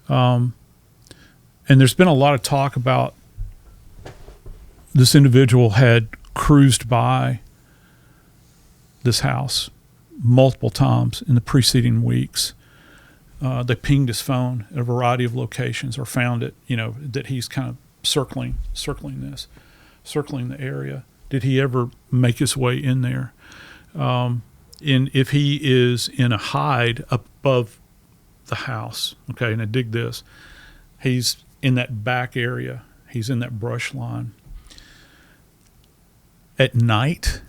B: And there's been a lot of talk about this individual had cruised by this house multiple times in the preceding weeks. They pinged his phone at a variety of locations, or found it, that he's kind of circling the area. did he ever make his way in there? If he is in a hide above the house, okay, and I dig this, he's in that back area, he's in that brush line. At night,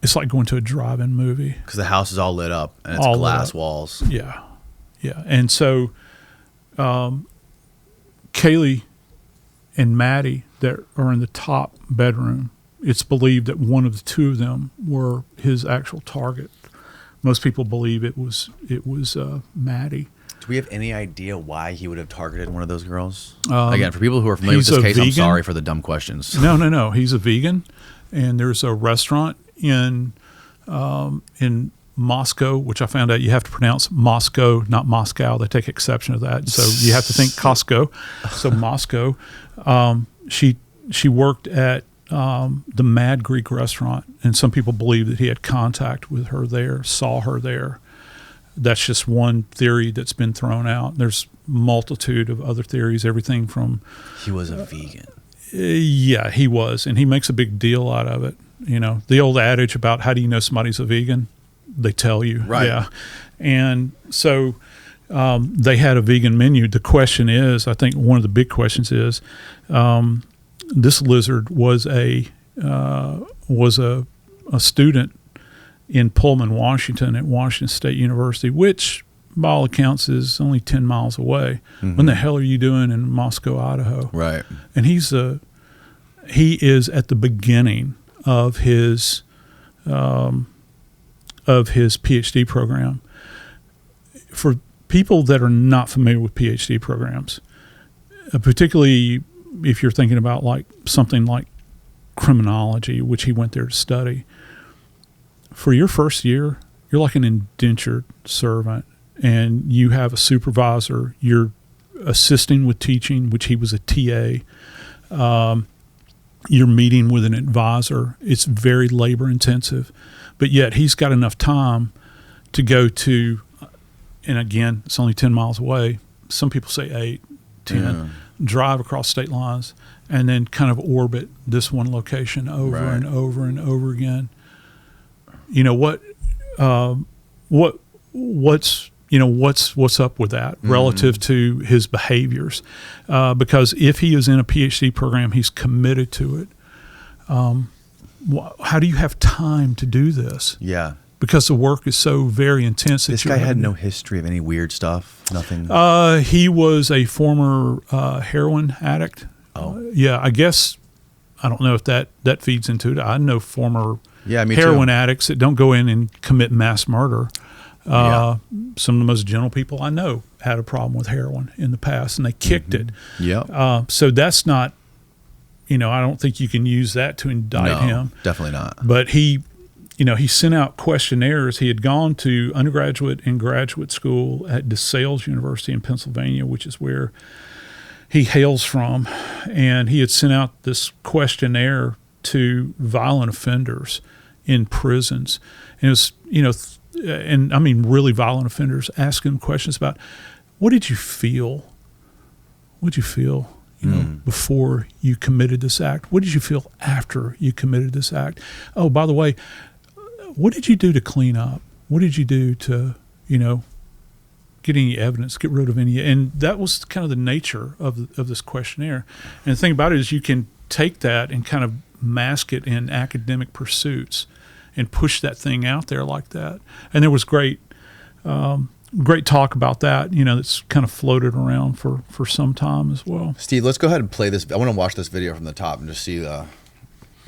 B: it's like going to a drive-in movie.
C: Because the house is all lit up and it's
B: All
C: glass walls.
B: Yeah. And so Kaylee and Maddie that are in the top bedroom, it's believed that one of the two of them were his actual target. Most people believe it was Maddie.
C: Do we have any idea why he would have targeted one of those girls? Again, for people who are familiar with
B: he's
C: this
B: a
C: case, I'm
B: vegan.
C: sorry for the dumb questions.
B: No. He's a vegan, and there's a restaurant in Moscow, which I found out you have to pronounce Moscow, not Moscow. They take exception to that, so you have to think Costco. So Moscow. She worked at the Mad Greek restaurant, and some people believe that he had contact with her there, saw her there. That's just one theory that's been thrown out. There's multitude of other theories, everything from...
C: He was a vegan.
B: Yeah, he was, and he makes a big deal out of it. You know, the old adage about how do you know somebody's a vegan? They tell you.
C: Right.
B: Yeah. And so they had a vegan menu. The question is, I think one of the big questions is, this lizard was a student in Pullman, Washington, at Washington State University, which by all accounts is only 10 miles away.
C: Mm-hmm.
B: What the hell are you doing in Moscow, Idaho?
C: Right.
B: And he is at the beginning of his PhD program. For people that are not familiar with PhD programs, particularly if you're thinking about like something like criminology, which he went there to study, for your first year, you're like an indentured servant, and you have a supervisor. You're assisting with teaching, which he was a TA. You're meeting with an advisor. It's very labor intensive, but yet he's got enough time to go to, and again, it's only 10 miles away. Some people say 8, 10, drive across state lines, and then kind of orbit this one location over and over and over again. You know what's up with that relative to his behaviors? Because if he is in a PhD program, he's committed to it. How do you have time to do this?
C: Yeah.
B: Because the work is so very intense.
C: This guy had no history of any weird stuff. Nothing.
B: He was a former heroin addict.
C: Oh.
B: Yeah, I guess, I don't know if that feeds into it. I know former
C: me
B: heroin
C: too.
B: addicts that don't go in and commit mass murder. Some of the most gentle people I know had a problem with heroin in the past, and they kicked it.
C: Yeah.
B: So that's not, I don't think you can use that to indict him.
C: Definitely not.
B: But he sent out questionnaires. He had gone to undergraduate and graduate school at DeSales University in Pennsylvania, which is where he hails from. And he had sent out this questionnaire to violent offenders in prisons. And it was, and I mean really violent offenders, asking them questions about, what did you feel? What did you feel, before you committed this act? What did you feel after you committed this act? Oh, by the way, what did you do to clean up? What did you do to, get any evidence, get rid of any? And that was kind of the nature of this questionnaire. And the thing about it is you can take that and kind of mask it in academic pursuits and push that thing out there like that. And there was great talk about that, that's kind of floated around for some time as well.
C: Steve, let's go ahead and play this. I want to watch this video from the top and just see,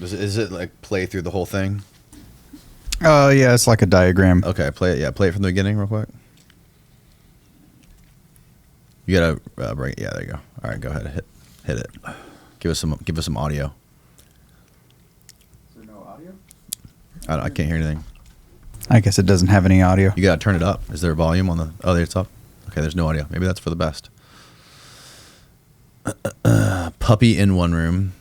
C: is it like play through the whole thing?
D: Yeah, it's like a diagram.
C: Okay, play it. Yeah, play it from the beginning real quick. You gotta bring it. Yeah, there you go. All right, go ahead, hit it. Give us some audio.
D: Is there no audio?
C: I can't hear anything.
D: I guess it doesn't have any audio.
C: You gotta turn it up. Is there a volume on the? Oh, there it's up. Okay, there's no audio. Maybe that's for the best. Puppy in one room.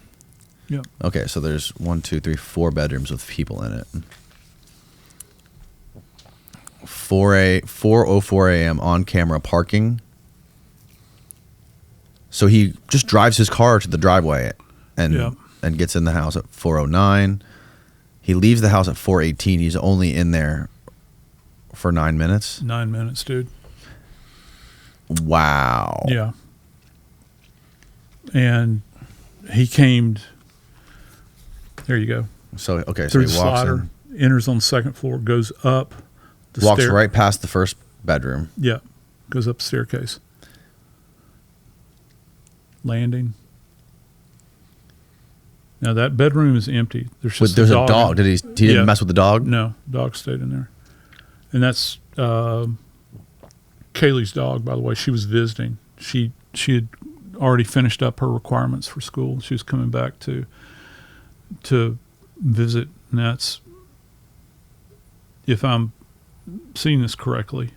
B: Yeah.
C: Okay, so there's 1, 2, 3, 4 bedrooms with people in it. 4:04 a.m. on camera parking. So he just drives his car to the driveway and gets in the house at 4:09. He leaves the house at 4:18. He's only in there for 9 minutes.
B: 9 minutes, dude.
C: Wow.
B: Yeah. And he came. There you go.
C: So okay,
B: Through
C: so
B: the
C: he walks
B: slider, enters on the second floor, goes up the
C: walks
B: stair.
C: right past the first bedroom.
B: Yeah, goes up the staircase. Landing. Now that bedroom is empty. There's just
C: There's
B: a
C: a dog. Did he didn't mess with the dog?
B: No, dog stayed in there. And that's Kaylee's dog, by the way. She was visiting. She had already finished up her requirements for school. She was coming back to visit, and that's, if I'm seeing this correctly,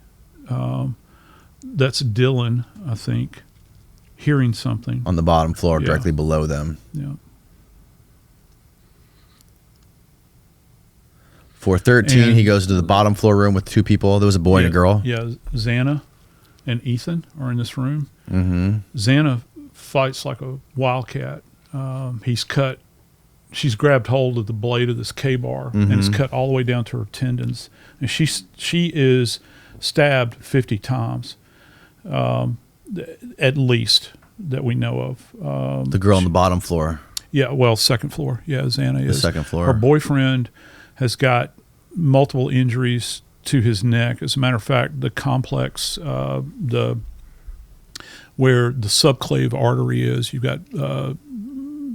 B: that's Dylan, I think, hearing something
C: On the bottom floor, directly below them.
B: Yeah.
C: 4:13, he goes to the bottom floor room with two people. There was a boy and a girl.
B: Yeah, Xana and Ethan are in this room.
C: Mm-hmm.
B: Xana fights like a wildcat. She's grabbed hold of the blade of this K-bar and it's cut all the way down to her tendons. And she is stabbed 50 times, at least, that we know of.
C: The girl on the bottom floor.
B: Yeah, well, second floor. Yeah, Xana is.
C: The second floor.
B: Her boyfriend has got multiple injuries to his neck. As a matter of fact, the complex, where the subclave artery is, you've got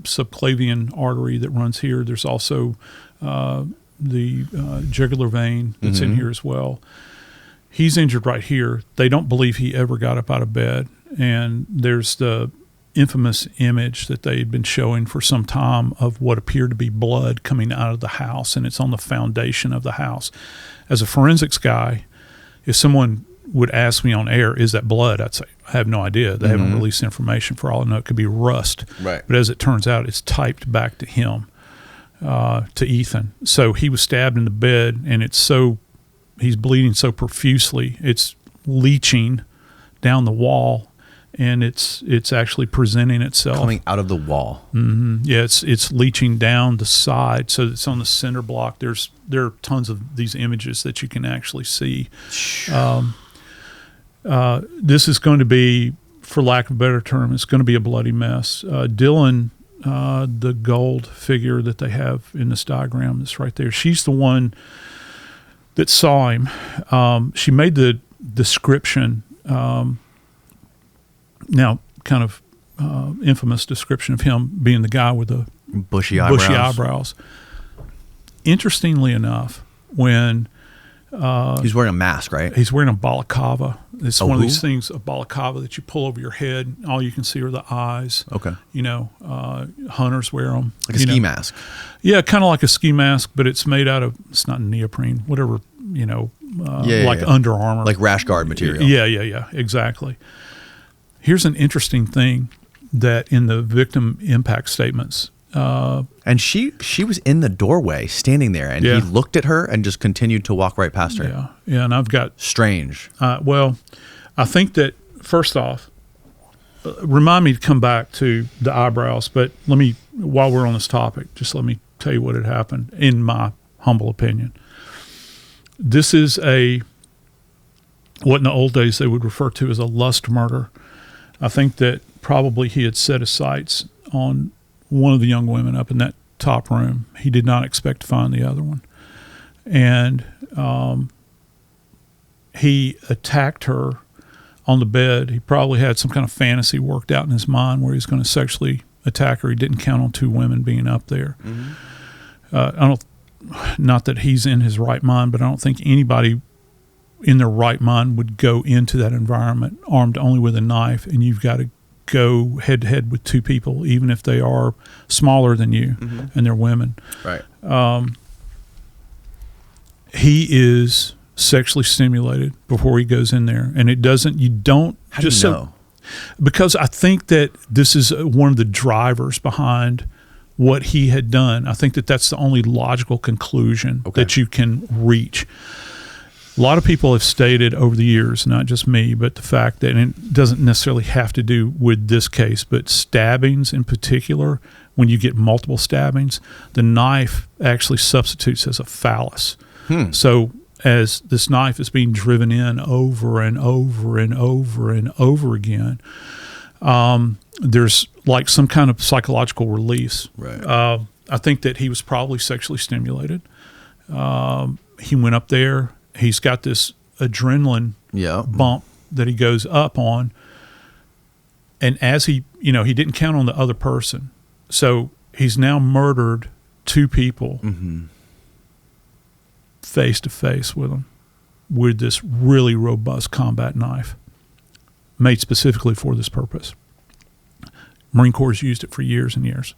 B: subclavian artery that runs here. There's also the jugular vein that's in here as well. He's injured right here. They don't believe he ever got up out of bed. And there's the infamous image that they had been showing for some time of what appeared to be blood coming out of the house, and it's on the foundation of the house. As a forensics guy, if someone would ask me on air, is that blood? I'd say, I have no idea. They haven't released information. For all I know, it could be rust.
C: Right.
B: But as it turns out, it's typed back to him, to Ethan. So he was stabbed in the bed, and he's bleeding so profusely, it's leaching down the wall, and it's actually presenting itself.
C: Coming out of the wall.
B: Mm-hmm. Yeah, it's leaching down the side, so it's on the cinder block. There are tons of these images that you can actually see. This is going to be, for lack of a better term, it's going to be a bloody mess. Dylan, the gold figure that they have in this diagram that's right there, she's the one that saw him. She made the description, now kind of infamous description of him being the guy with the
C: bushy eyebrows.
B: Interestingly enough, when
C: he's wearing a mask, right?
B: he's wearing a balaclava. It's one of
C: who?
B: these things, a balaclava that you pull over your head. All you can see are the eyes.
C: Okay.
B: Hunters wear them.
C: Like a ski mask.
B: Yeah, kind of like a ski mask, but it's made out of, it's not neoprene, whatever, like Under Armour.
C: Like rash guard material.
B: Yeah, exactly. Here's an interesting thing that in the victim impact statements.
C: And she was in the doorway standing there, and he looked at her and just continued to walk right past her.
B: Yeah, and I've got...
C: Strange.
B: Well, I think that, first off, remind me to come back to the eyebrows, but while we're on this topic, just let me tell you what had happened, in my humble opinion. This is what in the old days they would refer to as a lust murder. I think that probably he had set his sights on one of the young women up in that top room. He did not expect to find the other one. And he attacked her on the bed. He probably had some kind of fantasy worked out in his mind where he's going to sexually attack her. He didn't count on two women being up there. Not that he's in his right mind, but I don't think anybody in their right mind would go into that environment armed only with a knife, and you've got to go head to head with two people, even if they are smaller than you and they're women.
C: Right.
B: He is sexually stimulated before he goes in there, and you don't
C: How do you know?
B: Because I think that this is one of the drivers behind what he had done. I think that that's the only logical conclusion that you can reach. A lot of people have stated over the years, not just me, but the fact that, and it doesn't necessarily have to do with this case, but stabbings in particular, when you get multiple stabbings, the knife actually substitutes as a phallus. So as this knife is being driven in over and over and over and over again, there's like some kind of psychological release.
A: Right.
B: I think that he was probably sexually stimulated. He went up there. He's got this adrenaline bump that he goes up on. And as he didn't count on the other person. So he's now murdered 2 people face to face with them with this really robust combat knife made specifically for this purpose. Marine Corps has used it for years and years.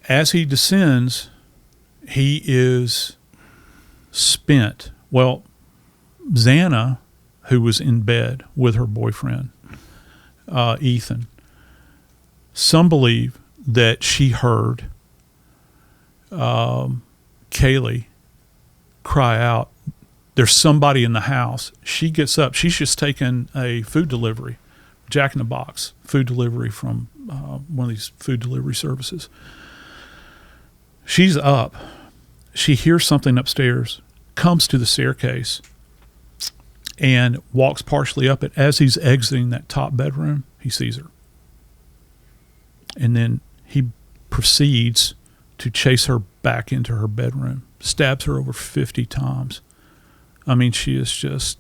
B: As he descends, he is spent. Well, Xana, who was in bed with her boyfriend, Ethan, some believe that she heard Kaylee cry out, "There's somebody in the house." She gets up. She's just taken a food delivery, Jack in the Box food delivery from one of these food delivery services. She's up. She hears something upstairs, comes to the staircase, and walks partially up it. As he's exiting that top bedroom, he sees her. And then he proceeds to chase her back into her bedroom, stabs her over 50 times. I mean, she is just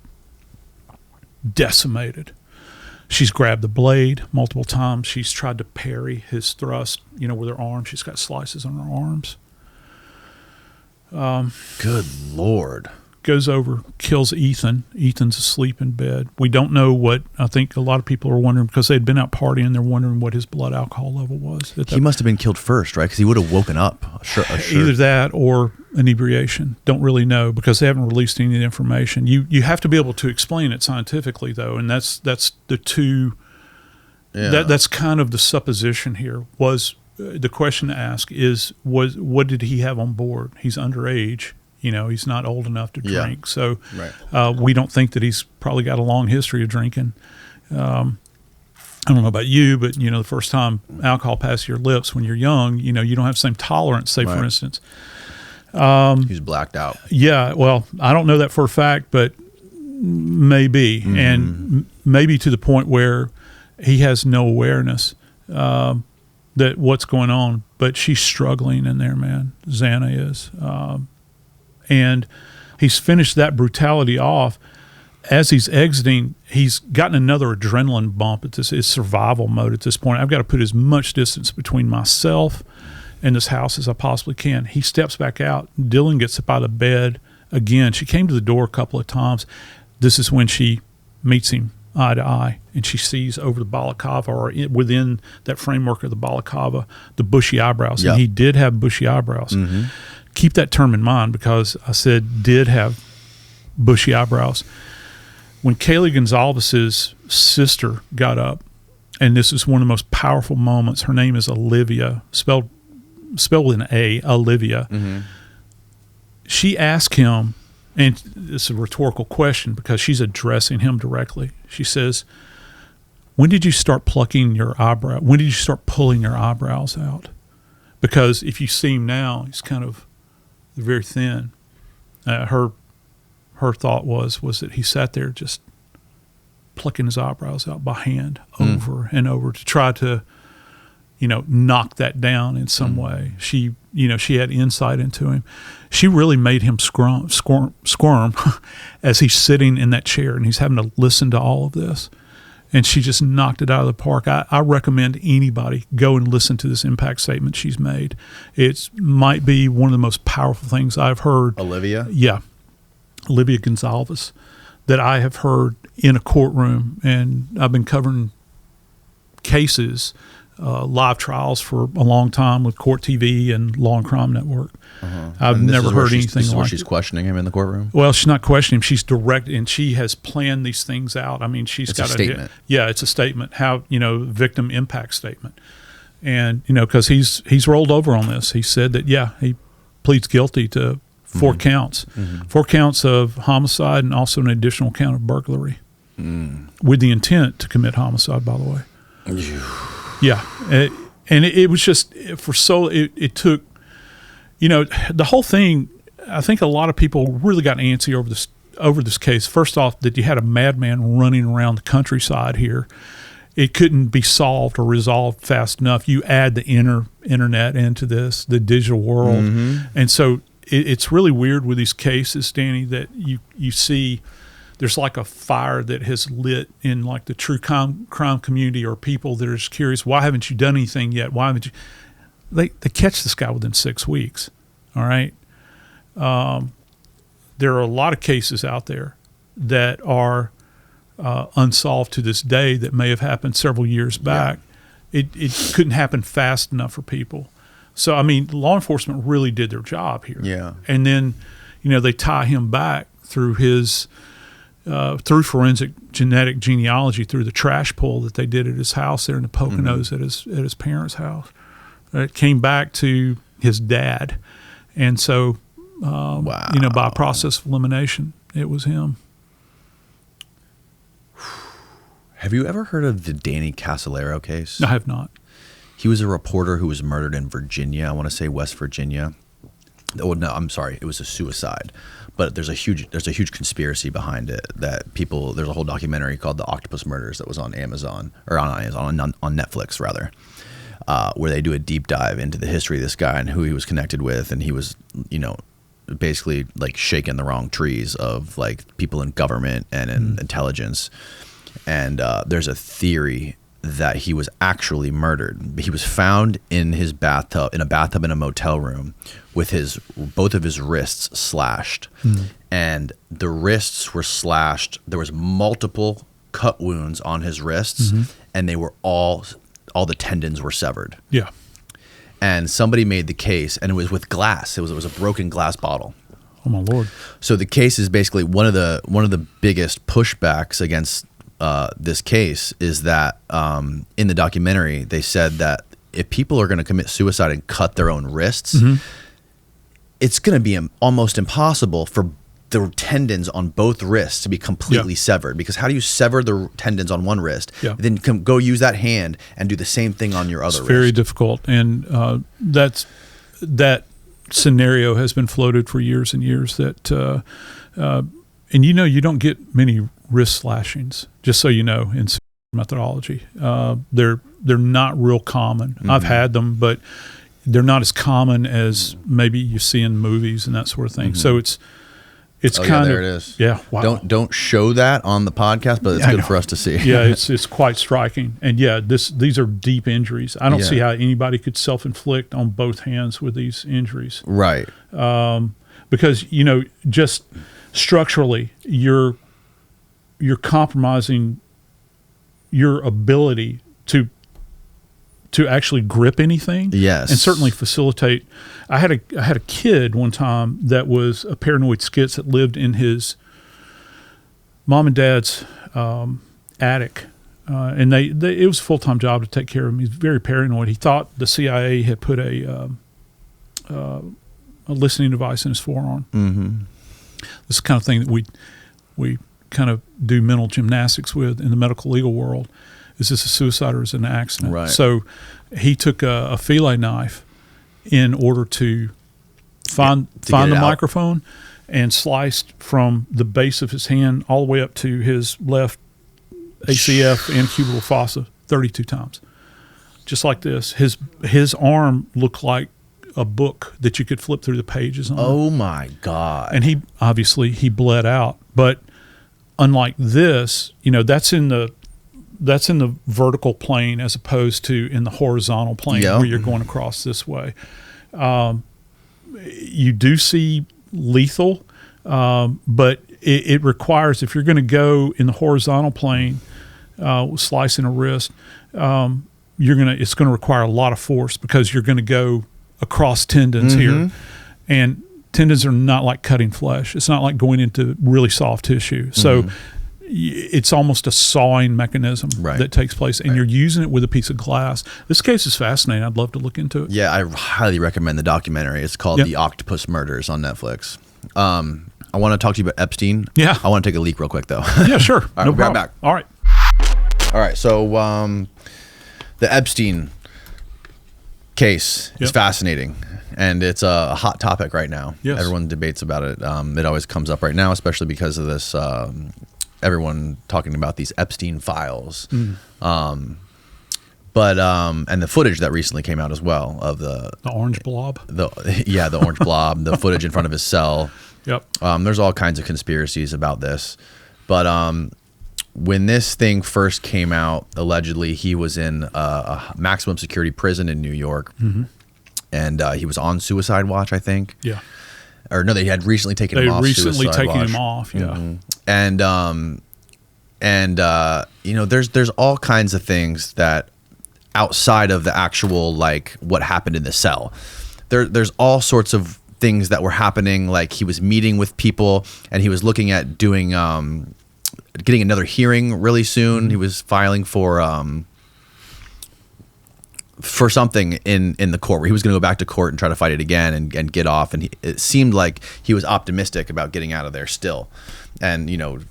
B: decimated. She's grabbed the blade multiple times. She's tried to parry his thrust, with her arm. She's got slices on her arms.
A: Good Lord.
B: Goes over, kills Ethan. Ethan's asleep in bed. We don't know what, I think a lot of people are wondering, because they'd been out partying, they're wondering what his blood alcohol level was.
A: He must have been killed first, right? Because he would have woken up. Sure.
B: Either that or inebriation. Don't really know, because they haven't released any of the information. You have to be able to explain it scientifically, though, and that's the two. Yeah. That's kind of the supposition here. Was the question to ask is what did he have on board? He's underage. He's not old enough to drink. So we don't think that he's probably got a long history of drinking. I don't know about you, but, the first time alcohol passes your lips when you're young, you don't have the same tolerance, say, for instance.
A: He's blacked out.
B: Yeah, well, I don't know that for a fact, but maybe. Mm-hmm. And maybe to the point where he has no awareness that what's going on. But she's struggling in there, man. Xana is. And he's finished that brutality off. As he's exiting, he's gotten another adrenaline bump. It's survival mode at this point. I've got to put as much distance between myself and this house as I possibly can. He steps back out. Dylan gets up out of bed again. She came to the door a couple of times. This is when she meets him eye to eye, and she sees over the balaclava, or within that framework of the balaclava, the bushy eyebrows. Yep. And he did have bushy eyebrows. Mm-hmm. Keep that term in mind, because I said did have bushy eyebrows. When Kaylee Gonzalez's sister got up, and this is one of the most powerful moments, her name is Olivia, spelled with an A, Olivia. Mm-hmm. She asked him, and it's a rhetorical question because she's addressing him directly. She says, when did you start plucking your eyebrow? When did you start pulling your eyebrows out? Because if you see him now, he's kind of very thin. Her thought was that he sat there just plucking his eyebrows out by hand over and over to try to, knock that down in some way. She had insight into him. She really made him squirm as he's sitting in that chair and he's having to listen to all of this. And she just knocked it out of the park. I recommend anybody go and listen to this impact statement she's made. It might be one of the most powerful things I've heard.
A: Olivia?
B: Yeah. Olivia Gonzalez, that I have heard in a courtroom. And I've been covering cases, live trials for a long time with Court TV and Law and Crime Network. Uh-huh. I've never heard anything like it.
A: Where she's questioning him in the courtroom?
B: Well, she's not questioning him. She's direct, and she has planned these things out. I mean, she's got
A: a statement.
B: Yeah, it's a statement. How, victim impact statement. And, because he's rolled over on this. He said that, he pleads guilty to 4 counts. Mm-hmm. 4 counts of homicide and also an additional count of burglary. With the intent to commit homicide, by the way. Yeah. And it was just it took, the whole thing. I think a lot of people really got antsy over this case. First off, that you had a madman running around the countryside here. It couldn't be solved or resolved fast enough. You add the internet into this, the digital world. And so it's really weird with these cases, Danny, that you see there's like a fire that has lit in like the true crime community, or people that are just curious, why haven't you done anything yet? Why haven't you? They catch this guy within 6 weeks. All right. There are a lot of cases out there that are unsolved to this day that may have happened several years back. It couldn't happen fast enough for people. So, I mean, law enforcement really did their job here.
C: Yeah.
B: And then, they tie him back through his through forensic genetic genealogy, through the trash pull that they did at his house there in the Poconos at his parents' house. It came back to his dad. And so, by process of elimination, it was him.
C: Have you ever heard of the Danny Casolaro case?
B: I have not.
C: He was a reporter who was murdered in Virginia. I want to say West Virginia. Oh no, I'm sorry. It was a suicide. But there's a huge conspiracy behind it that people. There's a whole documentary called The Octopus Murders that was on Amazon, or on Netflix rather, where they do a deep dive into the history of this guy and who he was connected with, and he was, basically like shaking the wrong trees of like people in government and in intelligence. And there's a theory that he was actually murdered. He was found in his bathtub, in a motel room, with both of his wrists slashed. And the wrists were slashed. There was multiple cut wounds on his wrists, and they were all the tendons were severed.
B: Yeah.
C: And somebody made the case, and it was with glass. It was a broken glass bottle.
B: Oh my Lord.
C: So the case is basically one of the biggest pushbacks against this case is that in the documentary they said that if people are going to commit suicide and cut their own wrists, it's going to be almost impossible for the tendons on both wrists to be completely severed, because how do you sever the tendons on one wrist, then go use that hand and do the same thing on your other wrist?
B: Very difficult, and that scenario has been floated for years and years. That and you don't get many wrist slashings, just so you know, in methodology. They're not real common. I've had them, but they're not as common as maybe you see in movies and that sort of thing. So it's kind of,
C: there it is.
B: Yeah. Wow.
C: Don't show that on the podcast, but it's good for us to see.
B: Yeah, it's quite striking. And these are deep injuries. I don't see how anybody could self-inflict on both hands with these injuries.
C: Right.
B: Because just structurally, you're compromising your ability to actually grip anything.
C: Yes.
B: And certainly facilitate. I had a kid one time that was a paranoid schiz that lived in his mom and dad's attic. And it was a full-time job to take care of him. He's very paranoid. He thought the CIA had put a listening device in his forearm. This is the kind of thing that we kind of do mental gymnastics with in the medical legal world. Is this a suicide or is it an accident?
C: Right.
B: So he took a fillet knife in order to find the microphone, and sliced from the base of his hand all the way up to his left ACF and cubital fossa 32 times. Just like this. His arm looked like a book that you could flip through the pages on.
C: Oh my God.
B: And he bled out. But unlike this, that's in the vertical plane as opposed to in the horizontal plane where you're going across this way. You do see lethal, but it requires, if you're going to go in the horizontal plane, slicing a wrist, it's going to require a lot of force, because you're going to go across tendons here, and tendons are not like cutting flesh. It's not like going into really soft tissue. So it's almost a sawing mechanism that takes place, and you're using it with a piece of glass. This case is fascinating. I'd love to look into it.
C: Yeah, I highly recommend the documentary. It's called The Octopus Murders on Netflix. I want to talk to you about Epstein.
B: Yeah.
C: I want to take a leak real quick, though.
B: Yeah, sure.
C: All right, we'll be right back.
B: All right.
C: All right, so the Epstein case is
B: Yep.
C: fascinating, and it's a hot topic right now.
B: Yes.
C: Everyone debates about it. It always comes up right now, especially because of this. Everyone talking about these Epstein files, and the footage that recently came out as well of the
B: orange blob.
C: the orange blob, the footage in front of his cell.
B: Yep.
C: There's all kinds of conspiracies about this, but when this thing first came out, allegedly he was in a maximum security prison in New York, and he was on suicide watch, I think.
B: Yeah.
C: Or no, they had recently taken him off.
B: recently
C: suicide
B: taken
C: watch.
B: him off. Yeah.
C: And there's all kinds of things that outside of the actual like what happened in the cell. There's all sorts of things that were happening. Like he was meeting with people, and he was looking at doing getting another hearing really soon. He was filing for something in the court where he was going to go back to court and try to fight it again and get off. And it seemed like he was optimistic about getting out of there still. And you don't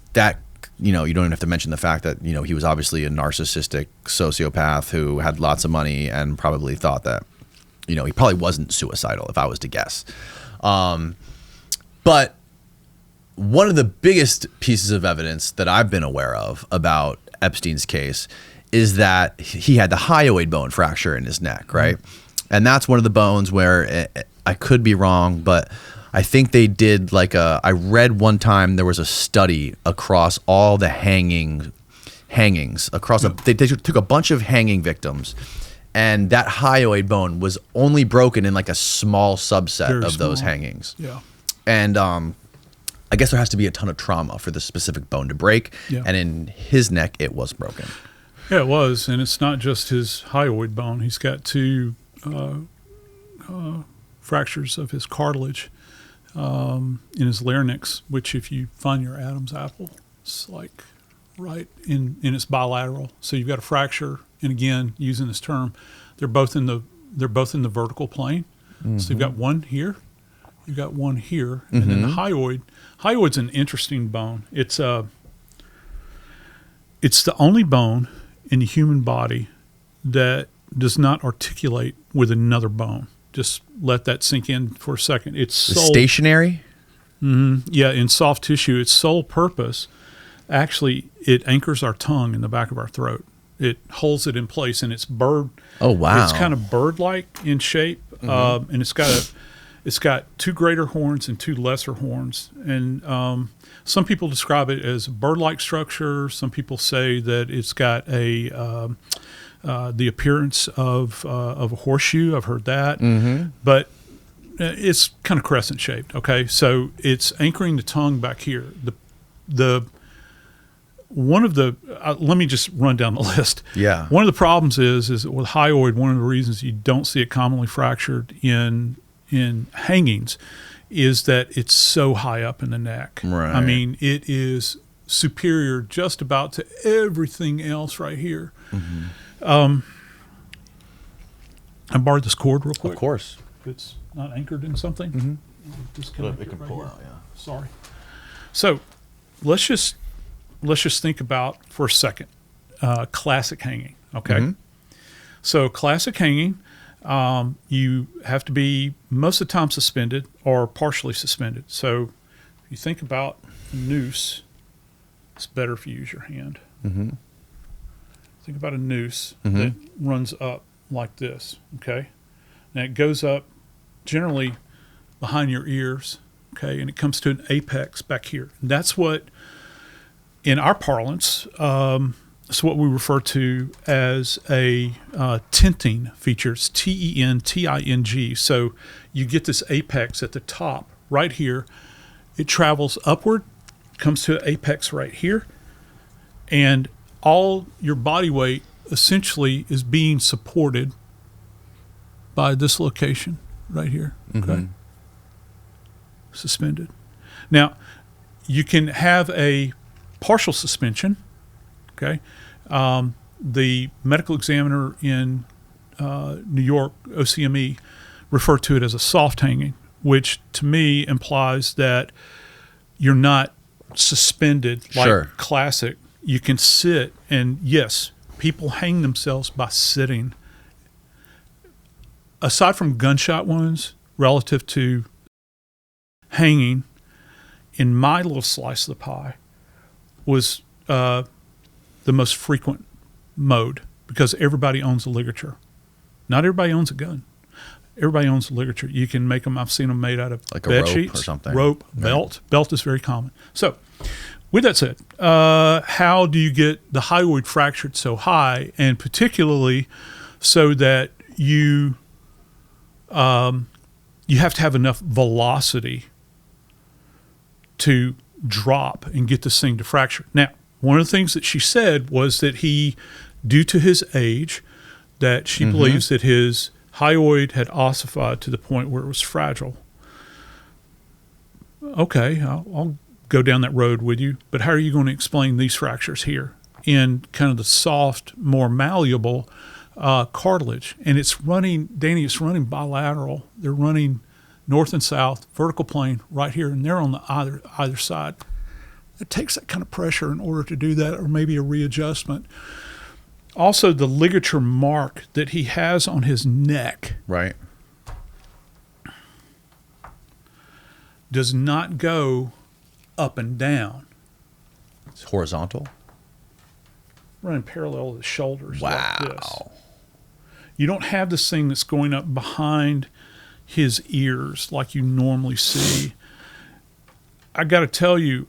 C: even have to mention the fact that he was obviously a narcissistic sociopath who had lots of money and probably thought that he probably wasn't suicidal, if I was to guess. But one of the biggest pieces of evidence that I've been aware of about Epstein's case is that he had the hyoid bone fracture in his neck, right? And that's one of the bones where I could be wrong, but I think they did I read one time there was a study across all the hangings across they took a bunch of hanging victims, and that hyoid bone was only broken in like a small subset
B: Very
C: of those
B: small.
C: hangings.
B: Yeah.
C: And I guess there has to be a ton of trauma for the specific bone to break.
B: Yeah.
C: And in his neck, it was broken.
B: Yeah, it was. And it's not just his hyoid bone. He's got two fractures of his cartilage in his larynx, which if you find your Adam's apple, it's like right in it's bilateral. So you've got a fracture, and again, using this term, they're both in the vertical plane. So you've got one here, you've got one here, and then the hyoid's an interesting bone. It's the only bone in the human body that does not articulate with another bone. Just let that sink in for a second. It's
C: Stationary?
B: Yeah, in soft tissue, its sole purpose, actually, it anchors our tongue in the back of our throat. It holds it in place, and it's bird.
C: Oh, wow.
B: It's kind of bird-like in shape, and it's got two greater horns and two lesser horns. And some people describe it as a bird-like structure. Some people say that it's got the appearance of a horseshoe. I've heard that, but it's kind of crescent shaped. Okay, so it's anchoring the tongue back here. Let me just run down the list.
C: Yeah.
B: One of the problems is with hyoid. One of the reasons you don't see it commonly fractured in hangings is that it's so high up in the neck.
C: Right.
B: I mean, it is superior just about to everything else right here. I borrowed this cord real quick.
C: Of course.
B: If it's not anchored in something. Disconnect
C: It can
B: right
C: pull
B: here.
C: out, yeah.
B: Sorry. So let's just think about for a second classic hanging. Okay. So classic hanging, you have to be most of the time suspended or partially suspended. So if you think about a noose, it's better if you use your hand. Think about a noose that runs up like this, okay? And it goes up generally behind your ears, okay? And it comes to an apex back here. And that's what, in our parlance, that's what we refer to as a tenting feature. It's T-E-N-T-I-N-G. So you get this apex at the top right here. It travels upward, comes to an apex right here, and all your body weight essentially is being supported by this location right here. Okay. Suspended. Now, you can have a partial suspension. Okay. The medical examiner in New York, OCME, referred to it as a soft hanging, which to me implies that you're not suspended like classic. You can sit, and yes, people hang themselves by sitting. aside from gunshot wounds relative to hanging, in my little slice of the pie was the most frequent mode, because everybody owns a ligature. Not everybody owns a gun. Everybody owns a ligature. You can make them, I've seen them made out of
C: Like a
B: bed
C: rope
B: sheets,
C: or something.
B: Rope, belt. Belt is very common. So with that said, how do you get the hyoid fractured so high, and particularly so that you have to have enough velocity to drop and get this thing to fracture? Now, one of the things that she said was that he, due to his age, that she believes that his hyoid had ossified to the point where it was fragile. Okay, I'll go down that road with you, but how are you going to explain these fractures here in kind of the soft, more malleable cartilage? And it's running, Danny, it's running bilateral. They're running north and south, vertical plane right here, and they're on the either side. It takes that kind of pressure in order to do that, or maybe a readjustment. Also, the ligature mark that he has on his neck,
C: Right.
B: does not go up and down.
C: It's horizontal.
B: Running parallel to the shoulders
C: Wow.
B: like this. You don't have this thing that's going up behind his ears like you normally see. I got to tell you,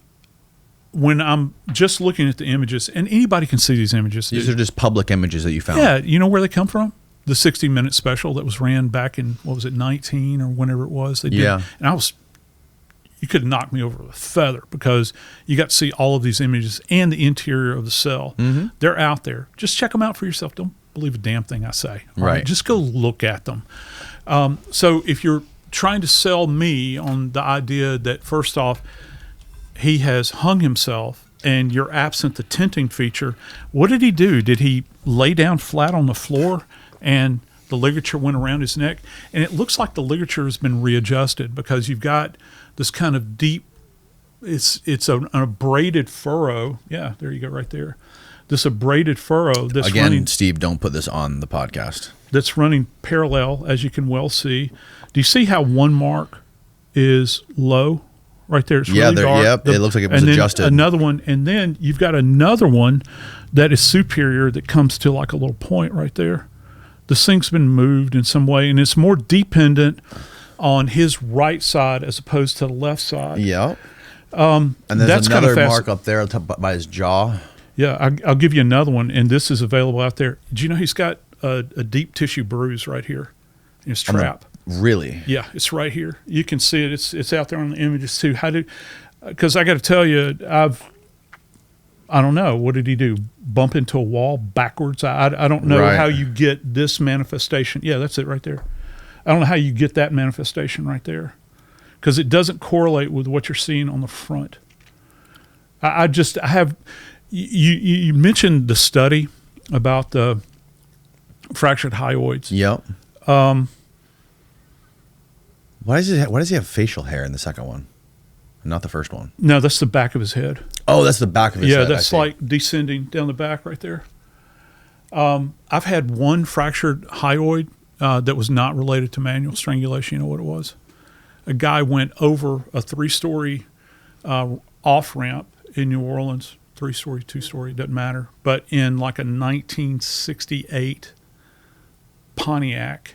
B: when I'm just looking at the images, and anybody can see these images.
C: These are just public images that you found.
B: Yeah, you know where they come from? The 60-minute special that was ran back in, what was it, 19 or whenever it was. They did.
C: Yeah.
B: And you could have knocked me over with a feather, because you got to see all of these images and the interior of the cell.
C: Mm-hmm.
B: They're out there. Just check them out for yourself. Don't believe a damn thing I say. All
C: Right.
B: Just go look at them. So if you're trying to sell me on the idea that, first off, he has hung himself and you're absent the tenting feature, what did he do? Did he lay down flat on the floor and the ligature went around his neck? And it looks like the ligature has been readjusted, because you've got this kind of deep, it's an abraded furrow. Yeah, there you go, right there. This abraded furrow that's
C: Again,
B: running,
C: Steve, don't put this on the podcast.
B: that's running parallel, as you can well see. Do you see how one mark is low? Right there, it's really dark.
C: Yep, it looks like it was
B: and then
C: adjusted.
B: Another one, and then you've got another one that is superior that comes to like a little point right there. This thing's been moved in some way, and it's more dependent on his right side as opposed to the left side.
C: Yep. And there's
B: That's kind
C: another
B: of
C: mark up there by his jaw.
B: Yeah, I'll give you another one, and this is available out there. Do you know he's got a deep tissue bruise right here in his trap?
C: Really?
B: Yeah, it's right here. You can see it. It's out there on the images too. Because I got to tell you, I don't know. What did he do? Bump into a wall backwards? I don't know
C: Right.
B: how you get this manifestation. Yeah, that's it right there. I don't know how you get that manifestation right there, because it doesn't correlate with what you're seeing on the front. I have. You mentioned the study about the fractured hyoids.
C: Yep. Why does he have facial hair in the second one, not the first one?
B: No, that's the back of his head.
C: Oh, that's the back of his head.
B: Yeah,
C: I
B: that's
C: see.
B: like descending down the back right there. I've had one fractured hyoid that was not related to manual strangulation. You know what it was? A guy went over a 3-story off-ramp in New Orleans, 3-story, 2-story, doesn't matter, but in like a 1968 Pontiac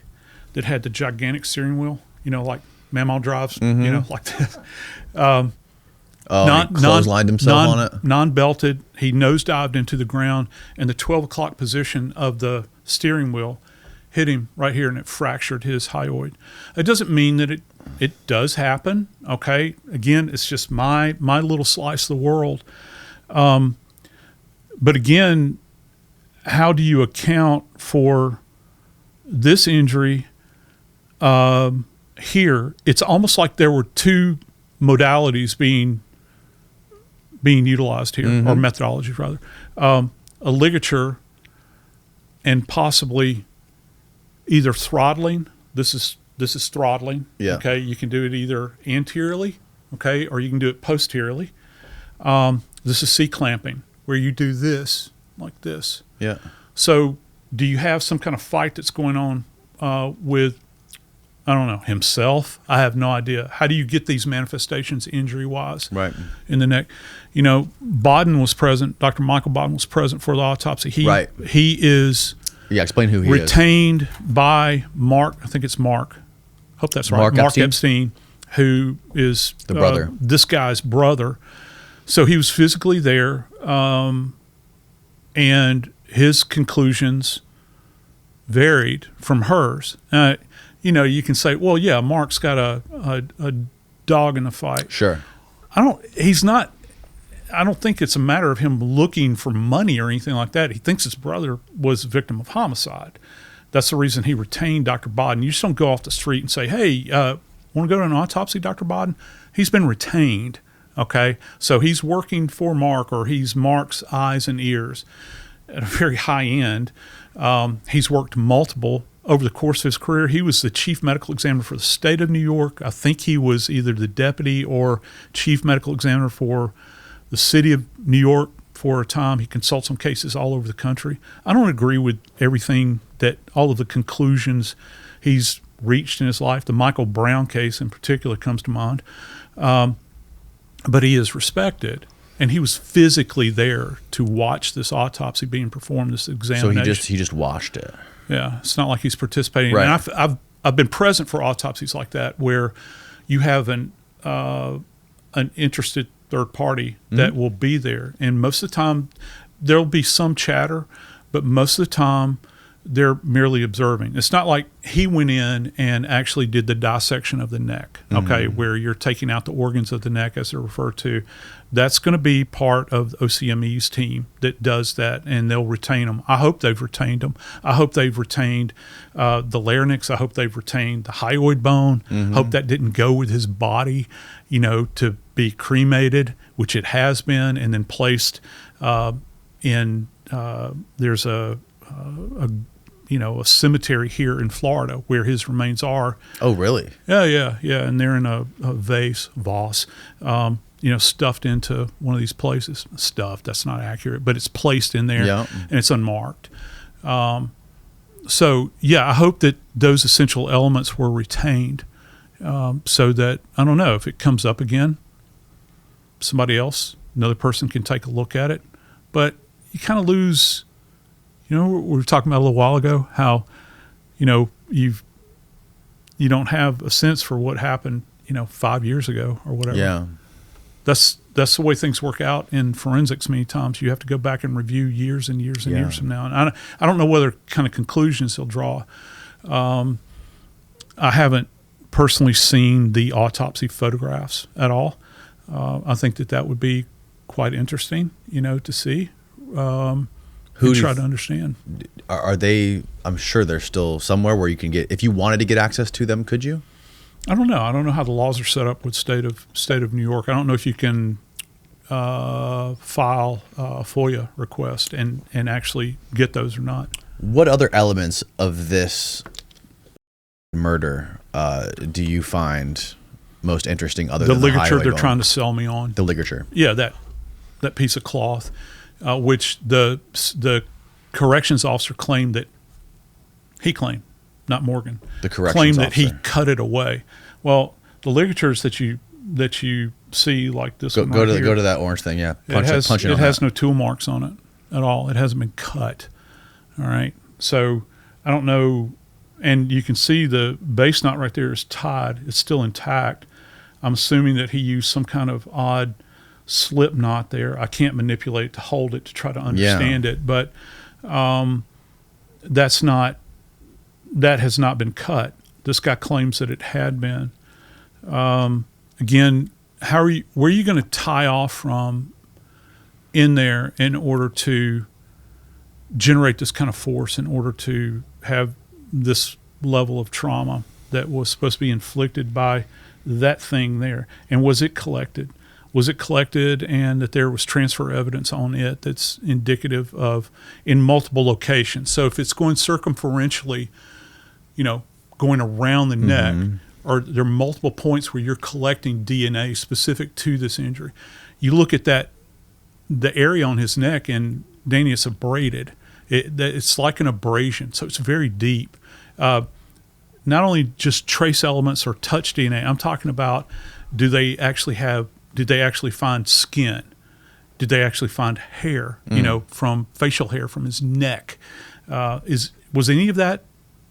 B: that had the gigantic steering wheel, like Mamaw drives, like this.
C: He clotheslined himself on it?
B: Non-belted. He nosedived into the ground, and the 12 o'clock position of the steering wheel hit him right here, and it fractured his hyoid. It doesn't mean that it does happen, okay? Again, it's just my little slice of the world. But again, how do you account for this injury here? It's almost like there were two modalities being utilized here, or methodologies rather. A ligature and possibly either throttling. This is throttling.
C: Yeah.
B: Okay. You can do it either anteriorly, okay, or you can do it posteriorly. This is C-clamping, where you do this like this.
C: Yeah.
B: So do you have some kind of fight that's going on with I don't know, himself. I have no idea. How do you get these manifestations injury-wise
C: Right.
B: in the neck? You know, Bodden was present. Dr. Michael Bodden was present for the autopsy. He is
C: explain who he
B: retained by Mark. I think it's Mark. Hope that's right.
C: Mark
B: Epstein, who is
C: the brother.
B: This guy's brother. So he was physically there, and his conclusions varied from hers. You know, you can say, well, yeah, Mark's got a dog in the fight.
C: Sure.
B: I don't think it's a matter of him looking for money or anything like that. He thinks his brother was a victim of homicide. That's the reason he retained Dr. Bodden. You just don't go off the street and say, hey, want to go to an autopsy, Dr. Bodden? He's been retained, okay? So he's working for Mark, or he's Mark's eyes and ears at a very high end. He's worked multiple over the course of his career. He was the chief medical examiner for the state of New York. I think he was either the deputy or chief medical examiner for the city of New York for a time. He consults on cases all over the country. I don't agree with everything all of the conclusions he's reached in his life. The Michael Brown case in particular comes to mind. But he is respected. And he was physically there to watch this autopsy being performed, this examination.
C: So he just watched it.
B: Yeah, it's not like he's participating.
C: Right.
B: And I've been present for autopsies like that, where you have an interested third party that will be there, and most of the time there'll be some chatter, but most of the time they're merely observing. It's not like he went in and actually did the dissection of the neck, okay, where you're taking out the organs of the neck, as they're referred to. That's going to be part of OCME's team that does that, and they'll retain them. I hope they've retained them. I hope they've retained the larynx. I hope they've retained the hyoid bone. Hope that didn't go with his body, you know, to be cremated, which it has been, and then placed in there's a cemetery here in Florida where his remains are.
C: Oh, really?
B: Yeah. And they're in a vase, stuffed into one of these places. Stuffed, that's not accurate, but it's placed in there, and it's unmarked. So, yeah, I hope that those essential elements were retained, so that, I don't know, if it comes up again, another person can take a look at it. But you kind of lose, we were talking about a little while ago, how, you don't have a sense for what happened, 5 years ago or whatever.
C: Yeah.
B: That's the way things work out in forensics. Many times you have to go back and review years and years and years from now. And I don't know whether kind of conclusions he'll draw. I haven't personally seen the autopsy photographs at all. I think that would be quite interesting, to see. Who try to understand.
C: Are they? I'm sure they're still somewhere where you can get. If you wanted to get access to them, could you?
B: I don't know. I don't know how the laws are set up with state of New York. I don't know if you can file a FOIA request and actually get those or not.
C: What other elements of this murder do you find most interesting, other than the
B: ligature they're
C: bone?
B: trying to sell me on?
C: The ligature.
B: Yeah, that piece of cloth, which the corrections officer claimed that he claimed. Not Morgan.
C: The corrections
B: claimed that
C: officer.
B: He cut it away. Well, the ligatures that you see, like this one
C: go
B: right here,
C: to that orange thing. Yeah,
B: it has no tool marks on it at all. It hasn't been cut. All right. So I don't know, and you can see the base knot right there is tied. It's still intact. I'm assuming that he used some kind of odd slip knot there. I can't manipulate it to hold it to try to understand it, but that has not been cut. This guy claims that it had been. Again, where are you going to tie off from in there in order to generate this kind of force, in order to have this level of trauma that was supposed to be inflicted by that thing there? And was it collected? Was it collected, and that there was transfer evidence on it that's indicative of in multiple locations? So if it's going circumferentially, going around the neck, or there are multiple points where you're collecting DNA specific to this injury. You look at the area on his neck, and Danny, it's abraded. It's like an abrasion, so it's very deep. not only just trace elements or touch DNA. I'm talking about, did they actually find skin? Did they actually find hair, from facial hair from his neck? Was any of that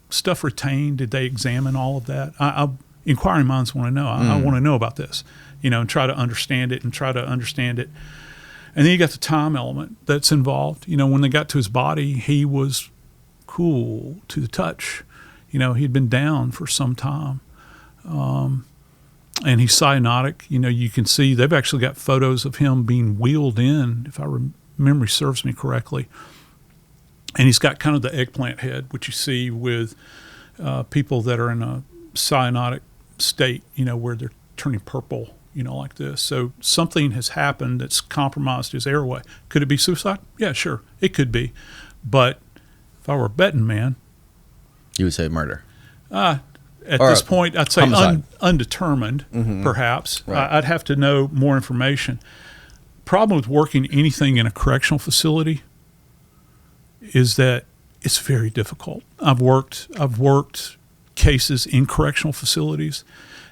B: stuff retained? Did they examine all of that? Inquiring minds want to know. I want to know about this, and try to understand it. And then you got the time element that's involved. When they got to his body, he was cool to the touch. He'd been down for some time. And he's cyanotic. You can see they've actually got photos of him being wheeled in, if memory serves me correctly. And he's got kind of the eggplant head, which you see with people that are in a cyanotic state, where they're turning purple, like this. So something has happened that's compromised his airway. Could it be suicide? Yeah, sure. It could be. But if I were a betting man,
C: you would say murder.
B: At this point, I'd say undetermined, perhaps.
C: Right.
B: I'd have to know more information. Problem with working anything in a correctional facility is that it's very difficult. I've worked cases in correctional facilities,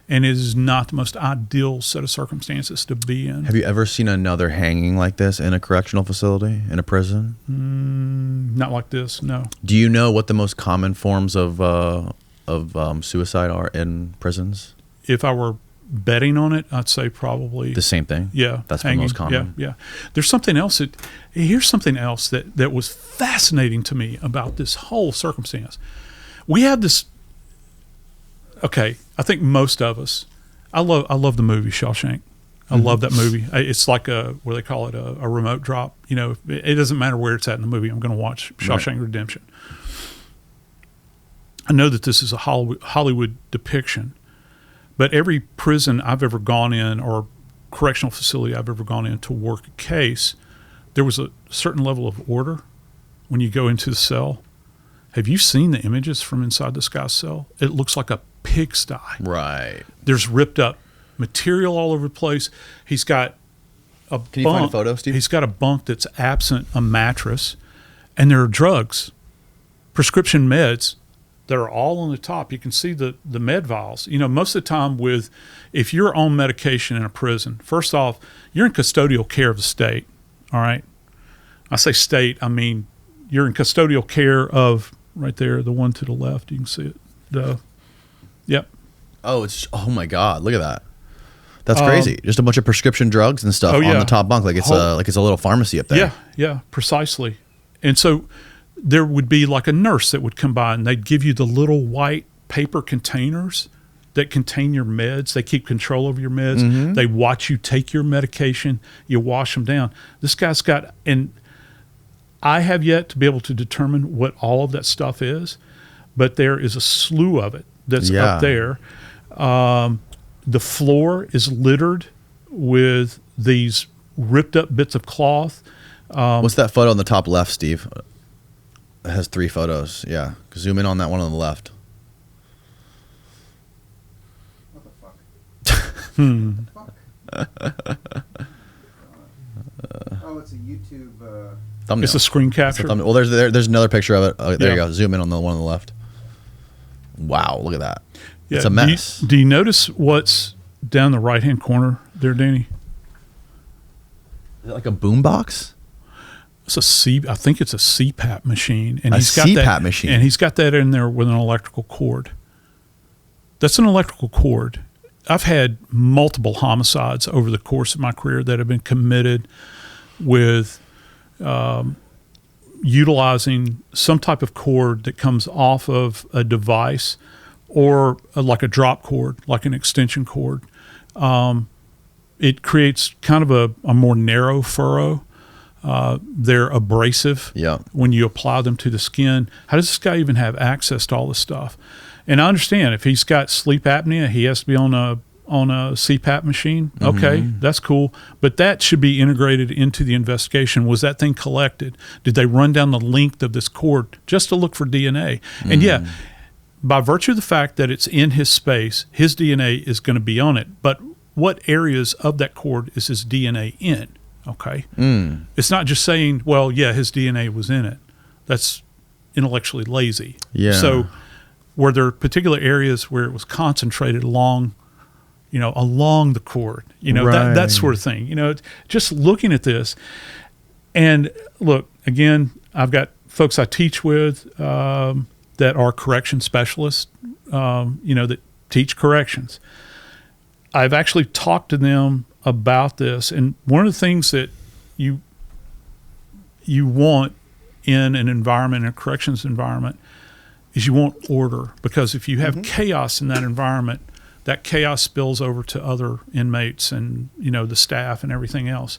B: and it is not the most ideal set of circumstances to be in.
C: Have you ever seen another hanging like this in a correctional facility, in a prison?
B: Not like this, no.
C: Do you know what the most common forms of suicide are in prisons?
B: If I were betting on it, I'd say probably
C: the same thing.
B: Yeah,
C: that's hanging, the most common.
B: Yeah. There's something else here's something else that was fascinating to me about this whole circumstance. We have this. Okay, I think most of us. I love the movie Shawshank. I love that movie. It's like what they call it, a remote drop. It doesn't matter where it's at in the movie. I'm going to watch Shawshank Redemption. I know that this is a Hollywood depiction, but every prison I've ever gone in or correctional facility I've ever gone in to work a case, there was a certain level of order when you go into the cell. Have you seen the images from inside this guy's cell? It looks like a pigsty.
C: Right.
B: There's ripped up material all over the place. He's got a bunk.
C: Can you find a photo, Steve?
B: He's got a bunk that's absent a mattress, and there are drugs, prescription meds that are all on the top. You can see the med vials. Most of the time if you're on medication in a prison, first off, you're in custodial care of the state, all right? I say state, I mean you're in custodial care of, right there, the one to the left, you can see it. Yep.
C: Oh my God, look at that. That's crazy. Just a bunch of prescription drugs and stuff on the top bunk, like it's a little pharmacy up there.
B: Yeah, precisely. And so there would be like a nurse that would come by, and they'd give you the little white paper containers that contain your meds. They keep control over your meds. They watch you take your medication. You wash them down. This guy's got, and I have yet to be able to determine what all of that stuff is, but there is a slew of it that's up there. The floor is littered with these ripped up bits of cloth.
C: What's that photo on the top left, Steve? It has 3 photos. Yeah. Zoom in on that one on the left.
E: What the fuck? Oh, it's a YouTube
C: thumbnail.
B: It's a screen capture.
C: Well, there's another picture of it. Oh, there you go. Zoom in on the one on the left. Wow, look at that. Yeah, it's a mess.
B: Do you notice what's down the right-hand corner there, Danny?
C: Is it like a boombox?
B: I think it's a CPAP machine, and he's got
C: CPAP machine,
B: and he's got that in there with an electrical cord. That's an electrical cord. I've had multiple homicides over the course of my career that have been committed with utilizing some type of cord that comes off of a device, or like a drop cord, like an extension cord. It creates kind of a more narrow furrow. They're abrasive when you apply them to the skin. How does this guy even have access to all this stuff? And I understand if he's got sleep apnea, he has to be on a CPAP machine. Okay, that's cool. But that should be integrated into the investigation. Was that thing collected? Did they run down the length of this cord just to look for DNA? And by virtue of the fact that it's in his space, his DNA is going to be on it. But what areas of that cord is his DNA in? Okay. It's not just saying, well, yeah, his DNA was in it. That's intellectually lazy.
C: Yeah.
B: So were there particular areas where it was concentrated along the cord, that sort of thing, just looking at this. And look, again, I've got folks I teach with that are correction specialists, that teach corrections. I've actually talked to them about this. And one of the things that you want in an environment, in a corrections environment, is you want order. Because if you have chaos in that environment, that chaos spills over to other inmates and, the staff and everything else.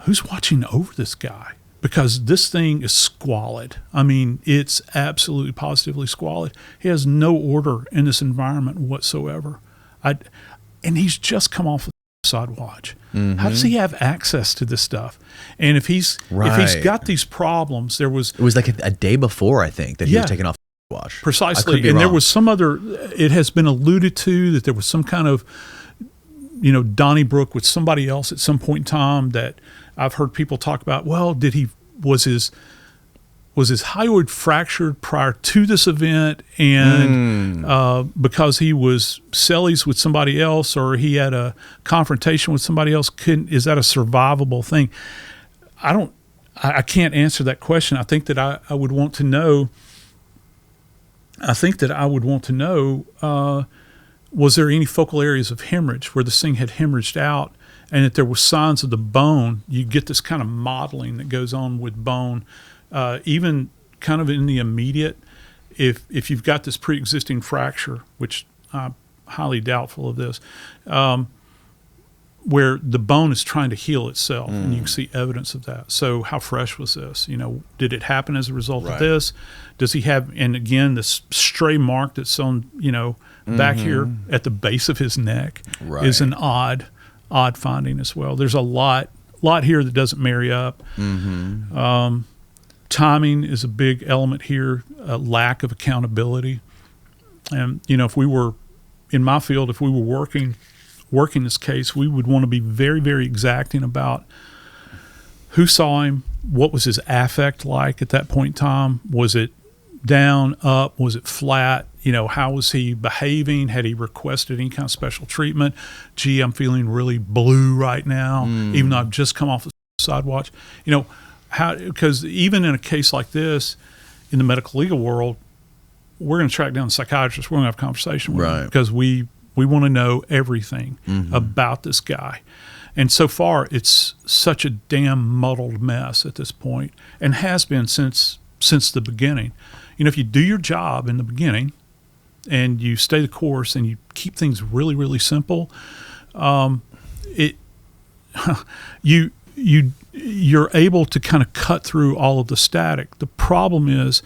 B: Who's watching over this guy? Because this thing is squalid. I mean, it's absolutely positively squalid. He has no order in this environment whatsoever. And he's just come off of side watch. How does he have access to this stuff? And if he's got these problems, it was
C: like a day before, I think, that he was taken off watch.
B: Precisely. And there was some other, it has been alluded to that there was some kind of, Donnybrook with somebody else at some point in time that I've heard people talk about. Well, was his hyoid fractured prior to this event, and because he was cellies with somebody else, or he had a confrontation with somebody else, is that a survivable thing? I can't answer that question. I think that I would want to know. Was there any focal areas of hemorrhage where this thing had hemorrhaged out, and that there were signs of the bone? You get this kind of modeling that goes on with bone, even kind of in the immediate. If you've got this pre-existing fracture, which I'm highly doubtful of this, where the bone is trying to heal itself, and you can see evidence of that. So how fresh was this? Did it happen as a result of this? Does he have, and again, this stray mark that's on, back here at the base of his neck is an odd finding as well. There's a lot here that doesn't marry up. Timing is a big element here, a lack of accountability. And, if we were, in my field, if we were working this case, we would want to be very, very exacting about who saw him, what was his affect like at that point in time. Was it down, up? Was it flat? How was he behaving? Had he requested any kind of special treatment? Gee, I'm feeling really blue right now, even though I've just come off the side watch. Because even in a case like this, in the medical legal world, we're going to track down the psychiatrist. We're going to have a conversation with him because we want to know everything about this guy. And so far, it's such a damn muddled mess at this point, and has been since the beginning. If you do your job in the beginning and you stay the course and you keep things really, really simple, you're able to kind of cut through all of the static. The problem is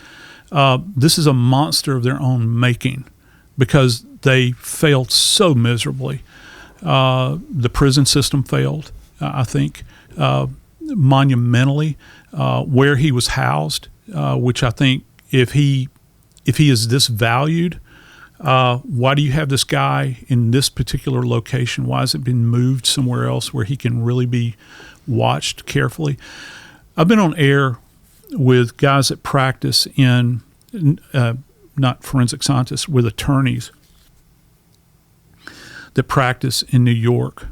B: this is a monster of their own making because they failed so miserably. The prison system failed, I think, monumentally. Where he was housed, which I think if he is this valued, why do you have this guy in this particular location? Why has it been moved somewhere else where he can really be watched carefully? I've been on air with guys that practice in, not forensic scientists, with attorneys that practice in New York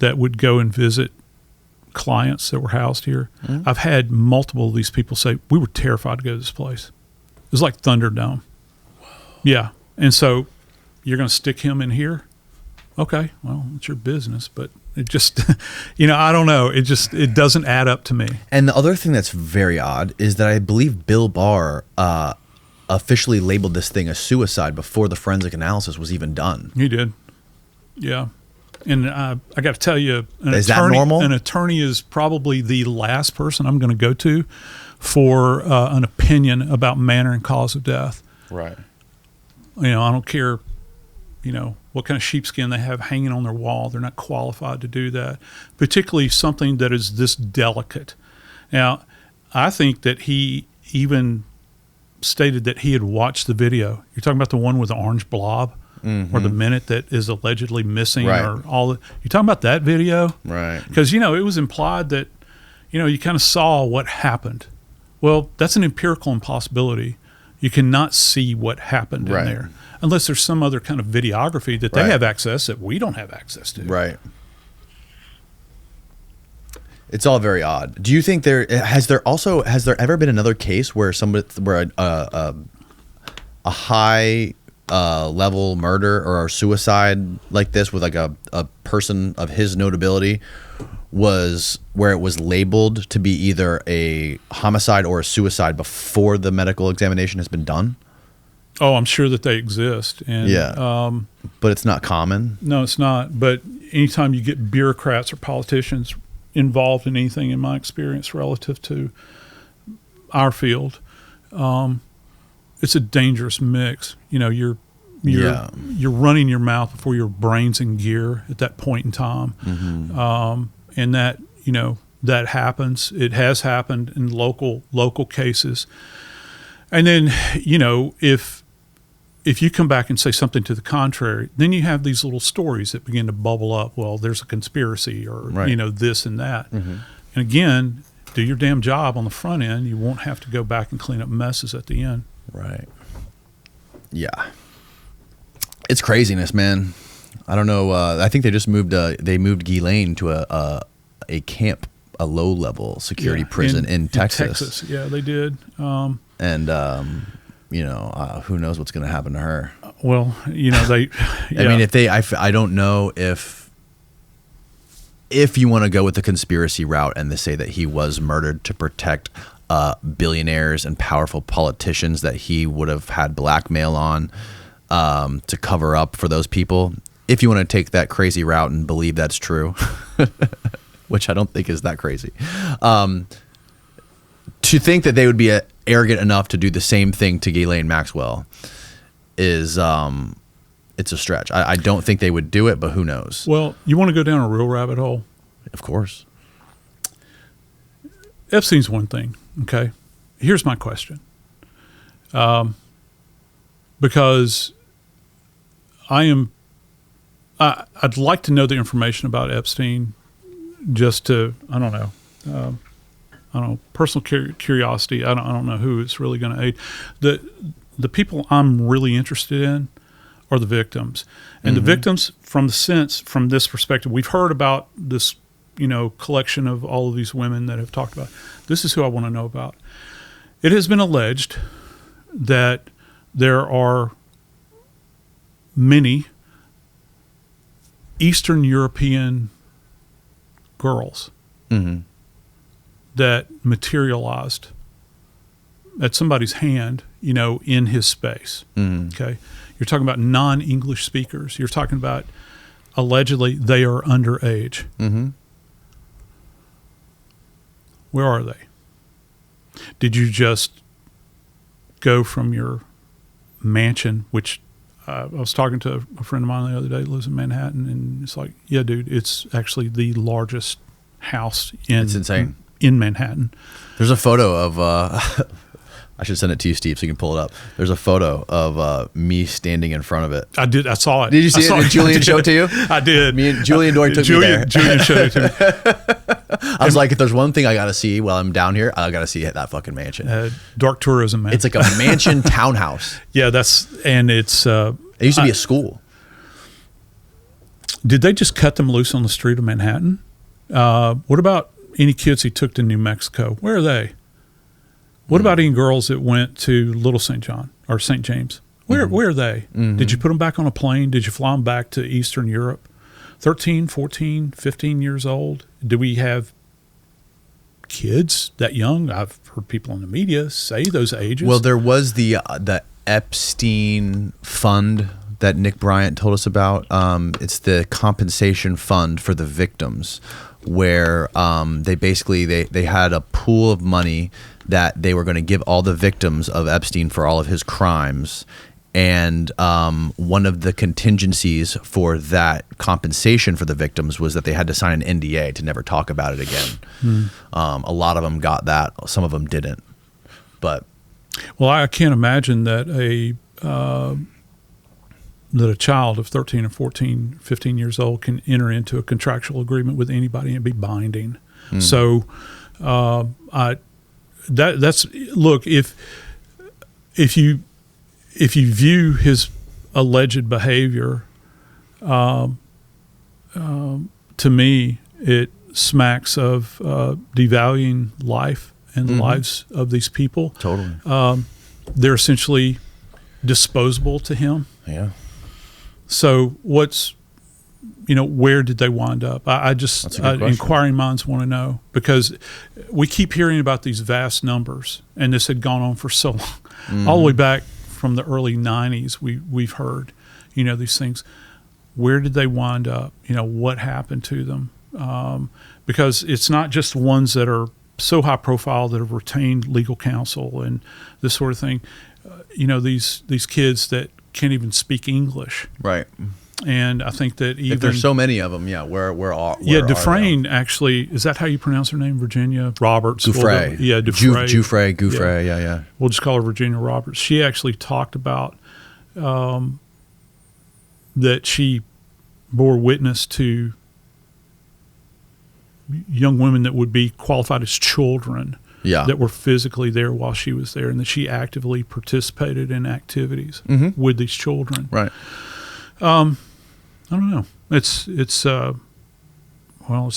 B: that would go and visit clients that were housed here. I've had multiple of these people say, we were terrified to go to this place. It was like Thunderdome. Yeah. And so you're going to stick him in here? Okay, well, it's your business, but it just, I don't know. It doesn't add up to me.
C: And the other thing that's very odd is that I believe Bill Barr officially labeled this thing a suicide before the forensic analysis was even done.
B: He did. Yeah. And I got to tell you,
C: is that normal?
B: An attorney is probably the last person I'm going to go to for an opinion about manner and cause of death.
C: Right.
B: I don't care, what kind of sheepskin they have hanging on their wall. They're not qualified to do that, particularly something that is this delicate. Now, I think that he even stated that he had watched the video. You're talking about the one with the orange blob? Or the minute that is allegedly missing, or all the, you're talking about that video,
C: right?
B: Because it was implied that you kind of saw what happened. Well, that's an empirical impossibility You cannot see what happened
C: Right.
B: in there unless there's some other kind of videography that they
C: Right.
B: have access that we don't have access to.
C: Right. It's all very odd. Do you think has there ever been another case where a high level murder or suicide like this with like a person of his notability was where it was labeled to be either a homicide or a suicide before the medical examination has been done?
B: Oh, I'm sure that they exist. And,
C: but it's not common.
B: No, it's not. But anytime you get bureaucrats or politicians involved in anything, in my experience, relative to our field, it's a dangerous mix. You know, you're running your mouth before your brain's in gear at that point in time.
C: Mm-hmm.
B: And that, you know, that happens. It has happened in local cases. And then, you know, if you come back and say something to the contrary, then you have these little stories that begin to bubble up. Well, there's a conspiracy or,
C: right.
B: you know, this and that.
C: Mm-hmm.
B: And again, do your damn job on the front end. You won't have to go back and clean up messes at the end.
C: Right. Yeah. It's craziness, man. I don't know. I think they just moved Ghislaine to a camp, a low-level security prison in Texas.
B: Yeah, they did.
C: You know, who knows what's going to happen to her?
B: Well, you know, they. Yeah.
C: I mean, I don't know if you want to go with the conspiracy route and they say that he was murdered to protect billionaires and powerful politicians that he would have had blackmail on to cover up for those people. If you want to take that crazy route and believe that's true, which I don't think is that crazy, to think that they would be arrogant enough to do the same thing to Ghislaine Maxwell is it's a stretch. I don't think they would do it, but who knows?
B: Well, you want to go down a real rabbit hole?
C: Of course.
B: Epstein's one thing, okay? Here's my question. Because I'd like to know the information about Epstein just to, I don't know, personal curiosity. I don't know who it's really going to aid. The people I'm really interested in are the victims. And the victims from this perspective, we've heard about this, you know, collection of all of these women that have talked about. This is who I want to know about. It has been alleged that there are many Eastern European girls that materialized at somebody's hand, you know, in his space. Okay. You're talking about non-English speakers. You're talking about allegedly they are underage. Where are they? Did you just go from your mansion, which I was talking to a friend of mine the other day that lives in Manhattan, and it's like, yeah, dude, it's actually the largest house
C: It's insane.
B: in Manhattan.
C: There's a photo of I should send it to you, Steve, so you can pull it up. There's a photo of me standing in front of it.
B: I did. I saw it.
C: Did you see it? Did Julian show it to you?
B: I did.
C: Me and Julian Dory took me there.
B: Julian showed it to me.
C: I was like, if there's one thing I got to see while I'm down here, I got to see that fucking mansion.
B: Dark tourism, man.
C: It's like a mansion townhouse.
B: Yeah, it's.
C: It used to be a school.
B: Did they just cut them loose on the street of Manhattan? What about any kids he took to New Mexico? Where are they? What about any girls that went to Little St. John or St. James? Where are they? Did you put them back on a plane? Did you fly them back to Eastern Europe? 13, 14, 15 years old? Do we have kids that young? I've heard people in the media say those ages.
C: Well, there was the Epstein fund that Nick Bryant told us about. It's the compensation fund for the victims, where they basically they had a pool of money that they were going to give all the victims of Epstein for all of his crimes. And one of the contingencies for that compensation for the victims was that they had to sign an NDA to never talk about it again. A lot of them got that. Some of them didn't. But
B: well, I can't imagine that a child of 13 or 14, 15 years old can enter into a contractual agreement with anybody and be binding. So that's look, if if you view his alleged behavior, to me, it smacks of devaluing life and the lives of these people.
C: Totally.
B: They're essentially disposable to him.
C: Yeah.
B: So where did they wind up? I just,
C: That's a good question.
B: inquiring minds want to know, because we keep hearing about these vast numbers, and this had gone on for so long. All the way back from the early 90s, we've heard, these things. Where did they wind up? What happened to them? Because it's not just the ones that are so high profile that have retained legal counsel and this sort of thing. These kids that can't even speak English.
C: Right.
B: And I think that even
C: If there's so many of them, yeah, where
B: Dufresne actually, is that how you pronounce her name? Virginia Roberts?
C: Giuffre.
B: Yeah, Dufresne.
C: Giuffre, yeah.
B: We'll just call her Virginia Roberts. She actually talked about that she bore witness to young women that would be qualified as children that were physically there while she was there, and that she actively participated in activities with these children.
C: Right.
B: I don't know. It's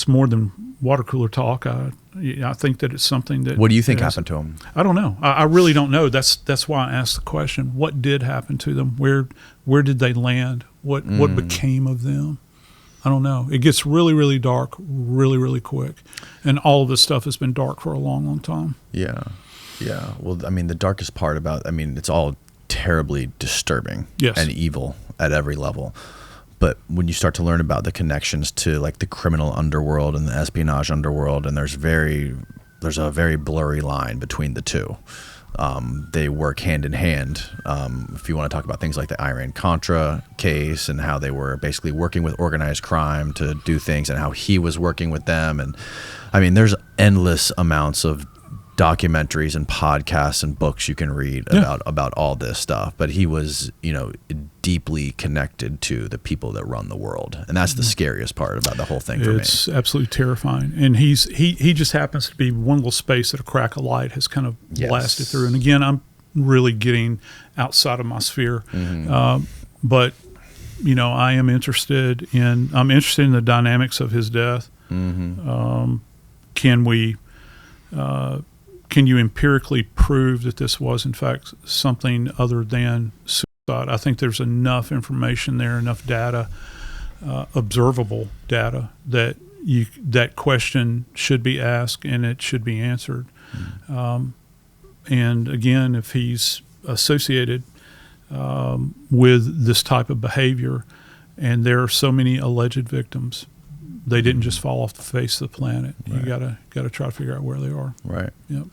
B: more than water cooler talk. I think that it's something that.
C: What do you think happened to them?
B: I don't know. I really don't know. That's why I asked the question. What did happen to them? Where did they land? What became of them? I don't know. It gets really, really dark really, really quick. And all of this stuff has been dark for a long, long time.
C: Yeah. Yeah. Well, the darkest part about, it's all terribly disturbing and evil at every level. But when you start to learn about the connections to like the criminal underworld and the espionage underworld, and there's a very blurry line between the two. They work hand in hand. If you want to talk about things like the Iran-Contra case and how they were basically working with organized crime to do things, and how he was working with them. And there's endless amounts of documentaries and podcasts and books you can read about all this stuff. But he was, deeply connected to the people that run the world. And that's the scariest part about the whole thing for me.
B: It's absolutely terrifying. And he just happens to be one little space that a crack of light has kind of blasted through. And again, I'm really getting outside of my sphere. But, I am interested in the dynamics of his death. Can you empirically prove that this was in fact something other than suicide? I think there's enough information there, enough data, observable data, that that question should be asked and it should be answered. And again, if he's associated with this type of behavior, and there are so many alleged victims, they didn't just fall off the face of the planet. Right. You gotta try to figure out where they are.
C: Right.
B: Yep.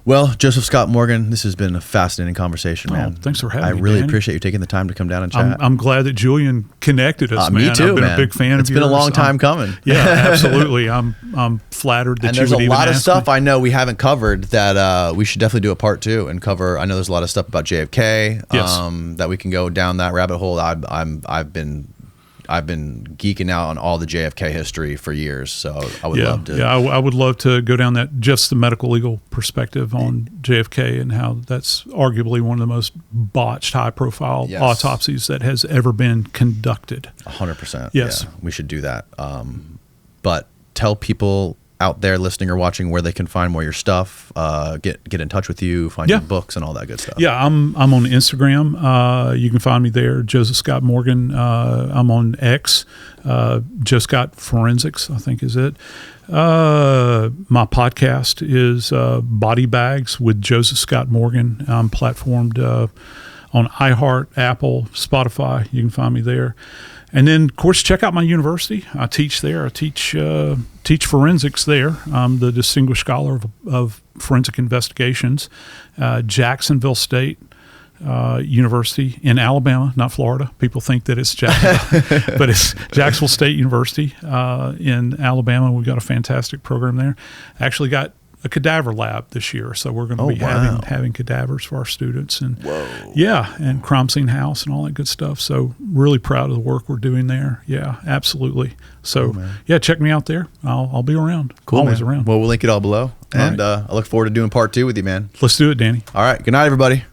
C: Well, Joseph Scott Morgan, this has been a fascinating conversation, man.
B: Thanks for having me.
C: I really
B: Danny.
C: appreciate you taking the time to come down and chat.
B: I'm glad that Julian connected us, man.
C: Me too,
B: I've been
C: man.
B: a big fan of yours.
C: It's been a long time coming.
B: Yeah, absolutely. I'm flattered that
C: and
B: you would
C: there's a
B: even
C: lot of
B: ask
C: stuff
B: me.
C: I know we haven't covered that we should definitely do a part 2 and cover. I know there's a lot of stuff about JFK that we can go down that rabbit hole. I've been geeking out on all the JFK history for years, so I would love to.
B: Yeah, I would love to go down that, just the medical legal perspective on JFK and how that's arguably one of the most botched, high-profile autopsies that has ever been conducted.
C: 100%.
B: Yes.
C: Yeah, we should do that. But tell people out there listening or watching where they can find more of your stuff, get in touch with you, find your books and all that good stuff.
B: Yeah, I'm on Instagram. You can find me there, Joseph Scott Morgan. I'm on X, Joe Scott Forensics, I think is it. My podcast is Body Bags with Joseph Scott Morgan. I'm platformed on iHeart, Apple, Spotify. You can find me there. And then, of course, check out my university. I teach there. I teach forensics there. I'm the Distinguished Scholar of Forensic Investigations, Jacksonville State University in Alabama, not Florida. People think that it's Jacksonville, but it's Jacksonville State University in Alabama. We've got a fantastic program there. Actually got a cadaver lab this year. So we're going to be
A: wow.
B: having cadavers for our students, and and crime scene house and all that good stuff. So really proud of the work we're doing there. Yeah, absolutely. So check me out there. I'll be around.
C: Cool,
B: Always
C: man.
B: around.
C: Well, we'll link it all below. And I look forward to doing part 2 with you, man.
B: Let's do it, Danny.
C: All right. Good night, everybody.